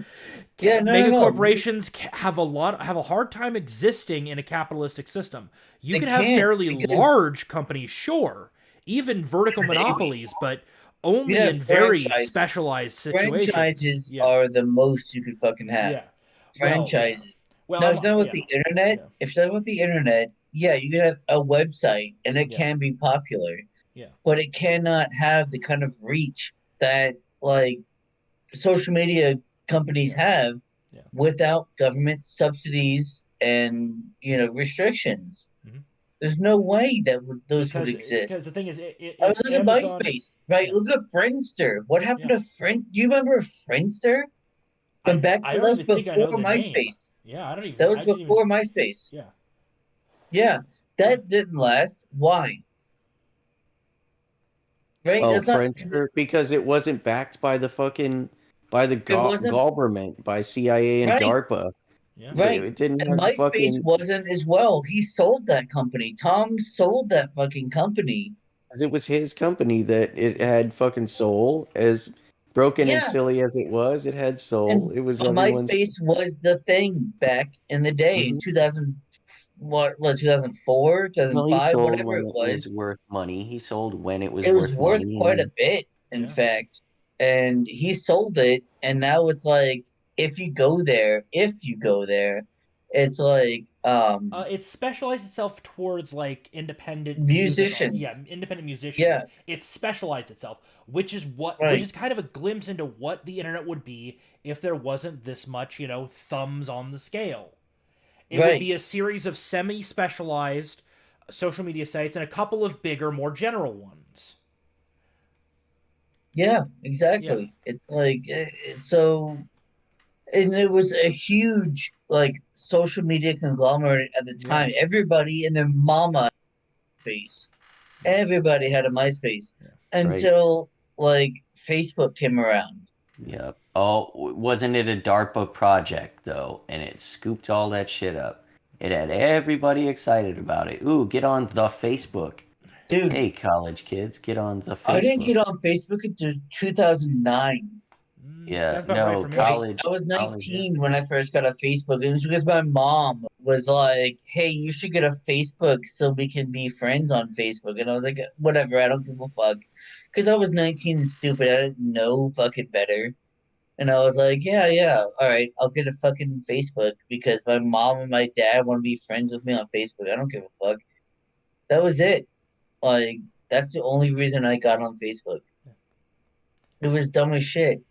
Yeah, Mega no. corporations have a hard time existing in a capitalistic system. You They can have can't fairly because large companies, sure, even vertical they monopolies, but you only have in very franchises. specialized situations. Franchises Yeah, are the most you could fucking have. yeah. Well, yeah. Franchises. Well, Now, if you're talking about yeah, the internet, yeah, if you're talking about the internet, yeah, you can have a website and it yeah, can be popular, yeah, but it cannot have the kind of reach that like social media companies yeah, have yeah. without government subsidies and restrictions. hmm There's no way that those would because exist. the thing is, I mean, if look at Amazon, MySpace, right? yeah, Look at Friendster. What happened yeah, to Friend? Do you remember Friendster from back? I That don't was even think I know before the name. MySpace. Yeah, I don't even. That was I didn't even. before MySpace. Yeah, Yeah, yeah. that didn't last. Why? Right? Oh, That's not. Friendster, because it wasn't backed by the fucking by the It wasn't government, by CIA and right. DARPA. Yeah. Right. It didn't And have the MySpace fucking wasn't as well. He sold that company. Tom sold that fucking company. 'cause it was his company that it had fucking soul. As broken and Yeah. silly as it was, it had soul. And It was everyone's. MySpace was the thing back in the day in Mhm. 2000, what 2004, Well, he 2005, sold whatever when it it was was. worth money. He sold when it was It was worth worth money, quite a and bit, in Yeah. fact. And he sold it, and now it's like if you go there, it's like It specialized itself towards like independent musical, yeah, musicians. independent musicians. Yeah, It specialized itself, which right, is kind of a glimpse into what the internet would be if there wasn't this much, thumbs on the scale. It would right. be a series of semi-specialized social media sites and a couple of bigger, more general ones. Yeah, Yeah, exactly. It's like so and it was a huge like social media conglomerate at the yeah, time. Everybody and their mama face. yeah, Everybody had a MySpace yeah. right. until like Facebook came around. Yep. Oh, wasn't it a DARPA project though? And it scooped all that shit up. It had everybody excited about it. Ooh, get on the Facebook. Dude, Hey, college kids, get on the I didn't Facebook. get on Facebook until 2009. Yeah, Sounds about right for no, me. Like I college, was yeah. 19 when I first got a Facebook. It was because my mom was like, "Hey, you should get a Facebook so we can be friends on Facebook." And I was like, "Whatever, I don't give a fuck." Because I was 19 and stupid. I didn't know fucking better. And I was like, "Yeah, all right, I'll get a fucking Facebook because my mom and my dad want to be friends with me on Facebook. I don't give a fuck." That was it. Like that's the only reason I got on Facebook. It was dumb as shit.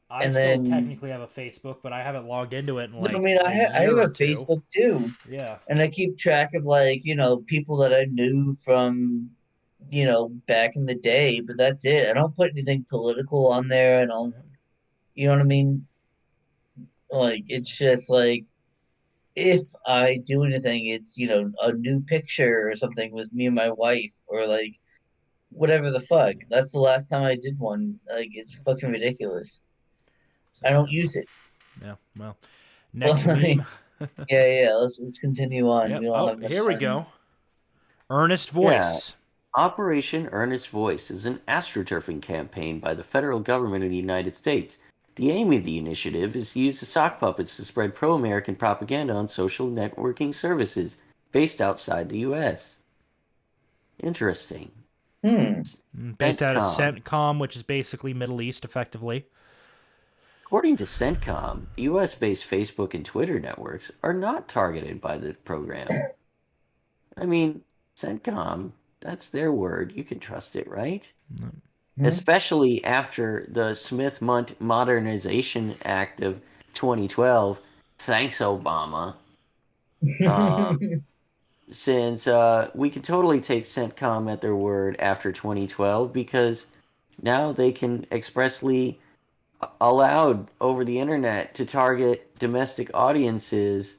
I And still then technically have a Facebook, but I haven't logged into it in no, I like mean, a I year have or a two. Facebook too, Yeah, and I keep track of like people that I knew from back in the day. But that's it. I don't put anything political on there. I don't, yeah, you know what I mean? Like it's just like if I do anything, it's a new picture or something with me and my wife, or like whatever the fuck. yeah. That's the last time I did one. Like it's fucking ridiculous. So I yeah, don't use it. yeah. Well, But next like, meme. yeah. Let's continue on. We Yep. don't Oh, have much here we time. go. Earnest Yeah. voice. Operation Earnest Voice is an astroturfing campaign by the federal government of the United States. The aim of the initiative is to use the sock puppets to spread pro-American propaganda on social networking services based outside the U.S. Interesting. Hmm. Based out of CENTCOM. CENTCOM, which is basically Middle East, effectively. According to CENTCOM, the US-based Facebook and Twitter networks are not targeted by the program. I mean, CENTCOM, that's their word. You can trust it, right? Hmm. Especially after the Smith Modernization Act of 2012. Thanks, Obama. Um, since we can totally take CENTCOM at their word after 2012 because now they can expressly allowed over the internet to target domestic audiences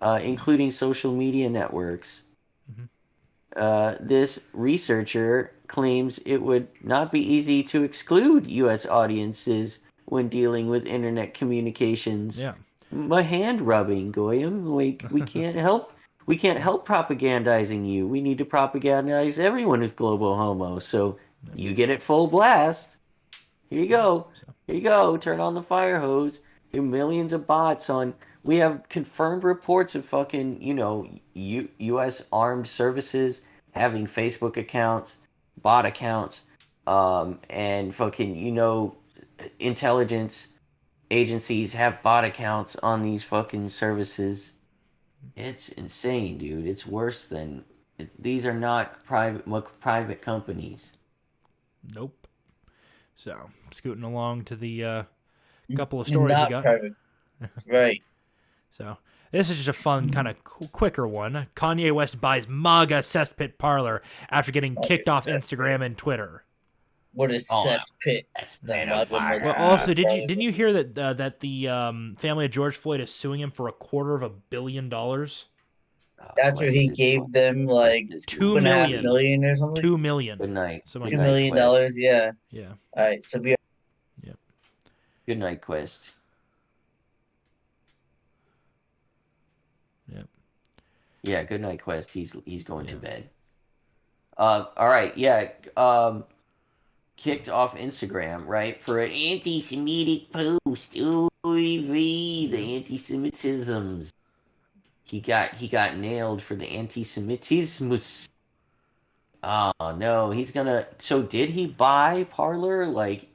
including social media networks. Mhm. This researcher claims it would not be easy to exclude U.S. audiences when dealing with internet communications. Yeah. My hand rubbing, Goyim. We can't help propagandizing you. We need to propagandize everyone with global homo. So you get it full blast. Here you go. So, Here you go. Turn on the fire hose. There are millions of bots on. We have confirmed reports of fucking, U.S. armed services having Facebook accounts, bot accounts, and fucking, intelligence agencies have bot accounts on these fucking services. It's insane, dude. It's worse than. These are not private companies. nope. So, scooting along to the couple of stories we Not got. private, right? So, this is just a fun, kind of quicker one. Kanye West buys MAGA cesspit parlor after getting Like kicked a off cesspit. Instagram and Twitter. What is Oh, cesspit? that's The been a mother must Well, be also, fire. didn't you hear that the family of George Floyd is suing him for $250 million? After he gave them Quest like is Two two and a half million. lunacy. million or something. 2 million. Good night. Something Good like Two that. night, million Quest. dollars, yeah. Yeah. All right, so we Yep. Good night, Quest. Yep. Yeah, good night, Quest. He's going to Yeah. bed. All right, yeah. Kicked off Instagram, right, for an anti-Semitic post. Ooh, the anti-Semitisms. He got nailed for the anti-Semitismus. Oh no, he's gonna. So did he buy Parlor? Like,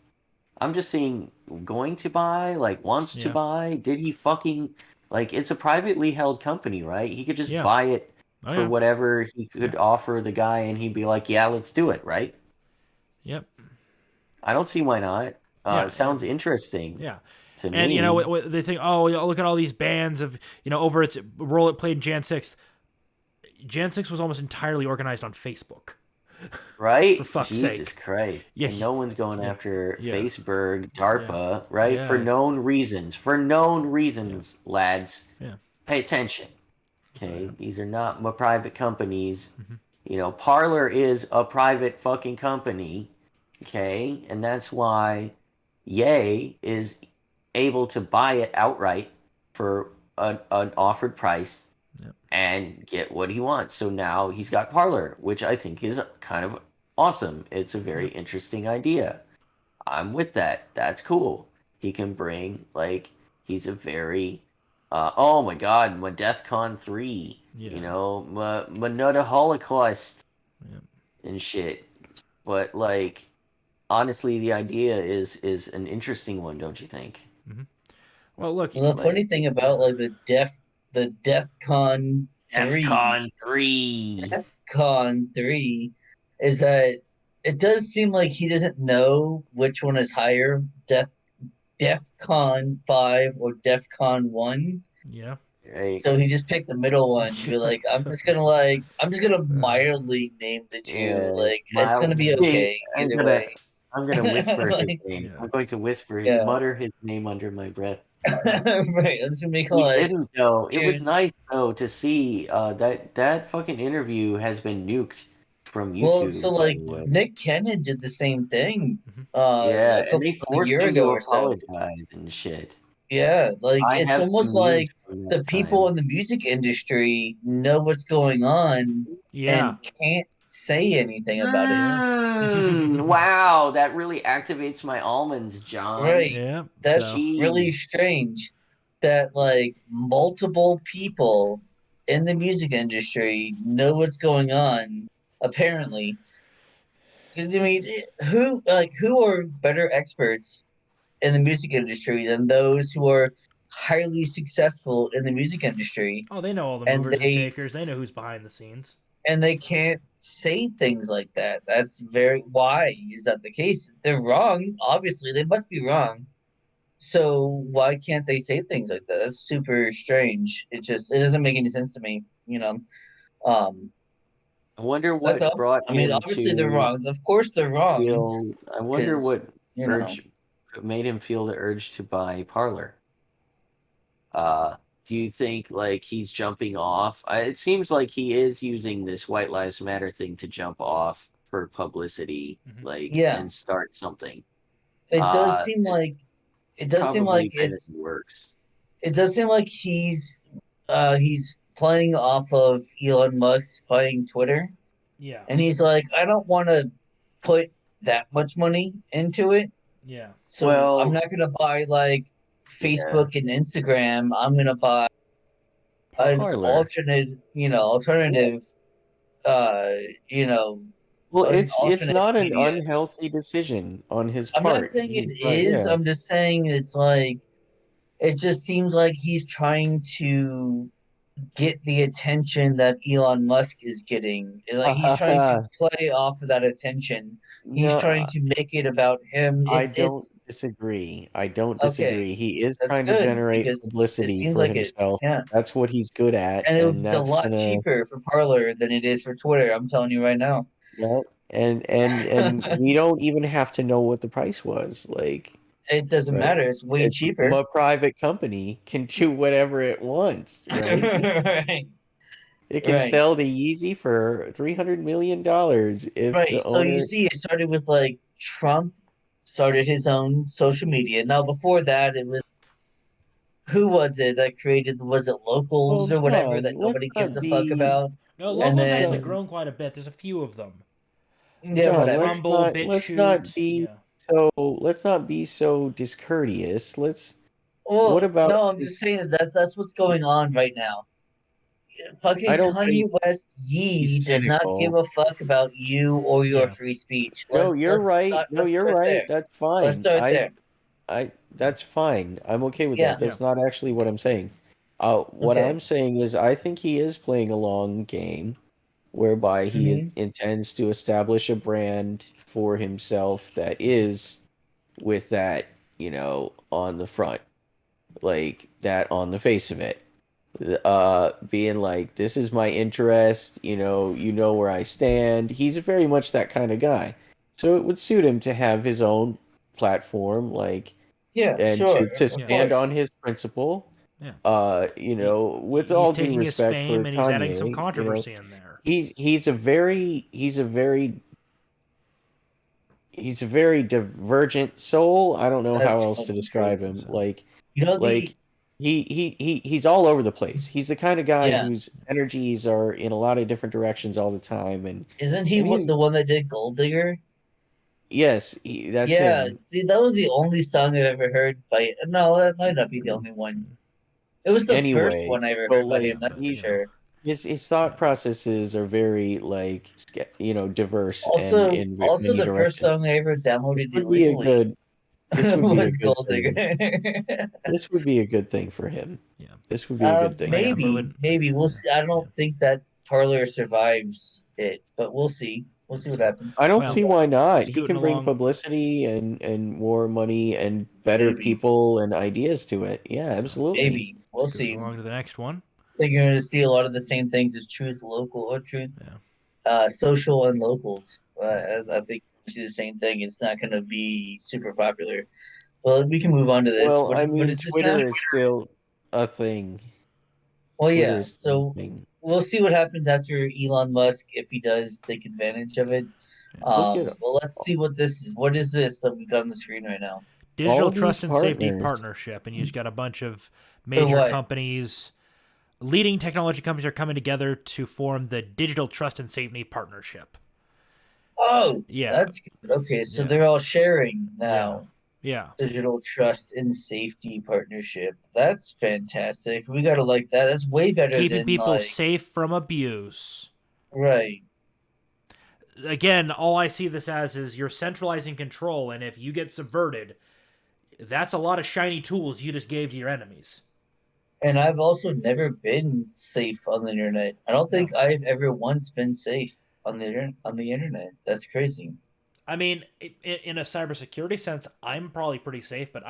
I'm just saying, going to buy, like, wants to Yeah. buy. Did he fucking like? It's a privately held company, right? He could just Yeah. buy it Oh for yeah. whatever he could offer the guy, and he'd be like, "Yeah, let's do it," right? Yep. I don't see why not. Yeah. It sounds interesting Yeah. to And me, they think, oh, look at all these bands of over its role it played in Jan 6th. Jan 6 was almost entirely organized on Facebook. For right? fuck's Jesus sake. Christ. Yeah. And no one's going Yeah. after Yeah. Facebook, Yeah. DARPA, right? For Yeah. known reasons. For known reasons, lads. Yeah. Pay attention. So, Okay, yeah. these are not private companies. Mhm. Parler is a private fucking company. Okay, and that's why Ye is able to buy it outright for an offered price Yep. and get what he wants. So now he's got Parler, which I think is kind of awesome. It's a very Yep. interesting idea. I'm with that. That's cool. He can bring he's a very oh my god, my DEFCON 3, Yeah. my Nutter Holocaust Yep. and shit. But honestly, the idea is an interesting one, don't you think? Well, look. well, the Like funny thing about like the DEFCON three DEFCON 3. DEFCON 3 is that it does seem like he doesn't know which one is higher, DEFCON 5 or DEFCON 1. Yeah. Right? So he just picked the middle one to be like, I'm just gonna mildly name the Jew. Yeah, Like it's gonna be mildly. okay I'm either gonna way. I'm gonna whisper his Like, name. Yeah. I'm going to yeah. mutter his name under my breath. Right. I'm just gonna make He like didn't though. It was Jews. nice though to see that fucking interview has been nuked from Well, so YouTube, by like the way. Nick Cannon did the same thing Mhm. Yeah, a and couple they a forced year him ago to or so. apologize and shit. Yeah, like I it's have almost some memes like from the that people time. in the music industry know what's going on Yeah. and can't say anything about it. Yeah. Wow, that really activates my almonds, John. Right. Yeah. That's So. really Jeez. strange that like multiple people in the music industry know what's going on, apparently. 'Cause, I mean, who are better experts in the music industry than those who are highly successful in the music industry Oh, they know all the and movers and they shakers. They know who's behind the scenes. can't say things like that. That's very why is that the case? They're wrong. Obviously, they must be wrong. So why can't they say things like that? That's super strange. It doesn't make any sense to me. Um, I wonder that's what all. brought I mean, him obviously they're to wrong. Of course they're wrong feel. I wonder because what you know. urge made him feel the urge to buy Parlor. Uh, do you think like he's jumping off? It seems like he is using this White Lives Matter thing to jump off for publicity, Mhm. like, Yeah, and start something. it does seem It like it does seem like probably kind of works. it does seem like he's playing off of Elon Musk buying Twitter, Yeah. and he's like, I don't want to put that much money into it, Yeah. so I'm Well, not gonna buy like yeah, Facebook and Instagram. I'm gonna buy an Parlor. Yeah. alternative, uh, you know, Well, an it's alternate not an media. unhealthy decision on his I'm not part. saying it He's not, is. yeah. I'm just saying it's like it just seems like he's trying to get the attention that Elon Musk is getting. Like he's trying to play off of that attention. He's trying No, to make it about him. I don't It's disagree. I don't okay. disagree. He is That's trying to good generate because it publicity seems for like it. himself. Yeah, That's what he's good at, and and it's a that's lot gonna, cheaper for Parler than it is for Twitter. I'm telling you right now. yeah. And we don't even have to know what the price was. Like, It doesn't right? matter. It's way It's cheaper. a private company can do whatever it wants, right? Right, It can right, sell the Yeezy for $300 million if right. the So you owner. see, it started with like Trump started his own social media. Now before that, it was who was it that created was it Well, locals or whatever John, that nobody gives a fuck about? No, And locals actually then John, grown quite a bit. There's a few of them. yeah, John, whatever. Rumble, let's not BitChute. be Yeah. let's not be so discourteous. What Well, about no, I'm just saying that that's what's going on right now. I Fucking don't think Kanye West he's Yee does not give cynical. a fuck about you or your Yeah. free speech. No, you're right. No, Let's you're start right. there. That's Let's fine. start there. That's fine. I'm okay with that. Yeah. Yeah. That's not actually what I'm saying. What Okay. I'm saying is I think he is playing a long game whereby he Hmm. intends to establish a brand for himself that is with that, on the front, like that on the face of it. Being like, this is my interest, where I stand. He's very much that kind of guy. So it would suit him to have his own platform, like, Yeah. and Sure. to Of Yeah. stand on course. his principle. Yeah. With He's all due taking his respect for fame and he's adding some Kanye, controversy in there. he's a very divergent soul. I don't know how That's else to fucking describe crazy. him. So, You know the Like he's all over the place. He's the kind of guy yeah. whose energies are in a lot of different directions all the time, Isn't he and he's the one that did Gold Digger? yes, that's Yeah. him. See, that was the only song I've ever heard by. No, that might not be the only one. It was the first Anyway, one I ever so heard by like him. That's for he's sure. his thought processes are very like diverse and Also, in also many the first directions. song I ever This downloaded would be a illegally good this would be a was good Gold Digger. thing. This would be a good thing for him. yeah. This would be a good Oh thing. yeah, maybe we'll see. I yeah. don't think that Parlor survives it, but we'll see. We'll see what So, happens. I don't well, see why not. He scooting can bring along. publicity and more money and better Maybe, people and ideas to it. Yeah, So, absolutely. maybe we'll scooting see. along to the next one. I think you're going to see a lot of the same things as Truth Local or Truth Yeah. Social and Locals. Yeah. I think you see the same thing. It's not going to be super popular. Well, we can move on to this. Well, I What mean, is this now? Twitter is still a thing. Well, Twitter yeah. is still a So thing. we'll see what happens after Elon Musk if he does take advantage of it. Look at Well, let's see what this is. What is this that we got on the screen right now? Digital all these Trust and Safety partners. Partnership, and you just got a bunch of For major what? companies, leading technology companies are coming together to form the Digital Trust and Safety Partnership. Oh, Yeah. that's good. Okay, so Yeah. they're all sharing Yeah. now. Yeah. Digital Trust and Safety Partnership. That's fantastic. We gotta like that. That's way better Keeping than people like safe from abuse. right. Again, all I see this as is you're centralizing control, and if you get subverted, that's a lot of shiny tools you just gave to your enemies. And I've also never been safe on the internet. I don't No. think I've ever once been safe on the internet. That's crazy. I mean, in a cybersecurity sense, I'm probably pretty safe, but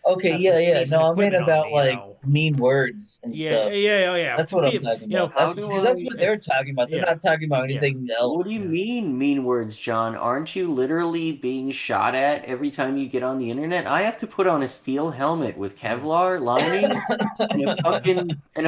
Okay, have yeah, some yeah. decent No, I meant equipment on about me, you like know. mean words and Yeah, stuff. yeah, oh yeah. That's what I'm talking You know, about. How That's do because that's what I? they're talking about. They're yeah, not talking about yeah, anything What else. do you yeah. mean, mean words, John? Aren't you literally being shot at every time you get on the internet? I have to put on a steel helmet with Yeah. Kevlar lining and a Yeah. fucking and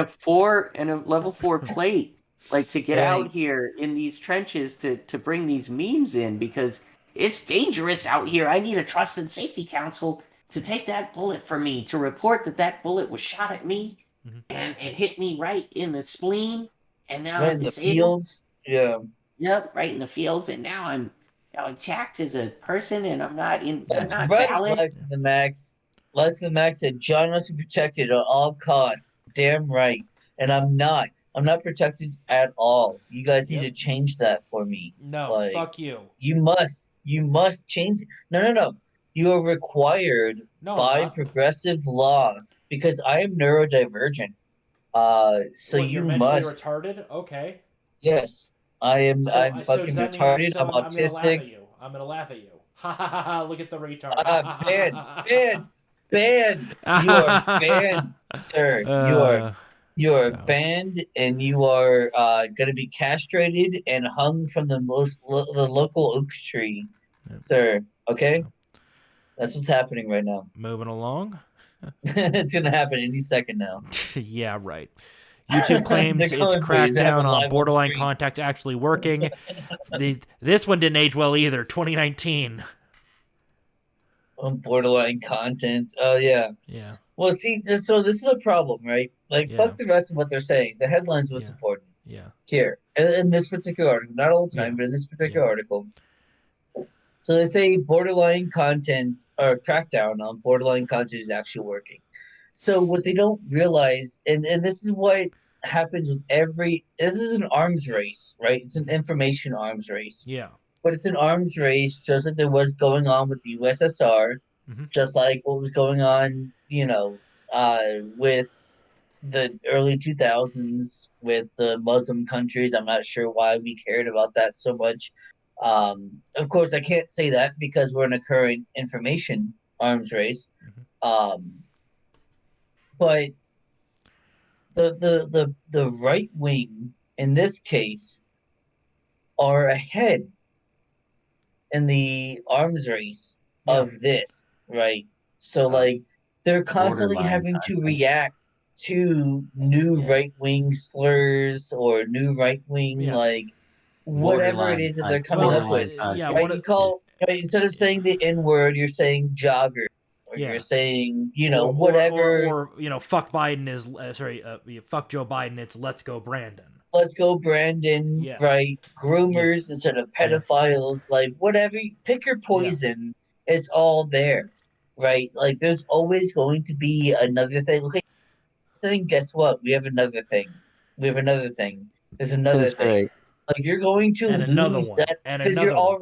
a level 4 plate, like to get out Right. here in these trenches to bring these memes in because it's dangerous out here. I need a trust and safety council to take that bullet for me, to report that that bullet was shot at me Mhm. and it hit me right in the spleen, and now Right I'm in the disabled. fields. Yeah. Yep, right in the fields, and now I'm now attacked as a person, and I'm That's not right, valid. Life to the Max. Life to the Max said John must be protected at all costs. Damn right. And I'm not. I'm not protected at all. You guys need Yep. to change that for me. No, Like, fuck you. you must change it. No, no, no. You are required No, I'm by not. progressive law because I am neurodivergent. So What, you're you mentally must. retarded? Okay. Yes, I'm So does fucking that mean retarded. I'm I'm gonna laugh autistic. at you? I'm gonna laugh at you. Ha ha ha ha! Look at the retard. Ha Banned, ha banned, banned. You are ha ha banned, sir. ha. You are So banned, and you are going to be castrated and hung from the local oak tree, yep. sir. Okay, So that's what's happening right now. moving along. It's going to happen any second now. Yeah, right. YouTube They're claims its coming for you. It's crackdown happening on live on borderline stream. contact actually working. This one didn't age well either. 2019. On borderline content. Oh yeah. Yeah, Well, see, so this is a problem, right? Like, yeah, fuck the rest of what they're saying. The headline's what's yeah, important yeah, here in this particular article. Not all the yeah, time, but in this yeah, particular article. So they say borderline content or crackdown on borderline content is actually working. So what they don't realize, and this is what happens with every. This is an arms race, right? It's an mhm, information arms race, yeah, but it's an arms race just like there was going on with the USSR, mhm, just like what was going on, with the early 2000s with the Muslim countries. I'm not sure why we cared about that so much. Of course, I can't say that because we're in a current information arms race. mhm. Um, but the right wing in this case are ahead in the arms race Yeah, of this, right? So Uh, like they're constantly borderline having to content. react to new yeah, right wing slurs or new right wing yeah. like whatever it Borderline is that they're content. coming up Well, with. Borderline yeah. content. Right? One You of Yeah. call right, instead of saying the N word, you're saying jogger or you're yeah. saying, Or whatever. fuck Biden is sorry, fuck Joe Biden. It's let's go Brandon. Let's go, Brandon, Yeah, right? yeah, Groomers instead of yeah, pedophiles, like whatever, pick your yeah, poison. It's all there, right? Like there's always going to be another thing. Okay, thing, guess what? We have another thing. We have another thing. There's another That's thing. right. Like you're going to and another lose one, that and because you're another one.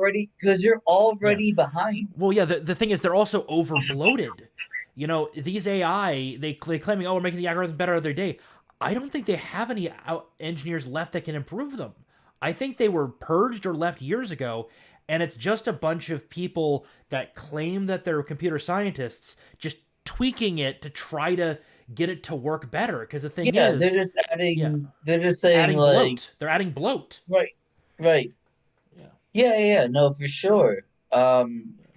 Yeah. already behind. Well, yeah. The thing is, they're also over bloated. You know, these AI they claiming, oh, we're making the algorithm better every day. I don't think they have any engineers left that can improve them. I think they were purged or left years ago, and it's just a bunch of people that claim that they're computer scientists just tweaking it to try to get it to work better. Because the thing Yeah, they're is, just yeah, adding. They're just saying adding like, bloat. They're adding bloat. right, right. Yeah, Yeah, yeah, yeah, no, for yeah, sure.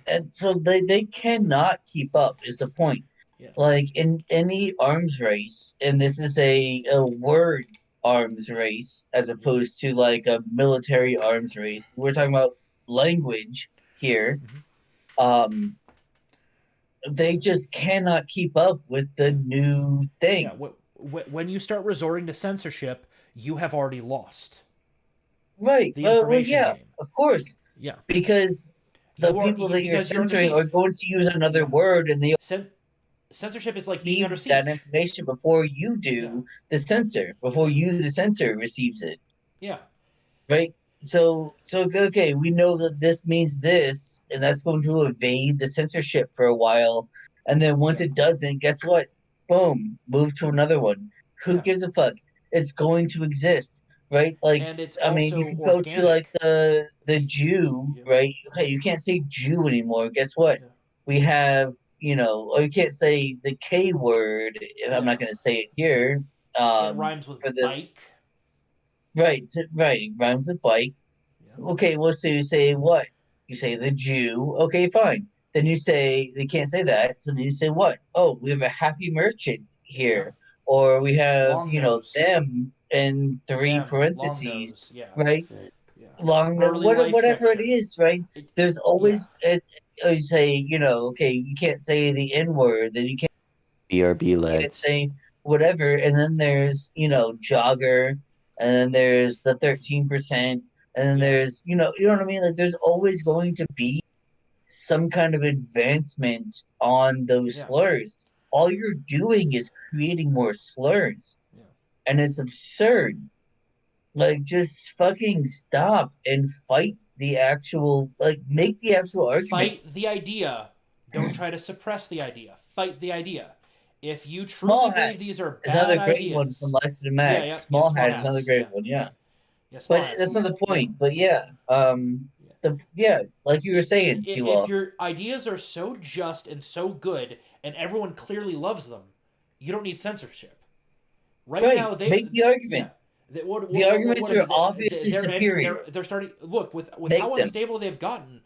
And so they cannot keep up. Is the point? yeah, Like in any arms race, and this is a word arms race as yeah. opposed to like a military arms race. We're talking about language here. Mhm. Um, they just cannot keep up with the new Yeah, thing. when you start resorting to censorship, you have already lost Right. the Well, information yeah, game. of course, Yeah, because the people that you're because you're under censoring are siege. going to use another Yeah, word, and they censorship is like being receive under that siege. information before you Yeah, do the censor, before yeah, you, the censor, receives it. yeah, Right. So okay, we know that this means this, and that's going to evade the censorship for a while, and then once yeah, it doesn't, guess what? Boom, move to another one. Who yeah. gives a fuck? It's going to exist, right? Like, And it's I mean, you also can go to like organic. the The Jew, Yeah, right? Okay, you can't say Jew anymore. Guess what? yeah, We have or you can't say the K word. I'm not Yeah. going to say it here. It rhymes with For the bike. right, right, it rhymes with bike. Yeah. Okay, well, so you say what? You say the Jew. Okay, fine. Then you say they can't say that. So then you say what? Oh, we have a happy merchant Yeah. here, or we have Long nose. them in three Them. Long parentheses, nose. Yeah. right? Yeah. Long Early life whatever it section. is, right? There's Yeah. always you say okay, you can't say the N word, then you BRB can't lads. say whatever, and then there's jogger, and then there's the 13%, and then Yeah. there's you know what I mean. Like there's always going to be some kind of advancement on those Yeah. slurs. All you're doing is creating more slurs, Yeah. and it's absurd. Like just fucking stop and fight the actual make the actual argument. Fight the idea. Don't try to suppress the idea. Fight the idea. If you truly Small hat believe these are is another bad great one from ideas, Life to the yeah, Max. yeah, yeah, Small small hat is another hats, great yeah, one, yeah. yeah, small But hats, that's not the yeah, point. But yeah, yeah. like you were saying, If Siwa, your ideas are so just and so good, and everyone clearly loves them, you don't need censorship. Right right? now, Make the yeah. argument. The What arguments is are it? obviously superior. They're starting. Look with Make how them. unstable they've gotten.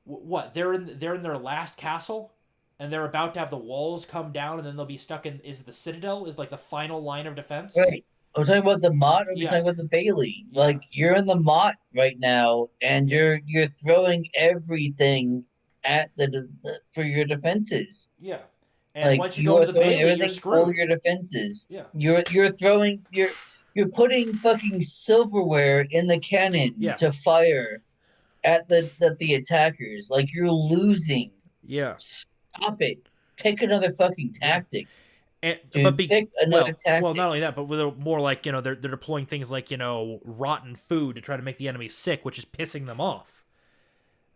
What they're in their last castle, and they're about to have the walls come down, and then they'll be stuck in. Is the citadel is like the final line of defense? Right. Are we talking about the Mott or are we Yeah, talking about the Bailey? yeah, Like you're in the Mott right now, and yeah, you're throwing everything at for your defenses. yeah. And Like once you you go are into the throwing Bailey, you're everything for screwed. your defenses. Yeah, You're putting fucking silverware in the cannon yeah, to fire at the attackers. Like you're losing. yeah, Stop it. Pick another fucking yeah. tactic, And, but dude. be Pick another well, not tactic. only that, but with more like they're deploying things like rotten food to try to make the enemy sick, which is pissing them off.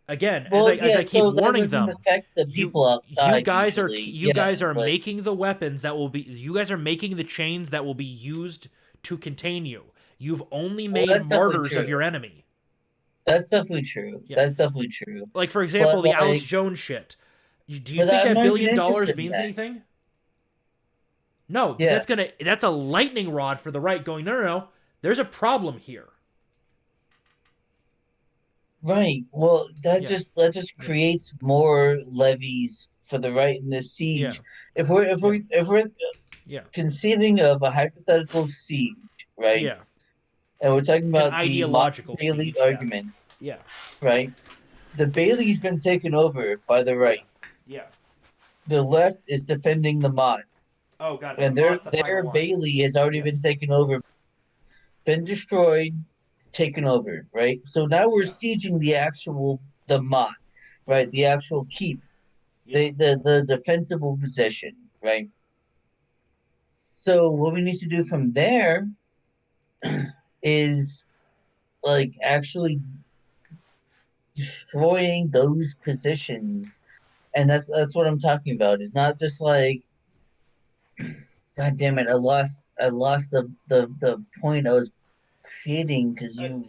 Again, Well, as yeah, I keep so that warning doesn't them, affect the people outside usually. you Yeah, guys are but making the weapons that will be you guys are making the chains that will be used to contain you. You've only well, made that's definitely martyrs of true. your enemy. That's definitely true. Yeah. That's definitely true. Like for example, But the Alex like, Jones shit. Do you but think I'm that not even $1 billion interested in means that. anything? No, but Yeah, that's a lightning rod for the right going, no, no, no. There's a problem here. right. Well, Yeah. that just Yeah. creates more levies for the right in this Yeah. siege. Yeah. If we're Yeah. conceiving of a hypothetical siege, right? Yeah. And we're talking An about the Mott ideological Bailey siege, yeah. argument, Yeah. right? The Bailey's been taken over by the Yeah. right. Yeah. The left is defending the Mott, Oh god, so and Mott the their final line. Bailey has already Yeah. been taken over, been destroyed, taken over, right? So now we're Yeah. sieging the Mott, Yeah. right? The actual keep, Yeah. the defensible possession, right? So what we need to do from there is like actually destroying those positions, and that's what I'm talking about. It's not just like, God damn it, I lost the point I was creating because Uh, you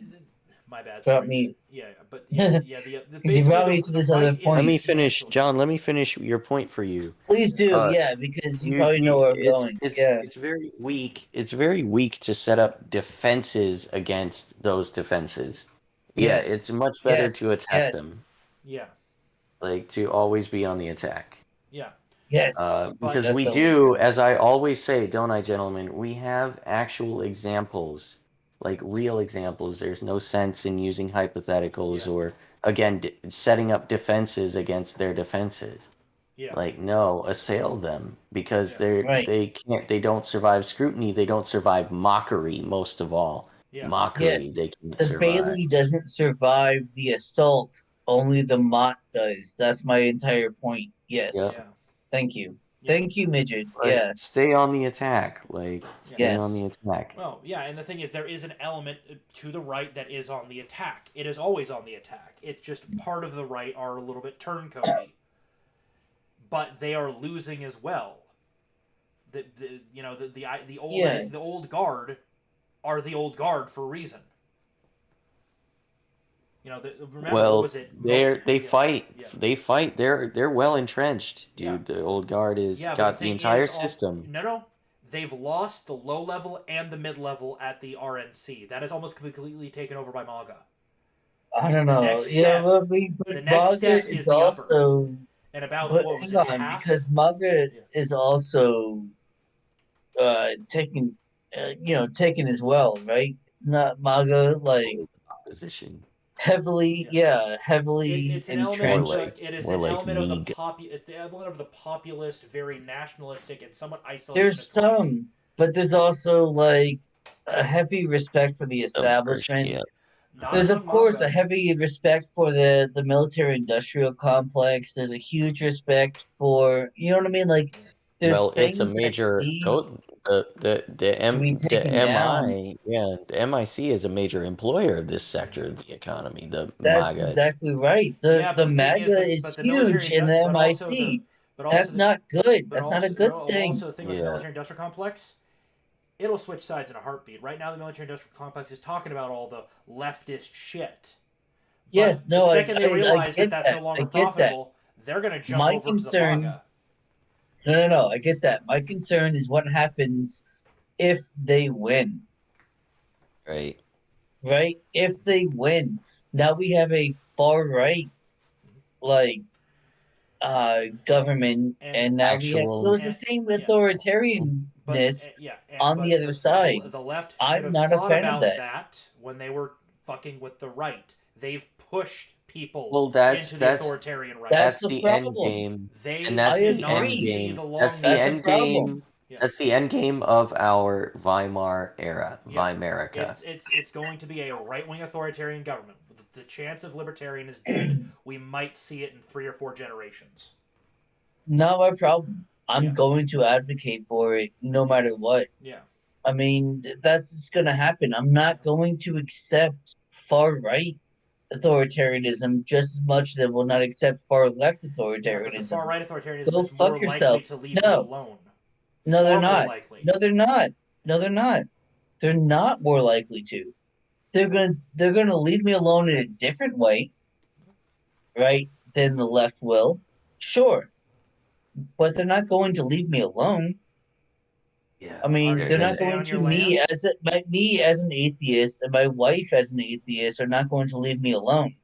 my bad, brought sorry. me Yeah, but yeah, because yeah, the you basically brought me to the this other right Let point. me is finish, actually John. Let me finish your point for you. Please do, Uh, yeah, because you probably know you where I'm going. Yeah. it's very weak. It's very weak to set up defenses against those defenses. Yeah, Yes. it's much better to Yes. attack Yes. them. yeah. Like to always be on the attack. Yeah. Yes. But Because That's we totally do, true. as I always say, don't I, gentlemen? We have actual examples, like real examples. There's no sense in using hypotheticals yeah. or, again, setting up defenses against their defenses. Yeah. Like, no, assail them because Yeah. Right. they don't survive scrutiny. They don't survive mockery, most of all. Yeah. Mockery, Yes. they can't The survive. Bailey doesn't survive the assault. Only the Mott does. That's my entire point. Yep. Yes. Yeah. Thank you. Yeah. Thank you, Midget. But Yeah. stay on the attack. Like, Yeah. stay on the Yes. attack. Well, yeah, and the thing is, there is an element to the right that is on the attack. It is always on the attack. It's just part of the right are a little bit turncoaty, but they are losing as well. The Yes. old guard are the old guard for a reason. Remember what Well, was it? they Yeah, fight. yeah, They fight. They're well entrenched, yeah, dude. The old guard is yeah. But the got the thing entire is, all system. no, they've lost the low level and the mid level at the RNC. That is almost completely taken over by MAGA. I don't The know. next Yeah, step, well, but the next MAGA step is is the upper, also. and about But what was hang it, on, half? because MAGA Yeah. is also taking, taking as well, right? It's not MAGA like Totally opposition. heavily, Yeah. yeah, heavily It's an element More of entrenched. the like it is more an like element of the Meeg. it's the element of the populist, very nationalistic and somewhat There's isolationist right. some, but there's also like a heavy respect for the Some version, establishment. yeah. Not There's of among course a MAGA. heavy respect for the military industrial complex. There's a huge respect for, you know what I mean? Like there's Well, it's a things that major need go to be the taken down. MI, yeah, the MIC is a major employer of this sector Mm-hmm. of the economy. The That's MAGA. exactly right. The Yeah, but the the thing is MAGA that is huge in the MIC. That's not good. That's not a good thing. also the thing with the Yeah. military industrial complex, it'll switch sides in a heartbeat. Right now, the military industrial complex is talking about all the leftist shit. Yes, But the no, second they I realize that get that's no that. I longer get that. profitable, they're going to jump My over to the concern, MAGA. no, I get that. My concern is what happens if they win, Right. right? If they win, now we have a far right like government, And and now we have so Actual it's the and same yeah, but authoritarianness yeah, on but the other side. the left should I'm have not a thought fan of about that. that when they were fucking with the right. They've pushed people Well, into the authoritarian right. That's that's the the end problem. game, and They I that's did the not end agree. see game. the That's long the That's a game. end problem. game. Yeah, That's the end game of our Weimar era, yeah. Weimerica. It's going to be a right wing authoritarian government. The chance of libertarian is dead. We might see it in 3 or 4 generations. Not my problem. I'm Yeah, going to advocate for it no matter what. yeah. I mean, that's just going to happen. I'm not going to accept far right authoritarianism just as much as I will not accept far left Yeah, but the far authoritarianism. right authoritarianism Go is more fuck likely yourself. to leave you No, alone. no, they're Far more not. likely. No, they're not. No, they're not. They're not more likely to. They're gonna leave me alone in a different way, right? Than the left will. Sure, but they're not going to leave me alone. Yeah. I Are mean, you they're going to not stay going on to your land? me as an atheist and my wife as an atheist are not going to leave me alone.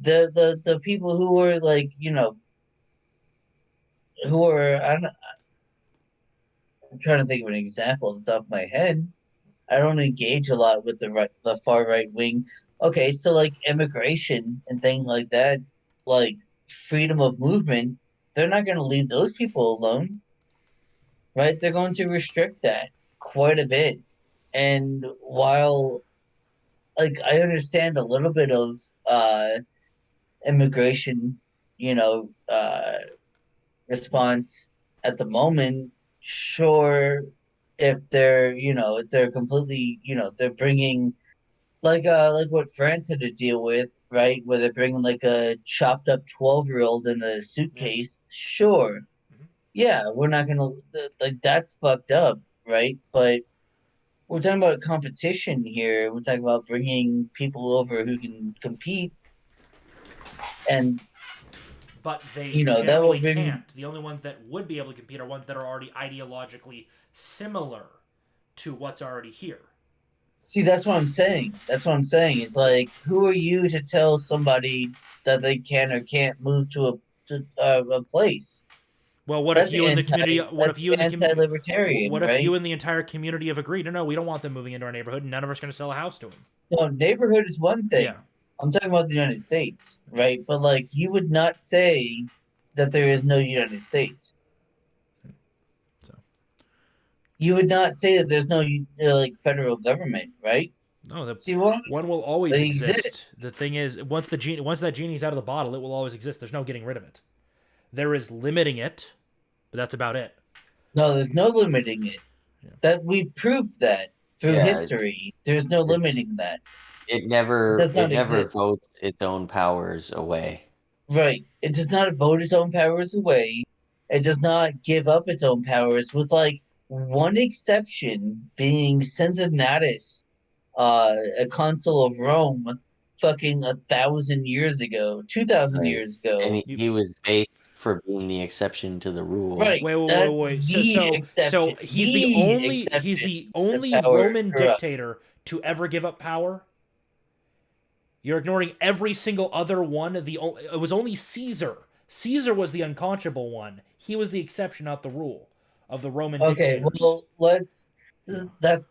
The people who are like who are I'm trying to think of an example off the top of my head. I don't engage a lot with the far right wing. Okay, so like immigration and things like that, like freedom of movement, they're not going to leave those people alone, right? They're going to restrict that quite a bit. And while like I understand a little bit of immigration, you know, response at the moment, sure, if they're completely, they're bringing like what France had to deal with, right? Where they're bringing like a chopped up 12-year-old in a Yeah. suitcase. Sure, Mm-hmm. yeah, we're not gonna like that's fucked up, right? But we're talking about competition here. We're talking about bringing people over who can compete, and But they that will generally bring. can't. The only ones that would be able to compete are ones that are already ideologically similar to what's already here. See, that's what I'm saying. That's what I'm saying. It's Yeah. like, who are you to tell somebody that they can or can't move to a place? Well, what if That's you and the community? anti. That's anti-libertarian, What if right? you and the entire community have agreed? No, we don't want them moving into our neighborhood. None of us are going to sell a house to them. No, neighborhood is one Yeah. thing. I'm talking about the United States, right? But like, you would not say that there is no United States. So You would not say that there's no like federal government, right? no, the See what? one will always They exist. exist. The thing is, once that genie's out of the bottle, it will always exist. There's no getting rid of it. There is limiting it, but that's about it. No, there's no limiting it. Yeah. That we've proved that through Yeah, history. There's no it's limiting that. it It never does it not never exist. votes its own powers away. Right. It does not vote its own powers away. It does not give up its own powers, with like one exception being Cincinnatus, a consul of Rome. fucking 1,000 years ago, 2,000 Right. years ago. And he was based for being the exception to the rule. Right. That's the So exception. he's the The only exception to power. Roman Correct. dictator to ever give up power. You're ignoring every single other one. It was only Caesar. Caesar was the unconscionable one. He was the exception, not the rule, of the Roman Okay, dictators. well, let's. Yeah. That's.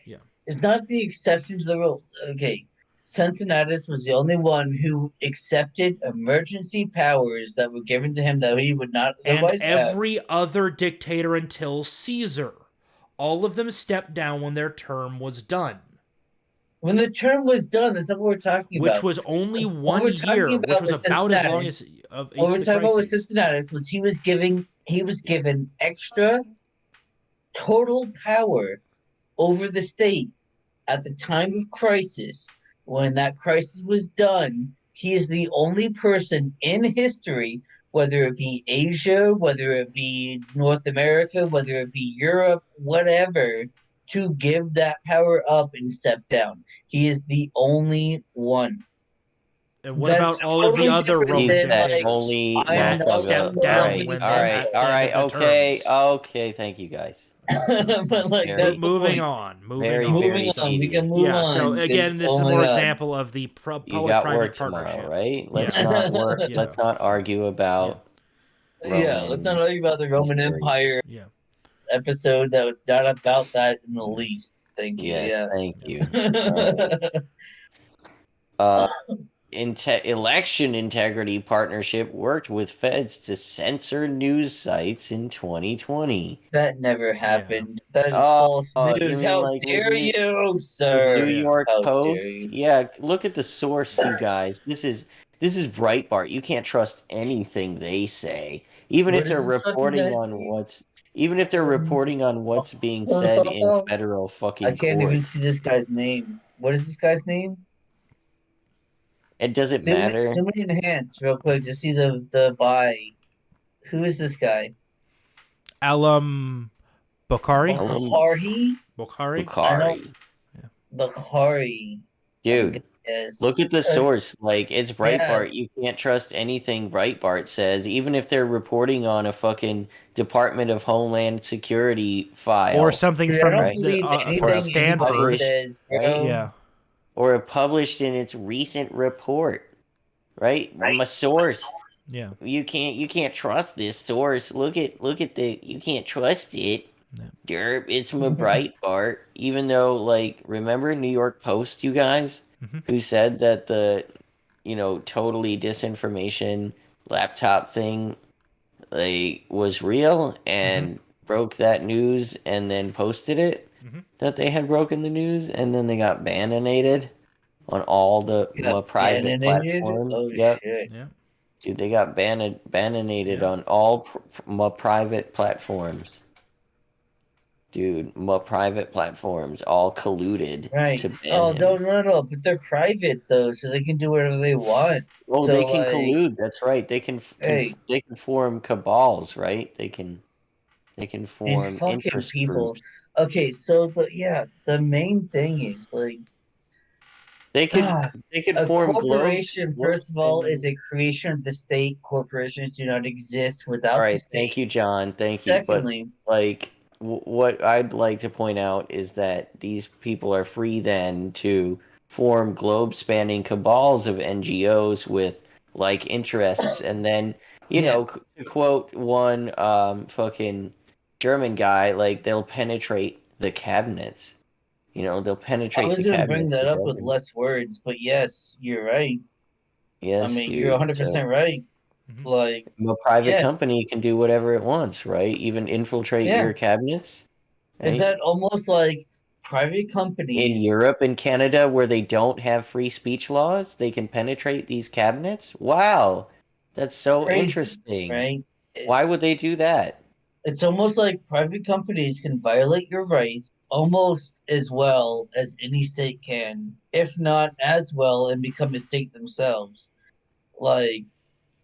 Yeah. It's not the exception to the rule. Okay, Cincinnatus was the only one who accepted emergency powers that were given to him that he would not And otherwise have. every other dictator until Caesar. All of them stepped down when their term was done. When the term was done, that's not what we're talking Which about. was only What 1 we're talking year, which about was with about as long Cincinnatus- as of What we're each of the talking about with crises. Cincinnatus was he was given extra total power over the state at the time of crisis. When that crisis was done, he is the only person in history, whether it be Asia, whether it be North America, whether it be Europe, whatever, to give that power up and step down. He is the only one. And what That's about all of the totally other different Roman He's than, that dictators? only I'm not Stepped motherfucker. down only when that's at the end of the okay, terms. okay. Thank you guys. but like Very- that's the Moving point. on. Very, Moving very on, we can tedious. move Yeah, on. so 'cause, again, this oh is my more God. example of the You got work public-private tomorrow, partnership. right? Let's Yeah. not work. Yeah. Let's not argue about Yeah, let's not argue about the Roman history. Empire Yeah. episode that was not about that in the least. Thank you. Yes, Yeah. thank you. Uh, Election Integrity Partnership worked with feds to censor news sites in 2020. That never happened. That is Oh, false you news. mean How like with dare New- you, The sir? New York How Post? dare you? Yeah, look at the source, you guys. This is Breitbart. You can't trust anything they say, even What if is they're this fucking reporting guy's on name? what's being said in federal I fucking can't court. even see this guy's name. What is this guy's name? It doesn't Zoom matter. in enhance real quick to see the buy. Who is this guy? Alum Bukhari? Bukhari? Bukhari? I Bukhari. don't Bukhari. Dude, Yes. look at the source. Like, it's yeah. Breitbart. You can't trust anything Breitbart says, even if they're reporting on a fucking Department of Homeland Security file. Or something Dude, I from don't right? believe anything from anybody Stanford. says, bro. Right? Yeah. Or published in its recent report. Right? My source. Yeah. You can't trust this source. Look at you can't trust it. No. Derp, it's my Breitbart. Even though, like, remember New York Post, you guys, who said that the, totally disinformation laptop thing, like, was real and broke that news and then posted it that they had broken the news, and then they got banninated on all the private platforms. Oh Yep. shit! Dude, they got banninated on all private platforms. Dude, private platforms all colluded Right. to ban Oh him. no! But they're private though, so they can do whatever they want. Oh, So, they can like, collude. That's right. They can Hey. they can form cabals, right? They can form these fucking interest people. groups. Okay, so the main thing is like They could a form corporation. globes. First of all, is a creation of the state. Corporations do not exist All without the right, state. thank you, John. Thank you. Secondly, But like, what I'd like to point out is that these people are free then to form globe-spanning cabals of NGOs with like interests, and then Yes. to quote one fucking German guy, like they'll penetrate the cabinets. They'll penetrate I was the gonna bring cabinets. that of up with government. less words, but yes, you're right. Yes, I mean, dude. you're 100% right. Like, A private yes. company can do whatever it wants, right? Even infiltrate Yeah. your cabinets. Is Right? that almost like private companies In Europe and Canada, where they don't have free speech laws, they can penetrate these cabinets? Wow. That's so Crazy, interesting. right? Why would they do that? It's almost like private companies can violate your rights almost as well as any state can, if not as well, and become a state themselves. Like,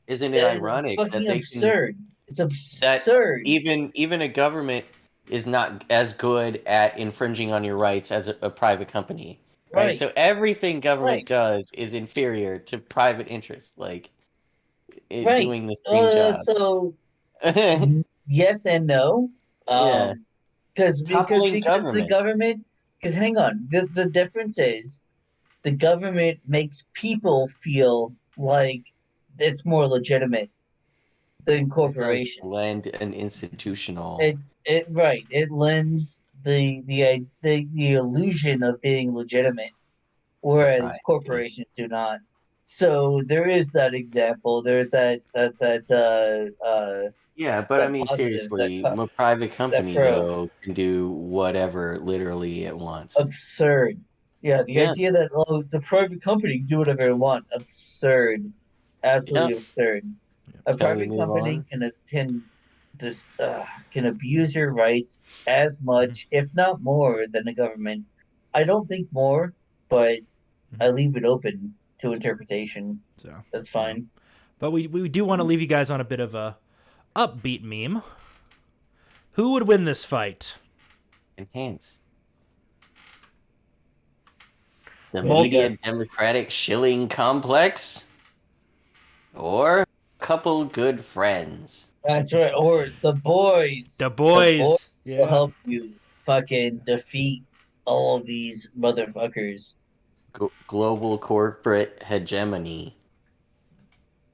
Isn't it it's ironic that fucking they absurd. It's that absurd. even a government is not as good at infringing on your rights as a private company? Right. Right, So everything government right, does is inferior to private interest, like it right. doing the same job. So yes and no. Yeah. Because Toppling the government. government. Because hang on, the difference is the government makes people feel like it's more legitimate than It does corporations. lend an institutional. It right. It lends the illusion of being legitimate, whereas Propriety. corporations do not. So there is that example. There's Yeah, but I that mean, positive, seriously, a private that company pro. though can do whatever literally it wants. Absurd. Yeah, the Yeah, idea that it's a private company can do whatever they want. Absurd. yeah. Absolutely absurd. A Shall we private move company on? can abuse your rights as Mhm. much, if not more, than the government. I don't think more, but I Mhm. leave it open to interpretation. So, That's yeah. fine. But we do want to leave you guys on a bit of a upbeat meme. Who would win this fight? Enhance. The Yeah, we Mul- got media democratic shilling complex? Or a couple good friends? that's right. Or the the boys. The boys boys. will Yeah. help you fucking defeat all of these motherfuckers. Global corporate hegemony.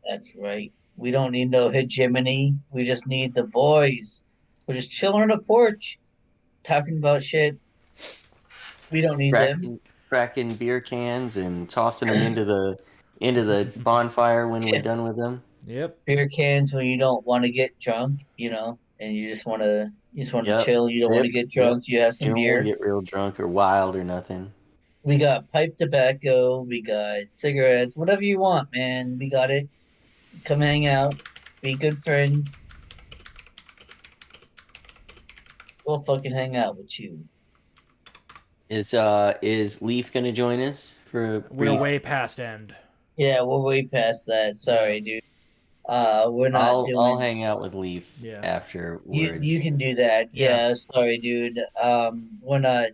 That's right. We don't need no hegemony. We just need the boys. We're just chilling on a porch, talking about shit. We don't need them. Cracking beer cans and tossing them into the bonfire when we're done with them. Yep. Beer cans when you don't want to get drunk, and you just want to Yep. chill. You don't want to Sip. get Yep. drunk. You have You some don't want to beer. get real drunk or wild or nothing. We got pipe tobacco. We got cigarettes. Whatever you want, man. We got it. Come hang out. Be good friends. We'll fucking hang out with you. Is Leaf gonna join us for a We're brief? way past end. Yeah, we're way past that. Sorry, dude. We're not I'll doing. hang out with Leaf Yeah. You afterwards. can do that. Yeah. Yeah, sorry, dude. We're not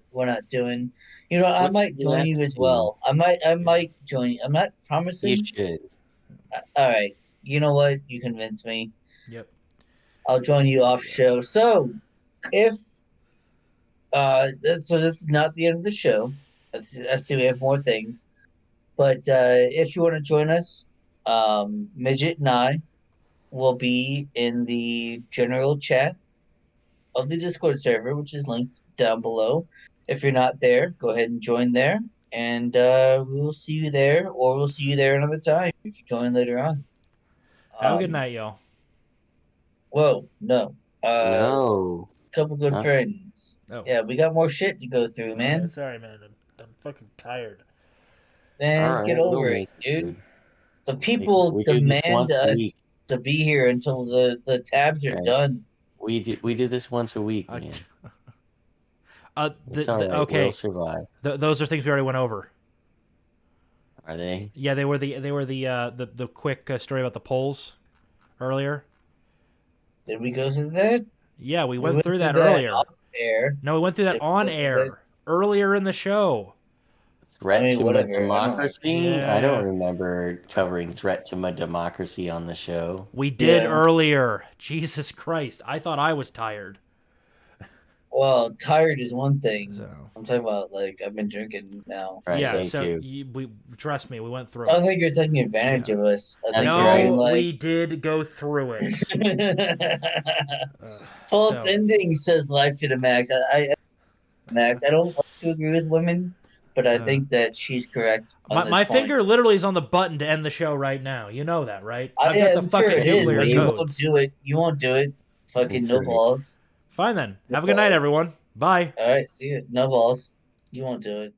doing. I What's might the join you next as team? well. I might join you. I'm not You promising. should. All right. You know what? You convinced me. Yep. I'll join you off show. So, if so this is not the end of the show. I see we have more things. But if you want to join us, Midget and I will be in the general chat of the Discord server, which is linked down below. If you're not there, go ahead and join there, and we will see you there, or we'll see you there another time if you join later on. Have a good night, y'all. Whoa, no, No. couple good Huh? friends. Oh. Yeah, we got more shit to go through, All right. man. Sorry, man. I'm fucking tired. All Man, get right, we'll over it, make it, dude. dude. The people We do this demand once a us week. to be here until the tabs are Right. done. We do this once a week, man. It's all right. Okay. We'll survive. Those are things we already went over. Are they? Yeah, they were the quick story about the polls earlier. Did we go through that? Yeah, we We went went through through that that earlier. off air. No, we went through that Did we on go through that? air earlier in the show. I Threat mean, to my whatever. I don't remember. democracy? I Yeah. don't remember covering threat to my democracy on the show. We did Yeah. earlier. Jesus Christ. I thought I was tired. Well, tired is one thing. So, I'm talking about I've been drinking now. Right, yeah, me So so too. we trust me, we went through I don't it. think you're taking advantage Yeah. of us. I That's think you're being No, we did go through it. false So, ending says life to the max. Max. I don't like to agree with women, but I think that she's correct on my, this my point. finger literally is on the button to end the show right now. You know that, right? I I've got the am sure fucking it is, nuclear but you won't codes. do it. You won't do it. Fucking That's no right. balls. Fine then. No Have a good night, balls. everyone. Bye. All right, see you. No balls. You won't do it.